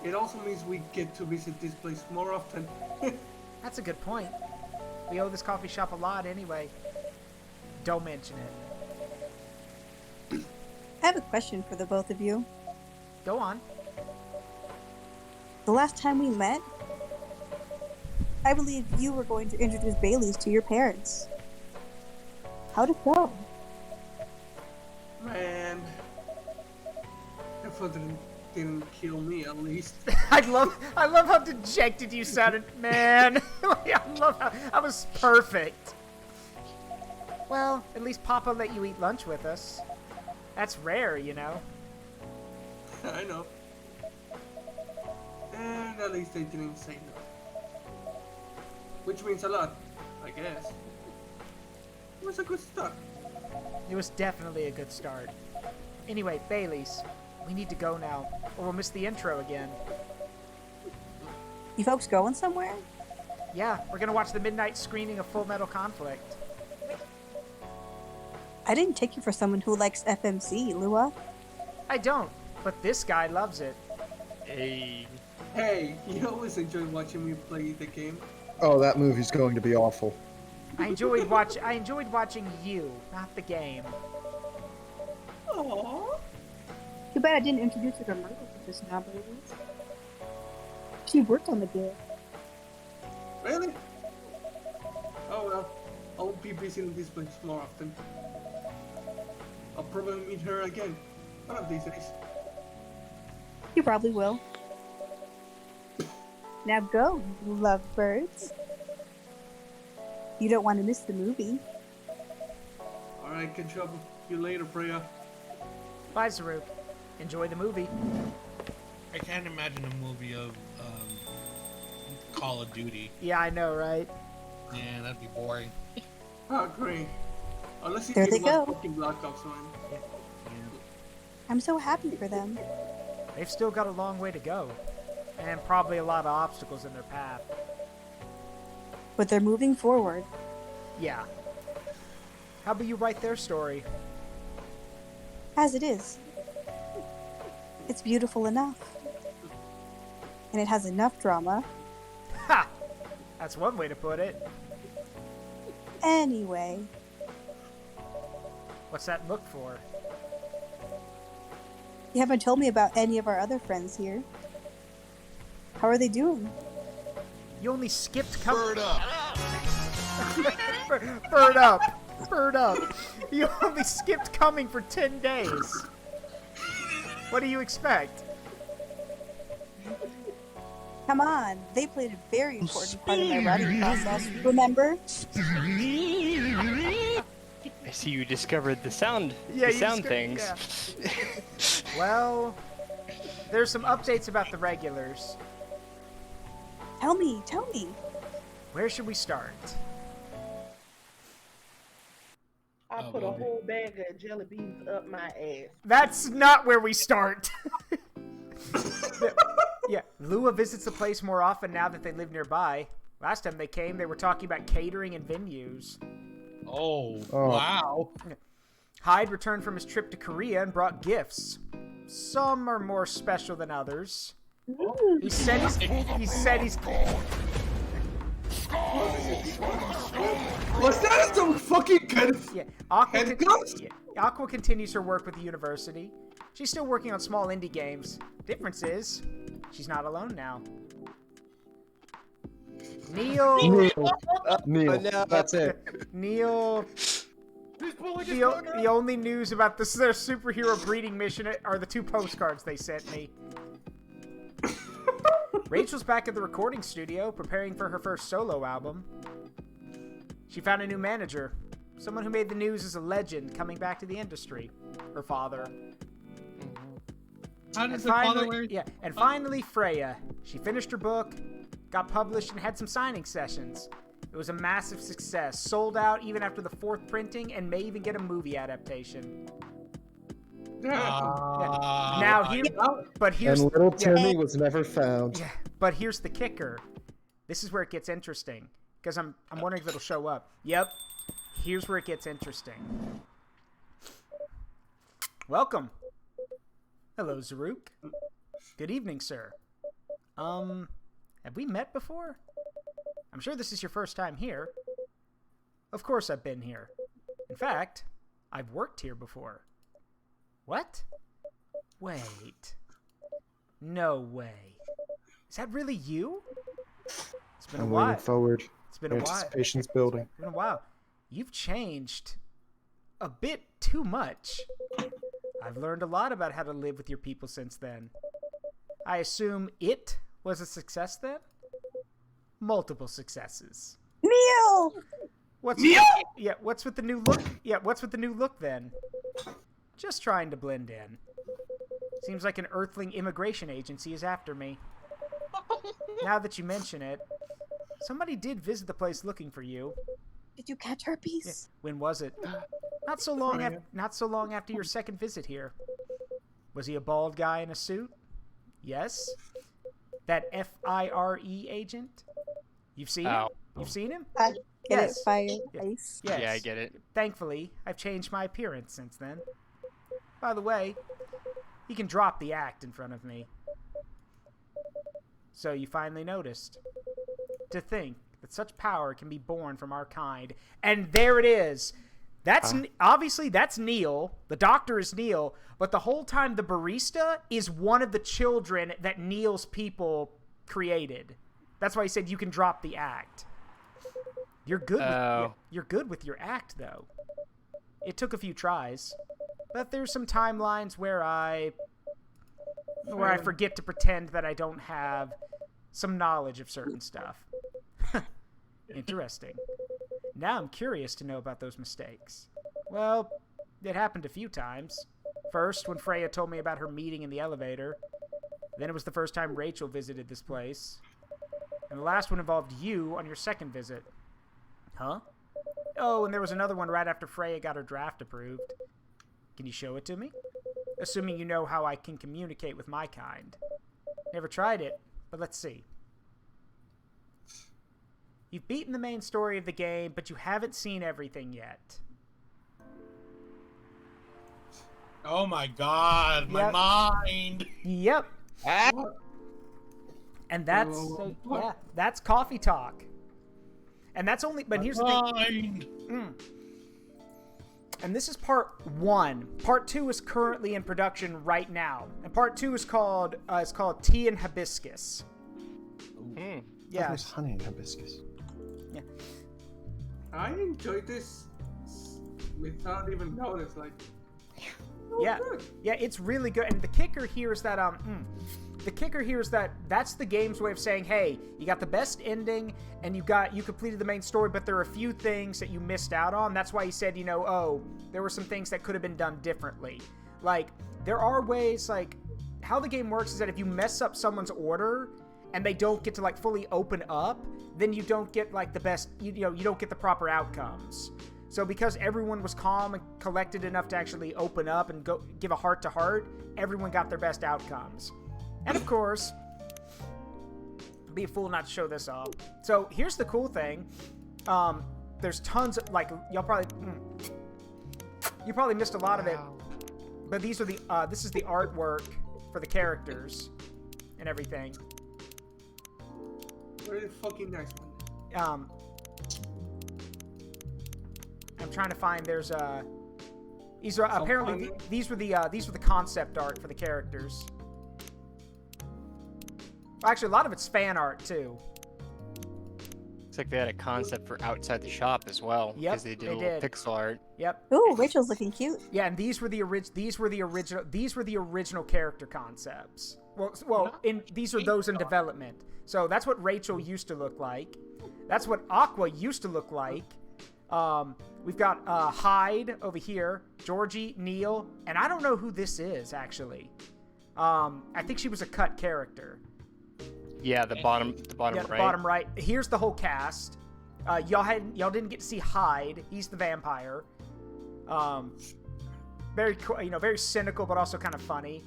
S2: It also means we get to visit this place more often.
S1: That's a good point. We owe this coffee shop a lot anyway. Don't mention it.
S5: I have a question for the both of you.
S1: Go on.
S5: The last time we met, I believe you were going to introduce Bailey's to your parents. How'd it go?
S2: Man, that father didn't kill me at least.
S1: I love how dejected you sounded, man. I love how that was perfect. Well, at least Papa let you eat lunch with us. That's rare, you know.
S2: I know. And at least they didn't say no. Which means a lot, I guess. It was a good start.
S1: It was definitely a good start. Anyway, Bailey's, we need to go now, or we'll miss the intro again.
S5: You folks going somewhere?
S1: Yeah, we're gonna watch the midnight screening of Full Metal Conflict.
S5: I didn't take you for someone who likes FMC, Lua.
S1: I don't, but this guy loves it.
S4: Hey.
S2: Hey, you always enjoy watching me play the game.
S6: Oh, that movie's going to be awful.
S1: I enjoyed watching you, not the game.
S2: Aww.
S5: Too bad I didn't introduce you to Myrtle just now, Bailey's. she worked on the deal.
S2: Really? Oh well, I'll be visiting this place more often. I'll probably meet her again one of these days.
S5: You probably will. Now go, lovebirds. You don't want to miss the movie.
S2: Alright, catch up with you later, Freya.
S1: Bye, Zaruk. Enjoy the movie.
S3: I can't imagine a movie of Call of Duty.
S1: Yeah, I know, right?
S3: Yeah, that'd be boring.
S2: Oh, great. Unless you
S5: There
S2: get
S5: they
S2: one
S5: go.
S2: fucking Black Ops 1.
S5: I'm so happy for them.
S1: They've still got a long way to go. And probably a lot of obstacles in their path.
S5: But they're moving forward.
S1: Yeah. How about you write their story?
S5: As it is. It's beautiful enough. And it has enough drama.
S1: Ha! That's one way to put it.
S5: Anyway,
S1: What's that look for?
S5: you haven't told me about any of our other friends here. How are they doing?
S1: You only skipped Bird
S10: up.
S1: Bird up. Bird up. You only skipped coming for 10 days. What do you expect?
S5: Come on, they played a very important part in my writing process. Remember?
S4: I see you discovered the sound,
S1: Yeah,
S4: the
S1: you
S4: sound
S1: discovered-
S4: things.
S1: yeah. Well, there's some updates about the regulars.
S5: Tell me, tell me.
S1: Where should we start?
S10: I put a whole bag of jelly beans up my ass.
S1: That's not where we start. Yeah, Lua visits the place more often now that they live nearby. Last time they came, they were talking about catering and venues.
S3: Oh,
S6: Oh.
S3: wow.
S1: Hyde returned from his trip to Korea and brought gifts. Some are more special than others. He said he's
S2: Was that some fucking kind of...
S1: yeah, Aqua,
S2: Handcuffs?
S1: Aqua continues her work with the university. She's still working on small indie games. Difference is, she's not alone now. Neil,
S6: Neil,
S4: no.
S6: that's it.
S1: Neil. The only news about this their superhero breeding mission are the 2 postcards they sent me. Rachel's back at the recording studio, preparing for her first solo album. She found a new manager, someone who made the news as a legend coming back to the industry. Her father.
S3: How
S1: And
S3: does the father wear?
S1: finally, yeah, and finally Freya. She finished her book, got published, and had some signing sessions. It was a massive success, sold out even after the 4th printing, and may even get a movie adaptation. Now here, but here's
S6: And little
S1: yeah,
S6: Timmy was never found.
S1: yeah, but here's the kicker. This is where it gets interesting, because I'm wondering if it'll show up. Yep, here's where it gets interesting. Welcome. Hello, Zaruk. Good evening, sir. Have we met before? I'm sure this is your first time here. Of course I've been here. In fact, I've worked here before. What? Wait. No way. Is that really you? It's been a
S6: I'm
S1: while.
S6: moving forward.
S1: It's been a while.
S6: Anticipation's building.
S1: It's been a while. You've changed a bit too much. I've learned a lot about how to live with your people since then. I assume it was a success then? Multiple successes.
S5: Neil!
S1: What's what's with the new look? Yeah, what's with the new look then? Just trying to blend in. Seems like an Earthling immigration agency is after me. Now that you mention it, somebody did visit the place looking for you.
S5: Did you catch herpes?
S1: When was it? Not so long after your second visit here. Was he a bald guy in a suit? Yes. That FIRE agent? You've seen him? You've seen him?
S5: Get
S1: Yes.
S5: it? Fire
S1: Yeah.
S5: ice?
S1: Yes.
S4: Yeah, I get it.
S1: Thankfully, I've changed my appearance since then. By the way, you can drop the act in front of me. So you finally noticed. To think that such power can be born from our kind. And there it is. That's obviously that's Neil. The doctor is Neil, but the whole time the barista is one of the children that Neil's people created. That's why he said you can drop the act. You're good. You're good with your act, though. It took a few tries, but there's some timelines where I forget to pretend that I don't have some knowledge of certain stuff. Interesting. Now I'm curious to know about those mistakes. Well, it happened a few times. First, when Freya told me about her meeting in the elevator. Then it was the first time Rachel visited this place. And the last one involved you on your second visit. Huh? Oh, and there was another one right after Freya got her draft approved. Can you show it to me? Assuming you know how I can communicate with my kind. Never tried it, but let's see. You've beaten the main story of the game, but you haven't seen everything yet.
S3: Oh my god, my mind!
S1: Yep. And that's that's coffee talk. And that's only, but here's the thing. And this is part 1. Part 2 is currently in production right now, and part 2 is called Tea and Hibiscus. Yeah,
S6: There's honey and hibiscus.
S1: Yeah.
S2: I enjoyed this without even notice. Like,
S1: yeah,
S2: good.
S1: Yeah, it's really good. And the kicker here is that that's the game's way of saying, hey, you got the best ending and you completed the main story, but there are a few things that you missed out on. That's why he said, there were some things that could have been done differently. Like, there are ways, like, how the game works is that if you mess up someone's order and they don't get to, like, fully open up, then you don't get, like, the best, you don't get the proper outcomes. So because everyone was calm and collected enough to actually open up and go give a heart-to-heart, everyone got their best outcomes. And of course, I'd be a fool not to show this off. So here's the cool thing. There's tons of, like, you probably missed a lot of it. But these are this is the artwork for the characters and everything.
S2: Very fucking nice one.
S1: I'm trying to find. There's these are apparently these were the concept art for the characters. Actually, a lot of it's fan art too.
S4: Looks like they had a concept for outside the shop as well.
S1: Yep,
S4: because they did a little pixel art.
S1: Yep.
S5: Ooh, Rachel's looking cute.
S1: Yeah, and these were the original character concepts. These are those in development. So that's what Rachel used to look like. That's what Aqua used to look like. We've got Hyde over here, Georgie, Neil, and I don't know who this is actually. I think she was a cut character.
S4: Yeah, the bottom right.
S1: The bottom right. Here's the whole cast. Y'all didn't get to see Hyde. He's the vampire. Very very cynical, but also kind of funny.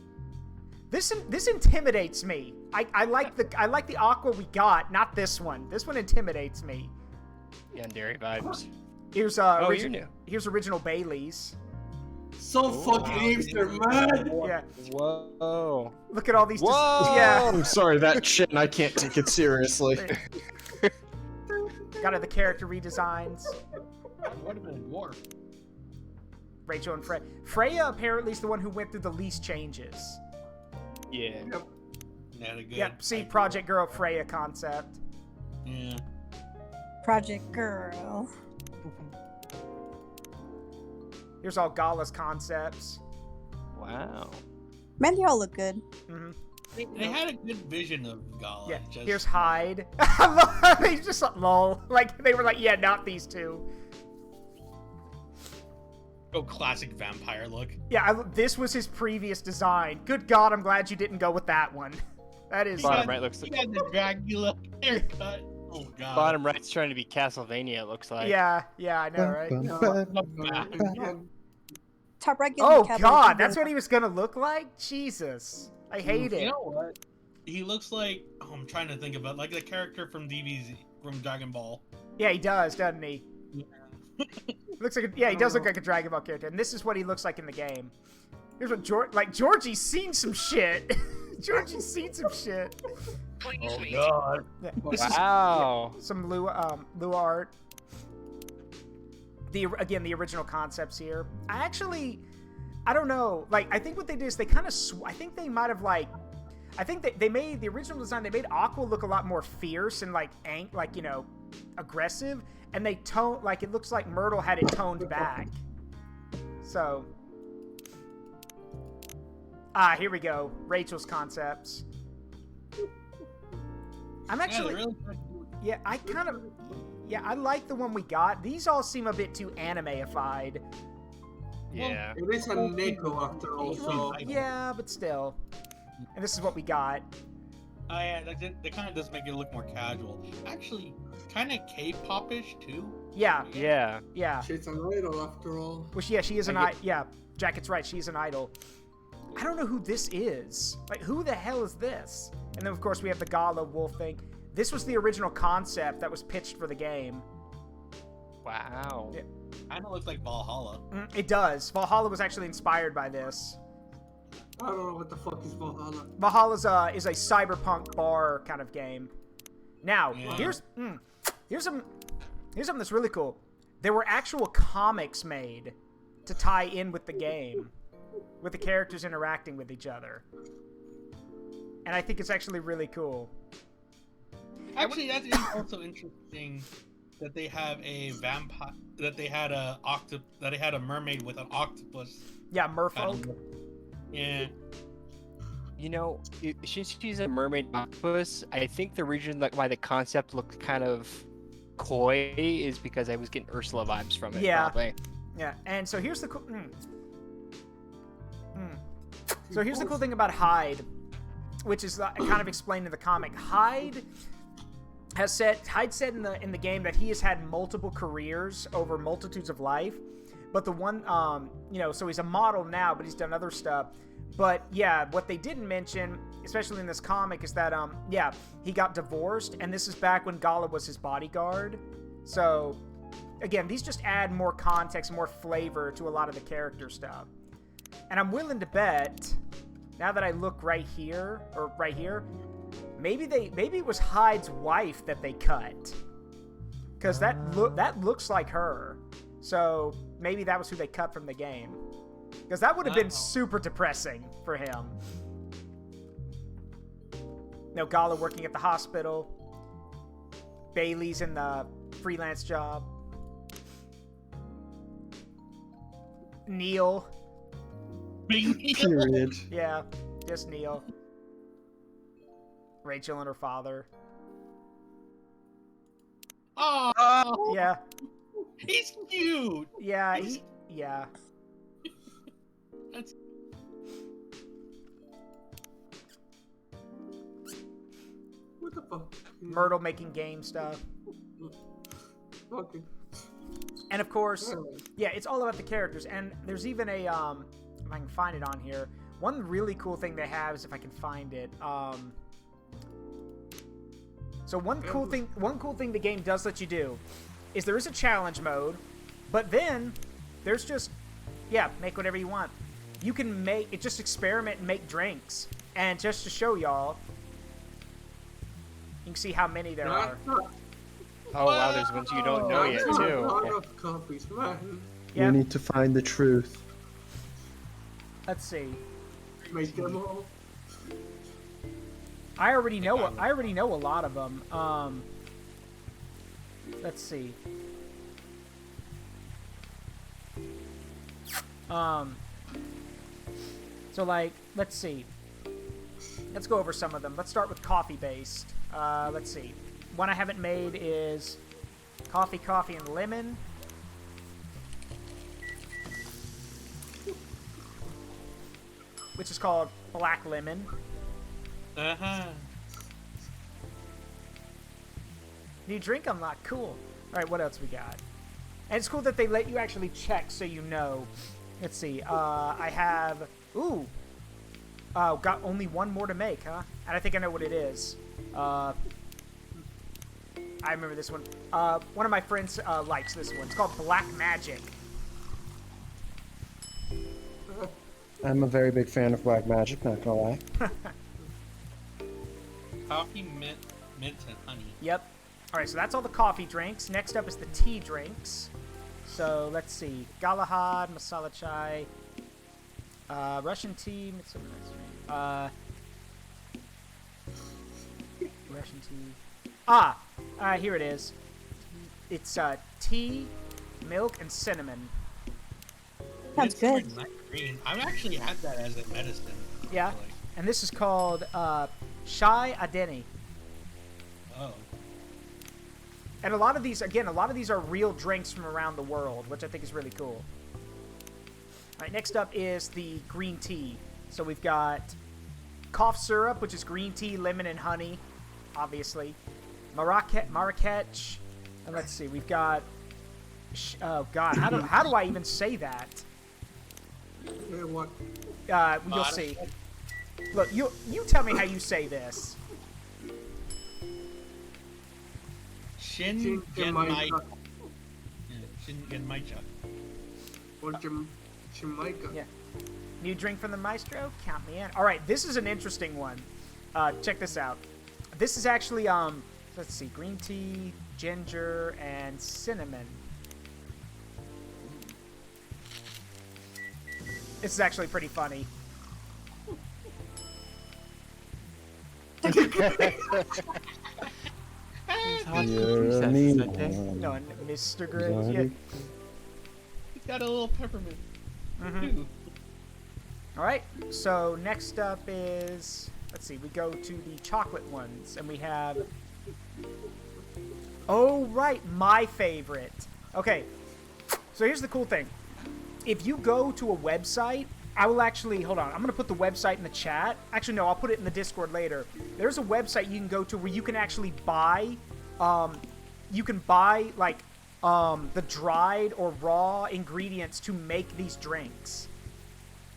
S1: This intimidates me. I like the Aqua we got, not this one. This one intimidates me.
S4: Yandere vibes.
S1: Here's
S4: you're new.
S1: Here's original Bailey's.
S2: So fucking hipster, man.
S1: Yeah.
S6: Whoa.
S1: Look at all these.
S6: Whoa.
S1: Yeah.
S6: I'm sorry, that chin, I can't take it seriously.
S1: Got the character redesigns.
S3: What about a dwarf?
S1: Rachel and Freya. Freya apparently is the one who went through the least changes.
S4: Yeah.
S1: Yep. See, Project Girl Freya concept.
S3: Yeah.
S5: Project Girl.
S1: Here's all Gala's concepts.
S4: Wow.
S5: Man, they all look good.
S1: Mm-hmm.
S3: They had a good vision of Gala.
S1: Yeah. Here's Hyde. I love. They just lol. Like they were like, yeah, not these two.
S3: Oh, classic vampire look.
S1: Yeah, this was his previous design. Good God, I'm glad you didn't go with that one. That is.
S4: Bottom right looks.
S3: He had the Dracula haircut. Oh God.
S4: Bottom right's trying to be Castlevania. It looks like.
S1: Yeah, I know, right?
S5: Top right. Gives
S1: Oh
S5: me
S1: God, that's what he was gonna look like. Jesus, I hate it.
S3: You know what? He looks like I'm trying to think about like the character from DBZ from Dragon Ball.
S1: Yeah, he does, doesn't he? Looks like he does look like a Dragon Ball character, and this is what he looks like in the game. Here's what Georgie's seen some shit. Georgie's seen some shit.
S3: Oh God!
S1: Yeah,
S4: wow.
S1: Some Lua art. The original concepts here. I don't know. Like, I think what they did is they kind of. I think they might have like. I think they made the original design. They made Aqua look a lot more fierce and like aggressive, and they tone like it looks like Myrtle had it toned back. So, here we go. Rachel's concepts. I'm actually, yeah, I like the one we got. These all seem a bit too anime-ified.
S4: Yeah.
S2: It is a Neko after all, so...
S1: Yeah, but still. And this is what we got.
S3: Yeah, that kind of does make it look more casual. Actually, kind of K-pop-ish, too.
S1: Yeah.
S4: Yeah.
S1: Yeah.
S2: She's an idol after all.
S1: Which, yeah, she is an idol. Yeah, Jacket's right. She's an idol. I don't know who this is. Like, who the hell is this? And then, of course, we have the Gala wolf thing. This was the original concept that was pitched for the game.
S4: Wow.
S1: Yeah.
S3: Kind of looks like Valhalla.
S1: It does. Valhalla was actually inspired by this.
S2: I don't know what the fuck is Valhalla.
S1: Valhalla's is a cyberpunk bar kind of game. Now, here's something that's really cool. There were actual comics made to tie in with the game, with the characters interacting with each other. And I think it's actually really cool.
S3: Actually, that's also interesting that they have a vampire, that they had a mermaid with an octopus.
S1: Yeah, merfolk.
S3: Yeah.
S4: You know, since she's a mermaid octopus, I think the reason why the concept looked kind of coy is because I was getting Ursula vibes from it.
S1: Yeah.
S4: Probably.
S1: Yeah, and so here's the cool. So here's the cool thing about Hyde, which is kind of explained in the comic. Hyde said in the game that he has had multiple careers over multitudes of life, but the one so he's a model now, but he's done other stuff. But yeah, what they didn't mention, especially in this comic, is that he got divorced, and this is back when Gala was his bodyguard. So again, these just add more context, more flavor to a lot of the character stuff. And I'm willing to bet, now that I look right here, maybe it was Hyde's wife that they cut, because that looks like her. So maybe that was who they cut from the game, because that would have been super depressing for him. No, Gala working at the hospital. Bailey's in the freelance job. Neil.
S6: Period.
S1: Yeah, just Neil. Rachel and her father.
S3: Oh,
S1: yeah.
S3: He's cute.
S1: Yeah, yeah.
S3: That's...
S2: What the fuck?
S1: Myrtle making game stuff.
S2: Okay.
S1: And of course, yeah, it's all about the characters. And there's even a, if I can find it on here, one really cool thing they have is, if I can find it, so one cool thing the game does let you do is there is a challenge mode, but then there's just, make whatever you want. You can just experiment and make drinks. And just to show y'all, you can see how many there are.
S4: Oh wow, there's ones you don't know yet too.
S6: You need to find the truth.
S1: Let's see.
S2: Make them all.
S1: I already know a lot of them. Let's see. So like, let's see. Let's go over some of them. Let's start with coffee-based. Let's see. One I haven't made is coffee, and lemon. Which is called Black Lemon.
S3: Uh-huh.
S1: New drink unlocked. Cool. Alright, what else we got? And it's cool that they let you actually check so you know. Let's see. I have... Ooh. Got only one more to make, huh? And I think I know what it is. I remember this one. One of my friends likes this one. It's called Black Magic.
S6: I'm a very big fan of Black Magic, not gonna lie.
S3: Coffee, mint, and honey.
S1: Yep. Alright, so that's all the coffee drinks. Next up is the tea drinks. So, let's see. Galahad, masala chai, Russian tea, Russian tea. Here it is. It's tea, milk, and cinnamon.
S5: Sounds good.
S3: Midsummer Night Green. I've actually had that as a medicine.
S1: Yeah.
S3: Like,
S1: And this is called Chai Adeni.
S3: oh.
S1: And a lot of these are real drinks from around the world, which I think is really cool. All right, next up is the green tea. So we've got cough syrup, which is green tea, lemon, and honey, obviously. Marrakech. And let's see, we've got... oh, God, how do I even say that?
S2: What?
S1: You'll see. Look, you tell me how you say this.
S3: Shin
S2: Jamaica.
S3: Genmaicha.
S2: Or Jamaica.
S1: Yeah. New drink from the maestro? Count me in. All right, this is an interesting one. Check this out. This is actually, let's see, green tea, ginger, and cinnamon. This is actually pretty funny. No, Mr. Grizz. Yeah.
S3: He's got a little peppermint.
S1: Mm-hmm. All right. So next up is, let's see. We go to the chocolate ones, and we have. Oh right, my favorite. Okay. So here's the cool thing. If you go to a website, I will actually, hold on, I'm going to put the website in the chat. Actually, no, I'll put it in the Discord later. There's a website you can go to where you can actually buy, like, the dried or raw ingredients to make these drinks.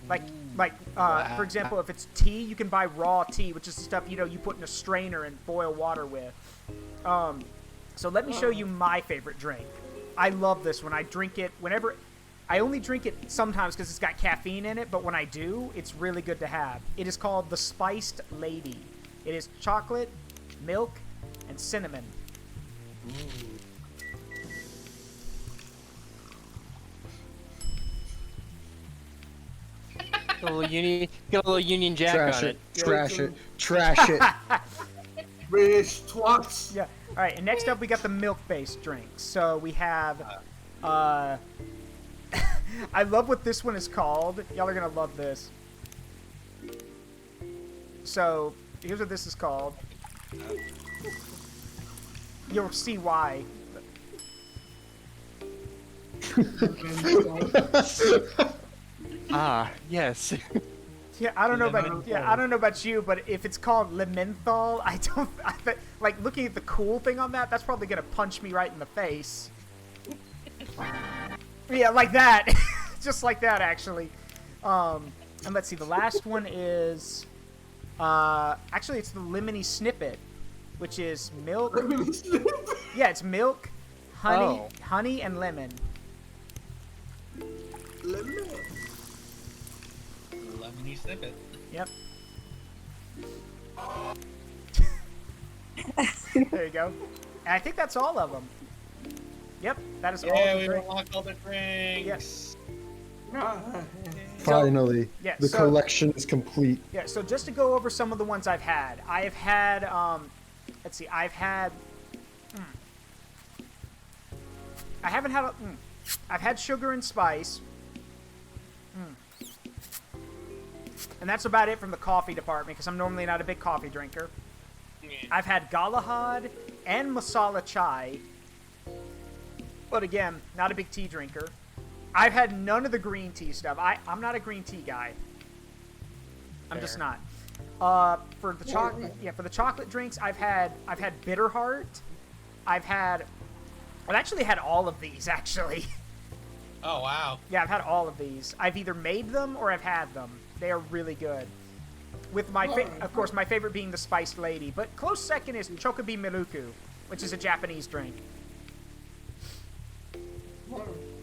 S1: For example, if it's tea, you can buy raw tea, which is the stuff, you put in a strainer and boil water with. So let me show you my favorite drink. I love this one. I drink it whenever... I only drink it sometimes because it's got caffeine in it, but when I do, it's really good to have. It is called the Spiced Lady. It is chocolate, milk, and cinnamon.
S4: Get a little Union Jack
S6: Trash
S4: on
S6: it.
S4: it.
S6: Trash it. Trash it.
S2: British twats.
S1: Yeah. All right, and next up we got the milk-based drinks. So we have, I love what this one is called. Y'all are gonna love this. So here's what this is called. You'll see why.
S4: Yes.
S1: Yeah, I don't know about you, but if it's called Lementhol, like looking at the cool thing on that, that's probably gonna punch me right in the face. Yeah, like that. Just like that, actually. And let's see, the last one is... actually, it's the Lemony Snippet, which is milk... Yeah, it's milk, honey, and lemon.
S3: Lemony Snippet.
S1: Yep. There you go. And I think that's all of them. Yep, that is all
S3: Yeah,
S1: the
S3: we
S1: drinks.
S3: unlocked all the drinks.
S1: Yes.
S6: Finally, the collection is complete.
S1: Yeah, so just to go over some of the ones I've had. I have had, let's see, I've had sugar and spice. And that's about it from the coffee department, because I'm normally not a big coffee drinker. I've had Galahad and masala chai. But again, not a big tea drinker. I've had none of the green tea stuff. I'm not a green tea guy. I'm just not. For the chocolate drinks, I've had Bitter Heart. I've actually had all of these actually.
S3: Oh wow.
S1: Yeah, I've had all of these. I've either made them or I've had them. They are really good. With my of course, my favorite being the Spiced Lady, but close second is Chocobi Miluku, which is a Japanese drink.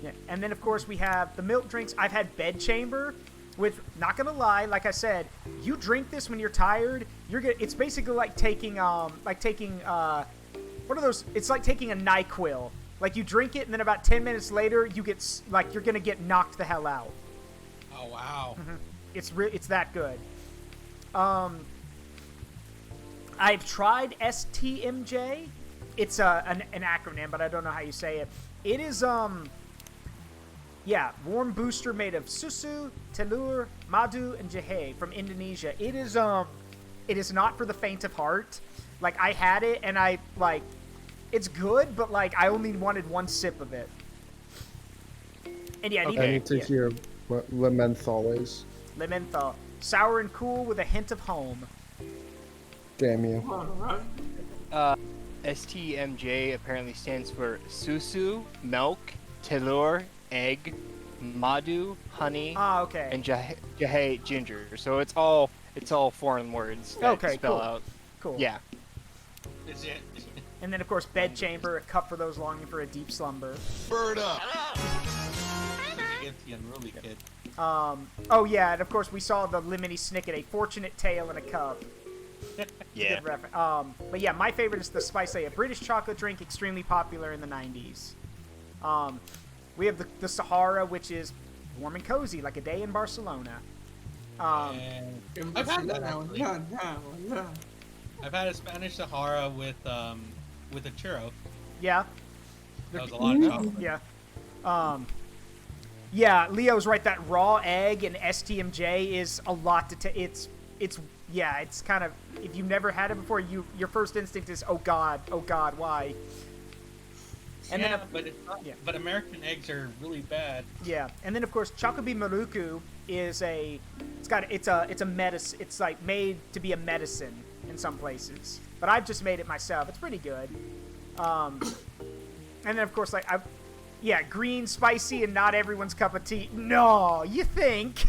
S1: Yeah, and then of course we have the milk drinks. I've had Bedchamber, with, not gonna lie, like I said, you drink this when you're tired. It's basically like taking what are those? It's like taking a NyQuil. Like you drink it, and then about 10 minutes later, you're gonna get knocked the hell out.
S3: Oh wow.
S1: It's that good. I've tried STMJ. It's an acronym, but I don't know how you say it. It is, yeah, warm booster made of susu, telur, madu, and jahe from Indonesia. It is not for the faint of heart. Like, I had it, and it's good, but, like, I only wanted one sip of it. And yeah,
S6: I need to hear what Lementhal is.
S1: Lementhal. Sour and cool with a hint of home.
S6: Damn you.
S4: STMJ apparently stands for susu, milk, telur, egg, madu, honey,
S1: okay.
S4: and jahe, ginger. So it's all foreign words that spell
S1: cool.
S4: out.
S1: Cool.
S4: Yeah.
S1: And then, of course, bedchamber, a cup for those longing for a deep slumber.
S7: Bird up.
S3: The unruly kid.
S1: Oh yeah, and of course we saw the Lemony Snicket, a fortunate tale in a cup.
S4: Yeah.
S1: But yeah, my favorite is the Spice A, a British chocolate drink extremely popular in the 90s. We have the Sahara, which is warm and cozy, like a day in Barcelona.
S3: I've had that actually. I've had a Spanish Sahara with a churro.
S1: Yeah.
S3: That was a lot of chocolate.
S1: Yeah. Yeah, Leo's right. That raw egg and STMJ is a lot to it's kind of, if you've never had it before, your first instinct is, oh god, why? And
S3: yeah,
S1: then,
S3: but it's not, but American eggs are really bad.
S1: Yeah, and then of course Chocobi Maruku is it's a medicine. It's like made to be a medicine in some places, but I've just made it myself. It's pretty good. And then of course green, spicy, and not everyone's cup of tea. No, you think?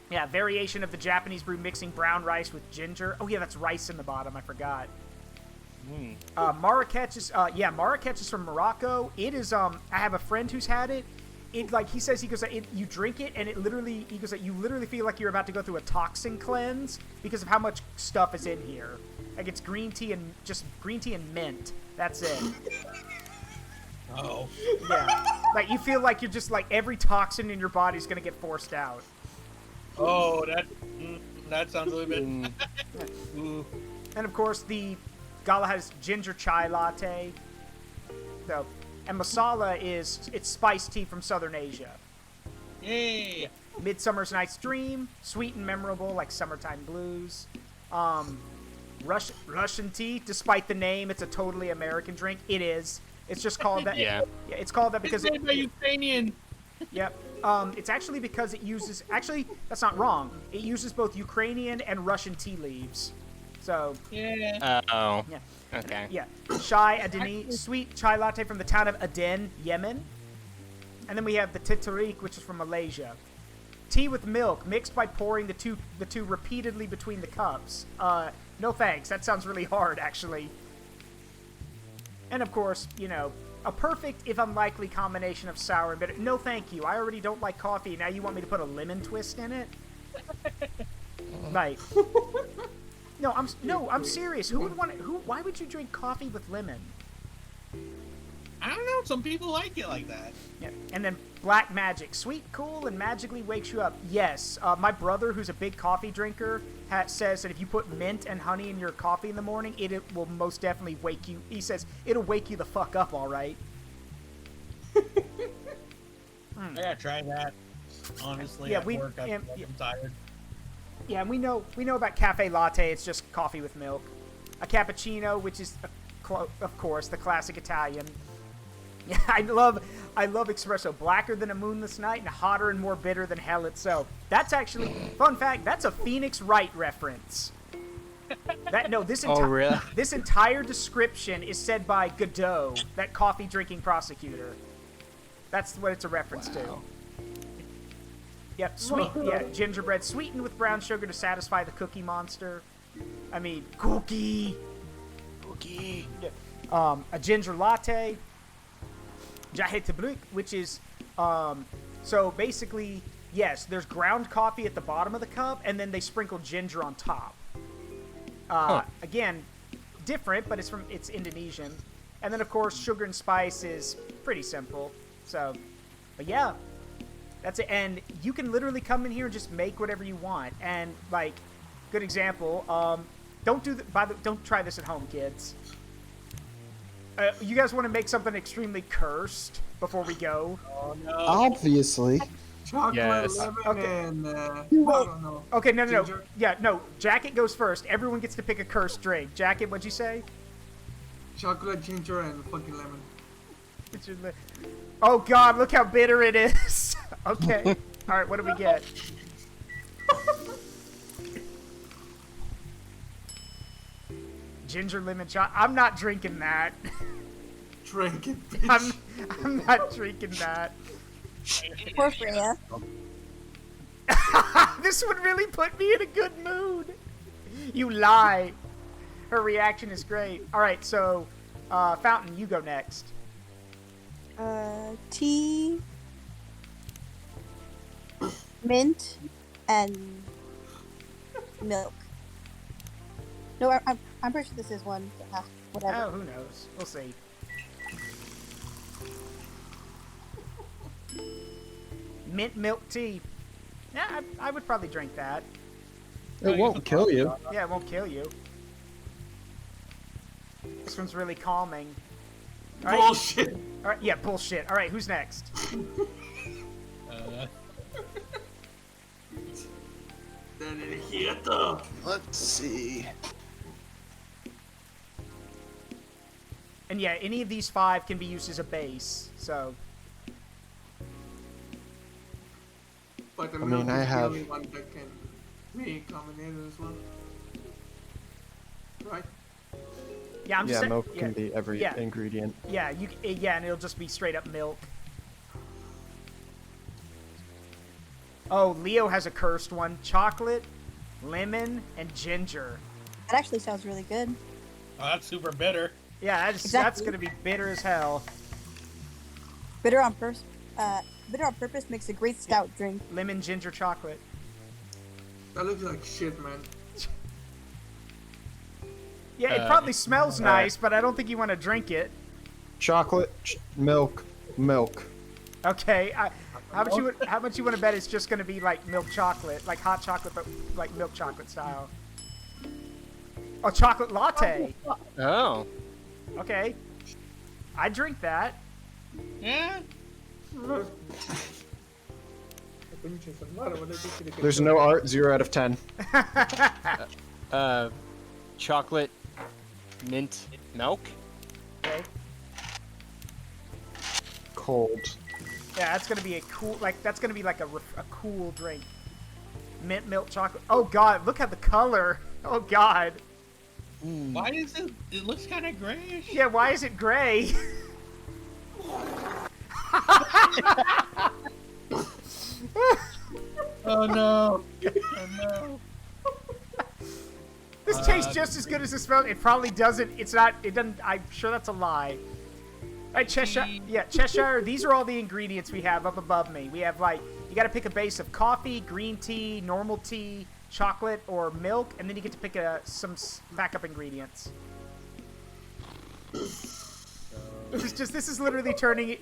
S1: Yeah, variation of the Japanese brew mixing brown rice with ginger. Oh yeah, that's rice in the bottom. I forgot. Marrakech is from Morocco. It is I have a friend who's had it. He says you drink it and you literally feel like you're about to go through a toxin cleanse because of how much stuff is in here. Like it's green tea and mint. That's it.
S3: Oh.
S1: Yeah. Like you feel like you're just like every toxin in your body's gonna get forced out.
S3: Oh, that sounds a little bit.
S1: And of course the Gala has ginger chai latte. So, and masala it's spiced tea from Southern Asia.
S3: Yay!
S1: Midsummer's Night's Dream, sweet and memorable like Summertime Blues. Russian tea, despite the name, it's a totally American drink. It is. It's just called that.
S4: Yeah.
S1: It's called that because
S3: it's made by Ukrainian.
S1: Yep. It's actually because it uses. Actually, that's not wrong. It uses both Ukrainian and Russian tea leaves. So.
S3: Yeah.
S4: Oh.
S1: Yeah.
S4: Okay.
S1: Yeah. Chai Adeni, sweet chai latte from the town of Aden, Yemen. And then we have the Titarik, which is from Malaysia. Tea with milk, mixed by pouring the two repeatedly between the cups. No thanks. That sounds really hard, actually. And of course, a perfect, if unlikely, combination of sour and bitter. No, thank you. I already don't like coffee. Now you want me to put a lemon twist in it? Like, no, I'm serious. Why would you drink coffee with lemon?
S3: I don't know. Some people like it like that.
S1: Yeah. And then black magic, sweet, cool, and magically wakes you up. Yes, my brother, who's a big coffee drinker, says that if you put mint and honey in your coffee in the morning, it will most definitely wake you. He says it'll wake you the fuck up, all right.
S3: I gotta try that. Honestly,
S1: yeah,
S3: I'm tired.
S1: Yeah, and we know about cafe latte. It's just coffee with milk. A cappuccino, which is of course the classic Italian. Yeah, I love espresso. Blacker than a moonless night and hotter and more bitter than hell itself. That's actually, fun fact, that's a Phoenix Wright reference. This entire description is said by Godot, that coffee drinking prosecutor. That's what it's a reference to. Yep, gingerbread sweetened with brown sugar to satisfy the cookie monster. I mean, cookie. Yeah. A ginger latte. Jahe Duble Duke, which is, so basically, yes, there's ground coffee at the bottom of the cup, and then they sprinkle ginger on top. Again, different, but it's Indonesian. And then, of course, sugar and spice is pretty simple. So, but yeah, that's it. And you can literally come in here and just make whatever you want. And, like, good example. Don't try this at home, kids. You guys want to make something extremely cursed before we go?
S3: Oh no.
S6: Obviously.
S2: Chocolate,
S4: Yes.
S2: lemon,
S1: Okay.
S2: and I don't know.
S1: Okay, no.
S2: Ginger?
S1: Yeah, no. Jacket goes first. Everyone gets to pick a cursed drink. Jacket, what'd you say?
S2: Chocolate, ginger, and fucking lemon.
S1: Oh God, look how bitter it is. Okay. All right, what do we get? Ginger lemon shot. I'm not drinking that.
S2: Drink it, bitch.
S1: I'm not drinking that.
S5: Poor Freya.
S1: This would really put me in a good mood. You lie. Her reaction is great. All right, so Fountain, you go next.
S5: Tea, mint, and milk. No, I'm pretty sure this is one. Whatever.
S1: Oh, who knows? We'll see. Mint milk tea. Yeah, I would probably drink that.
S6: It won't kill you.
S1: Yeah, it won't kill you. This one's really calming. All right.
S2: Bullshit.
S1: All right, yeah, bullshit. All right, who's next?
S6: Let's see.
S1: And yeah, any of these 5 can be used as a base. So
S2: But the
S6: I mean,
S2: milk
S6: I
S2: is
S6: have-
S2: the only one that can be combinated as well. Right?
S1: yeah, I'm just
S6: Yeah,
S1: saying.
S6: milk can be every
S1: yeah.
S6: ingredient.
S1: Yeah, yeah, and it'll just be straight up milk. Oh, Leo has a cursed one: chocolate, lemon, and ginger.
S5: That actually sounds really good.
S3: Oh, that's super bitter.
S1: Yeah, that's
S5: Exactly.
S1: gonna be bitter as hell.
S5: Bitter on purpose makes a great stout drink.
S1: Lemon, ginger, chocolate.
S2: That looks like shit, man.
S1: Yeah, it probably smells nice, but I don't think you want to drink it.
S6: Chocolate, milk, milk.
S1: Okay, how much you want to bet it's just gonna be like milk chocolate, like hot chocolate, but like milk chocolate style? Oh, chocolate latte.
S4: Oh.
S1: Okay, I drink that.
S3: Yeah.
S6: There's no art. 0 out of 10.
S4: Chocolate, mint, milk.
S1: Okay.
S6: Cold.
S1: Yeah, that's gonna be a cool, that's gonna be like a cool drink. Mint milk chocolate. Oh God, look at the color. Oh God.
S3: Why is it? It looks kind of grayish.
S1: Yeah, why is it gray?
S3: Oh no. Oh no.
S1: This tastes just as good as it smells. It probably doesn't. It's not. It doesn't. I'm sure that's a lie. All right, Cheshire. Yeah, Cheshire. These are all the ingredients we have up above me. We have you got to pick a base of coffee, green tea, normal tea, chocolate, or milk, and then you get to pick some backup ingredients. This is literally turning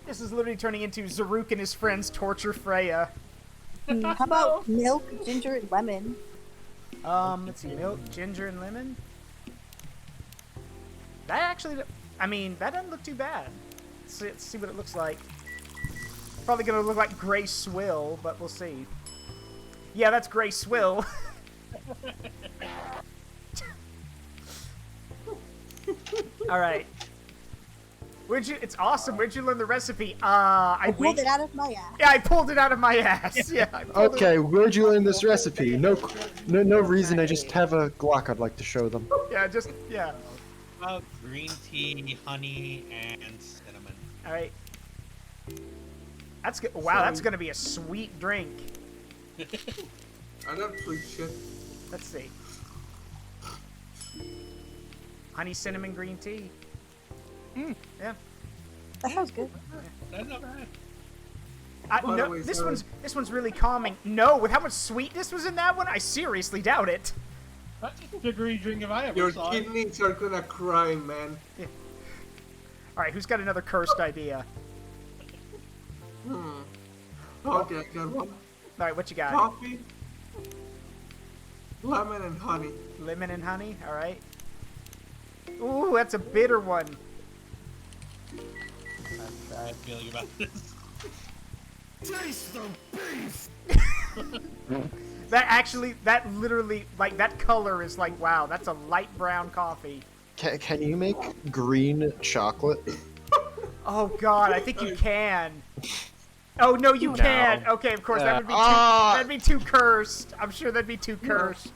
S1: into Zaruk and his friends torture Freya.
S5: How about milk, ginger, and lemon?
S1: Let's see, milk, ginger, and lemon. That actually, that doesn't look too bad. Let's see what it looks like. Probably gonna look like gray swill, but we'll see. Yeah, that's gray swill. All right. It's awesome. Where'd you learn the recipe?
S5: I pulled it out of my ass.
S1: Yeah, I pulled it out of my ass. Yeah.
S6: Okay, where'd you learn this recipe? No reason. I just have a Glock I'd like to show them.
S1: Yeah.
S3: About green tea, honey, and cinnamon.
S1: All right. That's good. Wow, that's gonna be a sweet drink.
S2: I love sweet shit.
S1: Let's see. Honey, cinnamon, green tea. Yeah.
S5: That sounds good.
S3: That's not bad.
S1: No, this one's really calming. No, with how much sweetness was in that one, I seriously doubt it.
S3: That's a degree drink if I ever
S2: Your
S3: saw it.
S2: kidneys are gonna cry, man.
S1: Yeah. All right, who's got another cursed idea?
S2: Okay, I got one.
S1: All right, what you got?
S2: Coffee, Lemon and honey.
S1: Lemon and honey. All right. Ooh, that's a bitter one.
S3: I have a bad feeling about this.
S7: Taste the beef!
S1: That literally, like, that color is like, wow, that's a light brown coffee.
S6: Can you make green chocolate?
S1: Oh God, I think you can. Oh no, you
S4: No.
S1: can't. Okay, of course that'd be too cursed. I'm sure that'd be too cursed.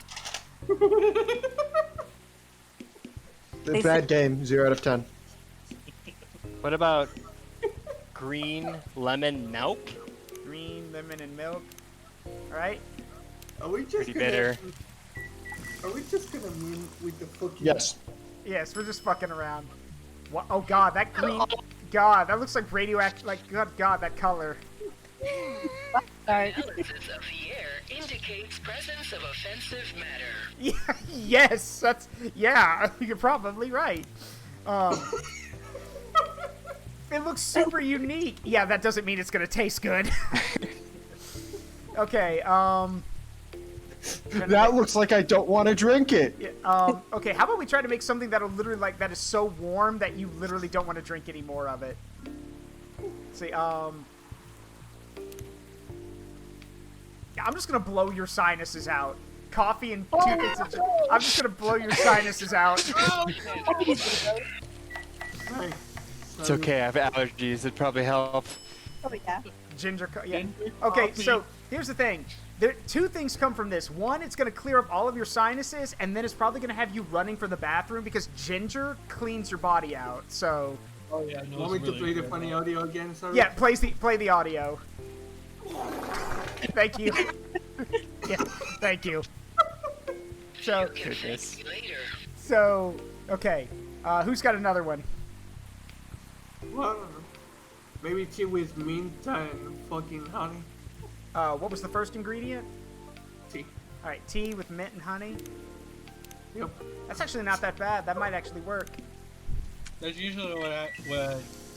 S6: Bad game. 0 out of 10.
S4: What about green lemon milk?
S1: Green lemon and milk. All right.
S2: Are we just
S4: Pretty
S2: gonna?
S4: bitter.
S2: Are we just gonna mean with the cookie?
S6: Yes.
S1: Yes, we're just fucking around. What? Oh God, that green. God, that looks like radioactive. Like, good God, that color.
S5: Sorry.
S8: Analysis of the air indicates presence of offensive matter.
S1: Yeah, yes, that's, yeah, you're probably right. It looks super unique. Yeah, that doesn't mean it's gonna taste good. Okay,
S6: That looks like I don't want to drink it.
S1: yeah, okay, how about we try to make something that'll literally, like, that is so warm that you literally don't want to drink any more of it. Let's see, yeah, I'm just gonna blow your sinuses out. Coffee and I'm just gonna blow your sinuses out.
S4: It's okay, I have allergies. It'd probably help.
S5: Oh yeah.
S1: Yeah. Okay,
S3: coffee.
S1: so here's the thing. Two things come from this. One, it's gonna clear up all of your sinuses, and then it's probably gonna have you running for the bathroom because ginger cleans your body out. So.
S3: Oh yeah, no,
S2: Want me to play the funny audio again? Sorry.
S1: Yeah, play the audio. Thank you. Yeah, thank you. So.
S4: Goodness.
S8: Later.
S1: So. Okay. Who's got another one?
S2: Well, I don't know. Maybe tea with mint and fucking honey.
S1: What was the first ingredient?
S2: Tea.
S1: All right, tea with mint and honey.
S2: Yep.
S1: That's actually not that bad. That might actually work.
S3: That's usually what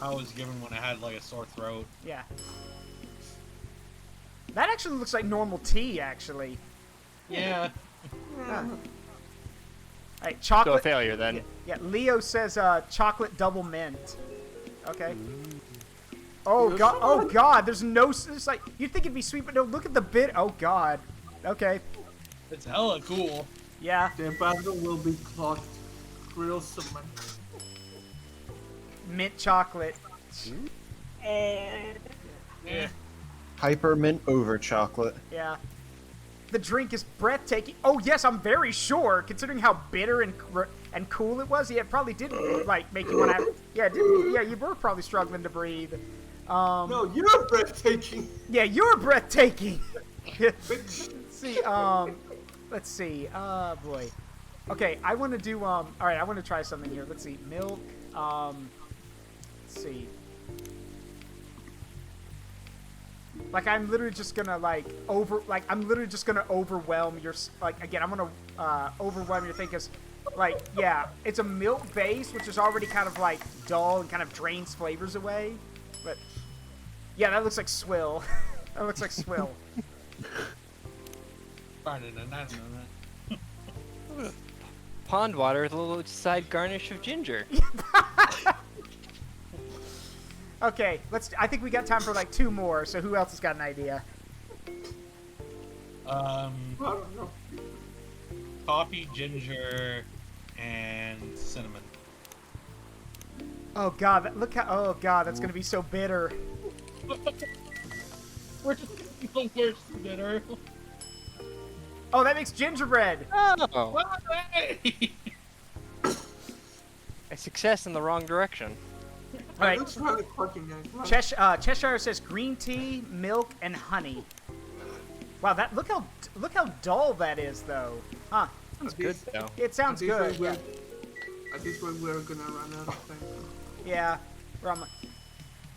S3: I was given when I had like a sore throat.
S1: Yeah. That actually looks like normal tea, actually.
S3: Yeah.
S1: Huh. All right,
S4: So a
S1: chocolate.
S4: failure then.
S1: Yeah, Leo says chocolate double mint. Okay. Oh God! Oh God! There's no. It's like you'd think it'd be sweet, but no. Look at the bit. Oh God. Okay.
S3: It's hella cool.
S1: Yeah.
S2: The bathroom will be clogged real soon.
S1: Mint chocolate.
S3: Yeah.
S6: Hyper mint over chocolate.
S1: Yeah. The drink is breathtaking. Oh yes, I'm very sure. Considering how bitter and cool it was, yeah, it probably did like make you want to. Yeah, it did, yeah, you were probably struggling to breathe.
S2: No, you're breathtaking.
S1: Yeah, you're breathtaking.
S2: Bitch.
S1: Let's see. Oh boy. Okay, I want to do all right, I want to try something here. Let's see. Milk. Let's see. Like I'm literally just gonna I'm literally just gonna overwhelm your again. I'm gonna overwhelm your thing because like yeah, it's a milk base which is already kind of like dull and kind of drains flavors away. But yeah, that looks like swill. That looks like swill.
S4: Pond water with a little side garnish of ginger.
S1: Okay, I think we got time for like 2 more. So who else has got an idea?
S2: I don't know.
S3: Coffee, ginger, and cinnamon.
S1: Oh God! Look how. Oh God! That's gonna be so bitter.
S3: We're just the worst bitter.
S1: Oh, that makes gingerbread.
S4: Oh,
S3: Hey!
S4: a success in the wrong direction.
S1: All right.
S2: Let's try the fucking guys.
S1: Cheshire says green tea, milk, and honey. Wow, look how dull that is, though. Huh?
S4: That's good though.
S1: It sounds good. Yeah.
S2: At this rate, we're gonna run out of time.
S1: Yeah.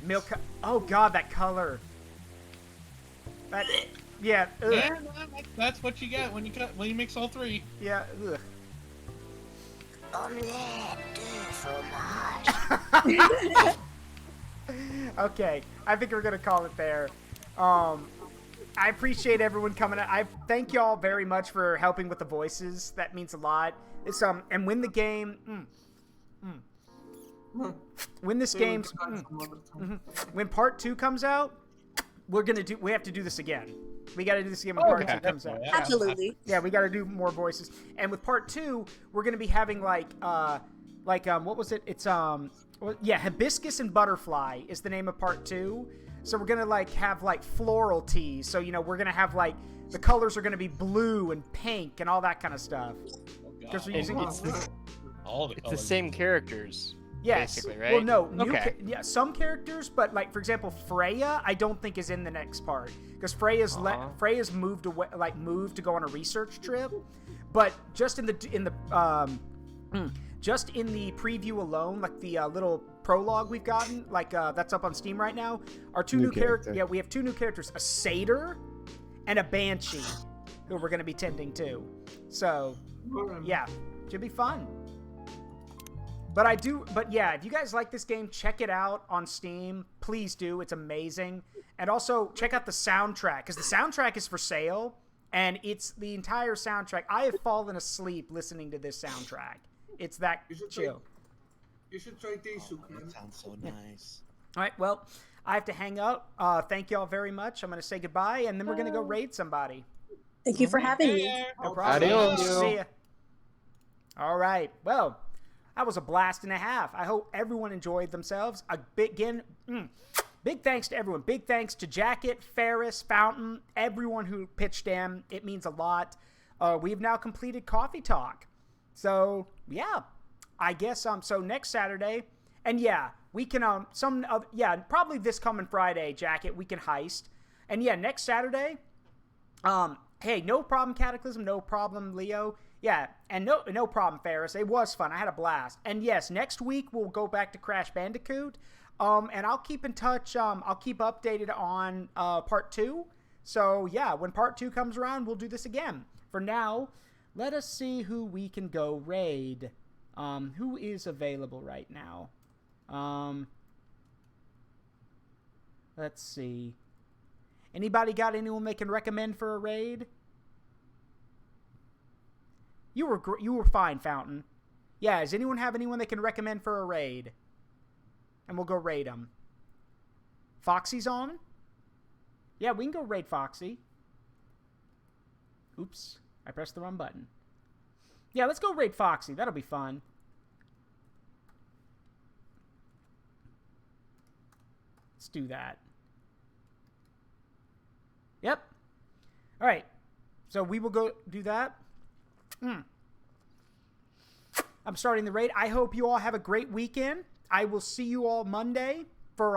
S1: Milk. Oh God, that color. That. Yeah. Ugh.
S3: Yeah, that's what you get when you mix all 3.
S1: Yeah. Ugh. Okay, I think we're gonna call it there. I appreciate everyone coming out. I thank y'all very much for helping with the voices. That means a lot. It's and when the game, when this game's, when part 2 comes out, we have to do this again. We got to do this again when part 2 comes out.
S5: Absolutely.
S1: Yeah, we got to do more voices. And with part 2, we're gonna be having what was it? It's Hibiscus and Butterfly is the name of part 2. So we're gonna have floral teas. So we're gonna have the colors are gonna be blue and pink and all that kind of stuff. Because we're using
S4: It's the same characters.
S1: Yes.
S4: Basically, right?
S1: Well, no.
S4: Okay.
S1: Some characters, but for example, Freya, I don't think is in the next part because Freya's moved away, moved to go on a research trip. But just in the preview alone, the little prologue we've gotten, that's up on Steam right now, are two new characters. Yeah, we have 2 new characters: a satyr and a banshee, who we're going to be tending to. So, yeah, should be fun. But yeah, if you guys like this game, check it out on Steam. Please do. It's amazing. And also, check out the soundtrack, because the soundtrack is for sale, and it's the entire soundtrack. I have fallen asleep listening to this soundtrack. It's that chill.
S2: You should try Daisuke, man.
S11: That sounds so nice.
S1: All right, well, I have to hang up. Thank y'all very much. I'm going to say goodbye, and then we're going to go raid somebody.
S5: Thank you for having me.
S1: No problem.
S6: Adios.
S1: See ya. All right, well, that was a blast and a half. I hope everyone enjoyed themselves. Big thanks to everyone. Big thanks to Jacket, Ferris, Fountain, everyone who pitched in. It means a lot. We've now completed Coffee Talk. So, yeah, I guess, so next Saturday, and yeah, we can, probably this coming Friday, Jacket, we can heist. And yeah, next Saturday, hey, no problem, Cataclysm, no problem, Leo. Yeah, and no problem, Ferris. It was fun. I had a blast. And yes, next week we'll go back to Crash Bandicoot. And I'll keep in touch. I'll keep updated on part 2. So yeah, when part 2 comes around, we'll do this again. For now, let us see who we can go raid. Who is available right now? Let's see. Anybody got anyone they can recommend for a raid? You were fine, Fountain. Yeah, does anyone have anyone they can recommend for a raid? And we'll go raid them. Foxy's on? Yeah, we can go raid Foxy. Oops, I pressed the wrong button. Yeah, let's go raid Foxy. That'll be fun. Let's do that. Yep. All right. So we will go do that. I'm starting the raid. I hope you all have a great weekend. I will see you all Monday for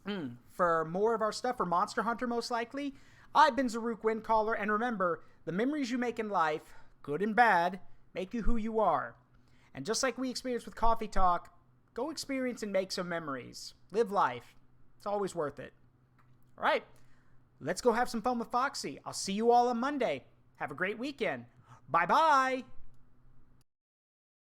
S1: more of our stuff for Monster Hunter, most likely. I've been Zaruk Windcaller, and remember, the memories you make in life, good and bad, make you who you are. And just like we experienced with Coffee Talk, go experience and make some memories. Live life. It's always worth it. All right, let's go have some fun with Foxy. I'll see you all on Monday. Have a great weekend. Bye-bye.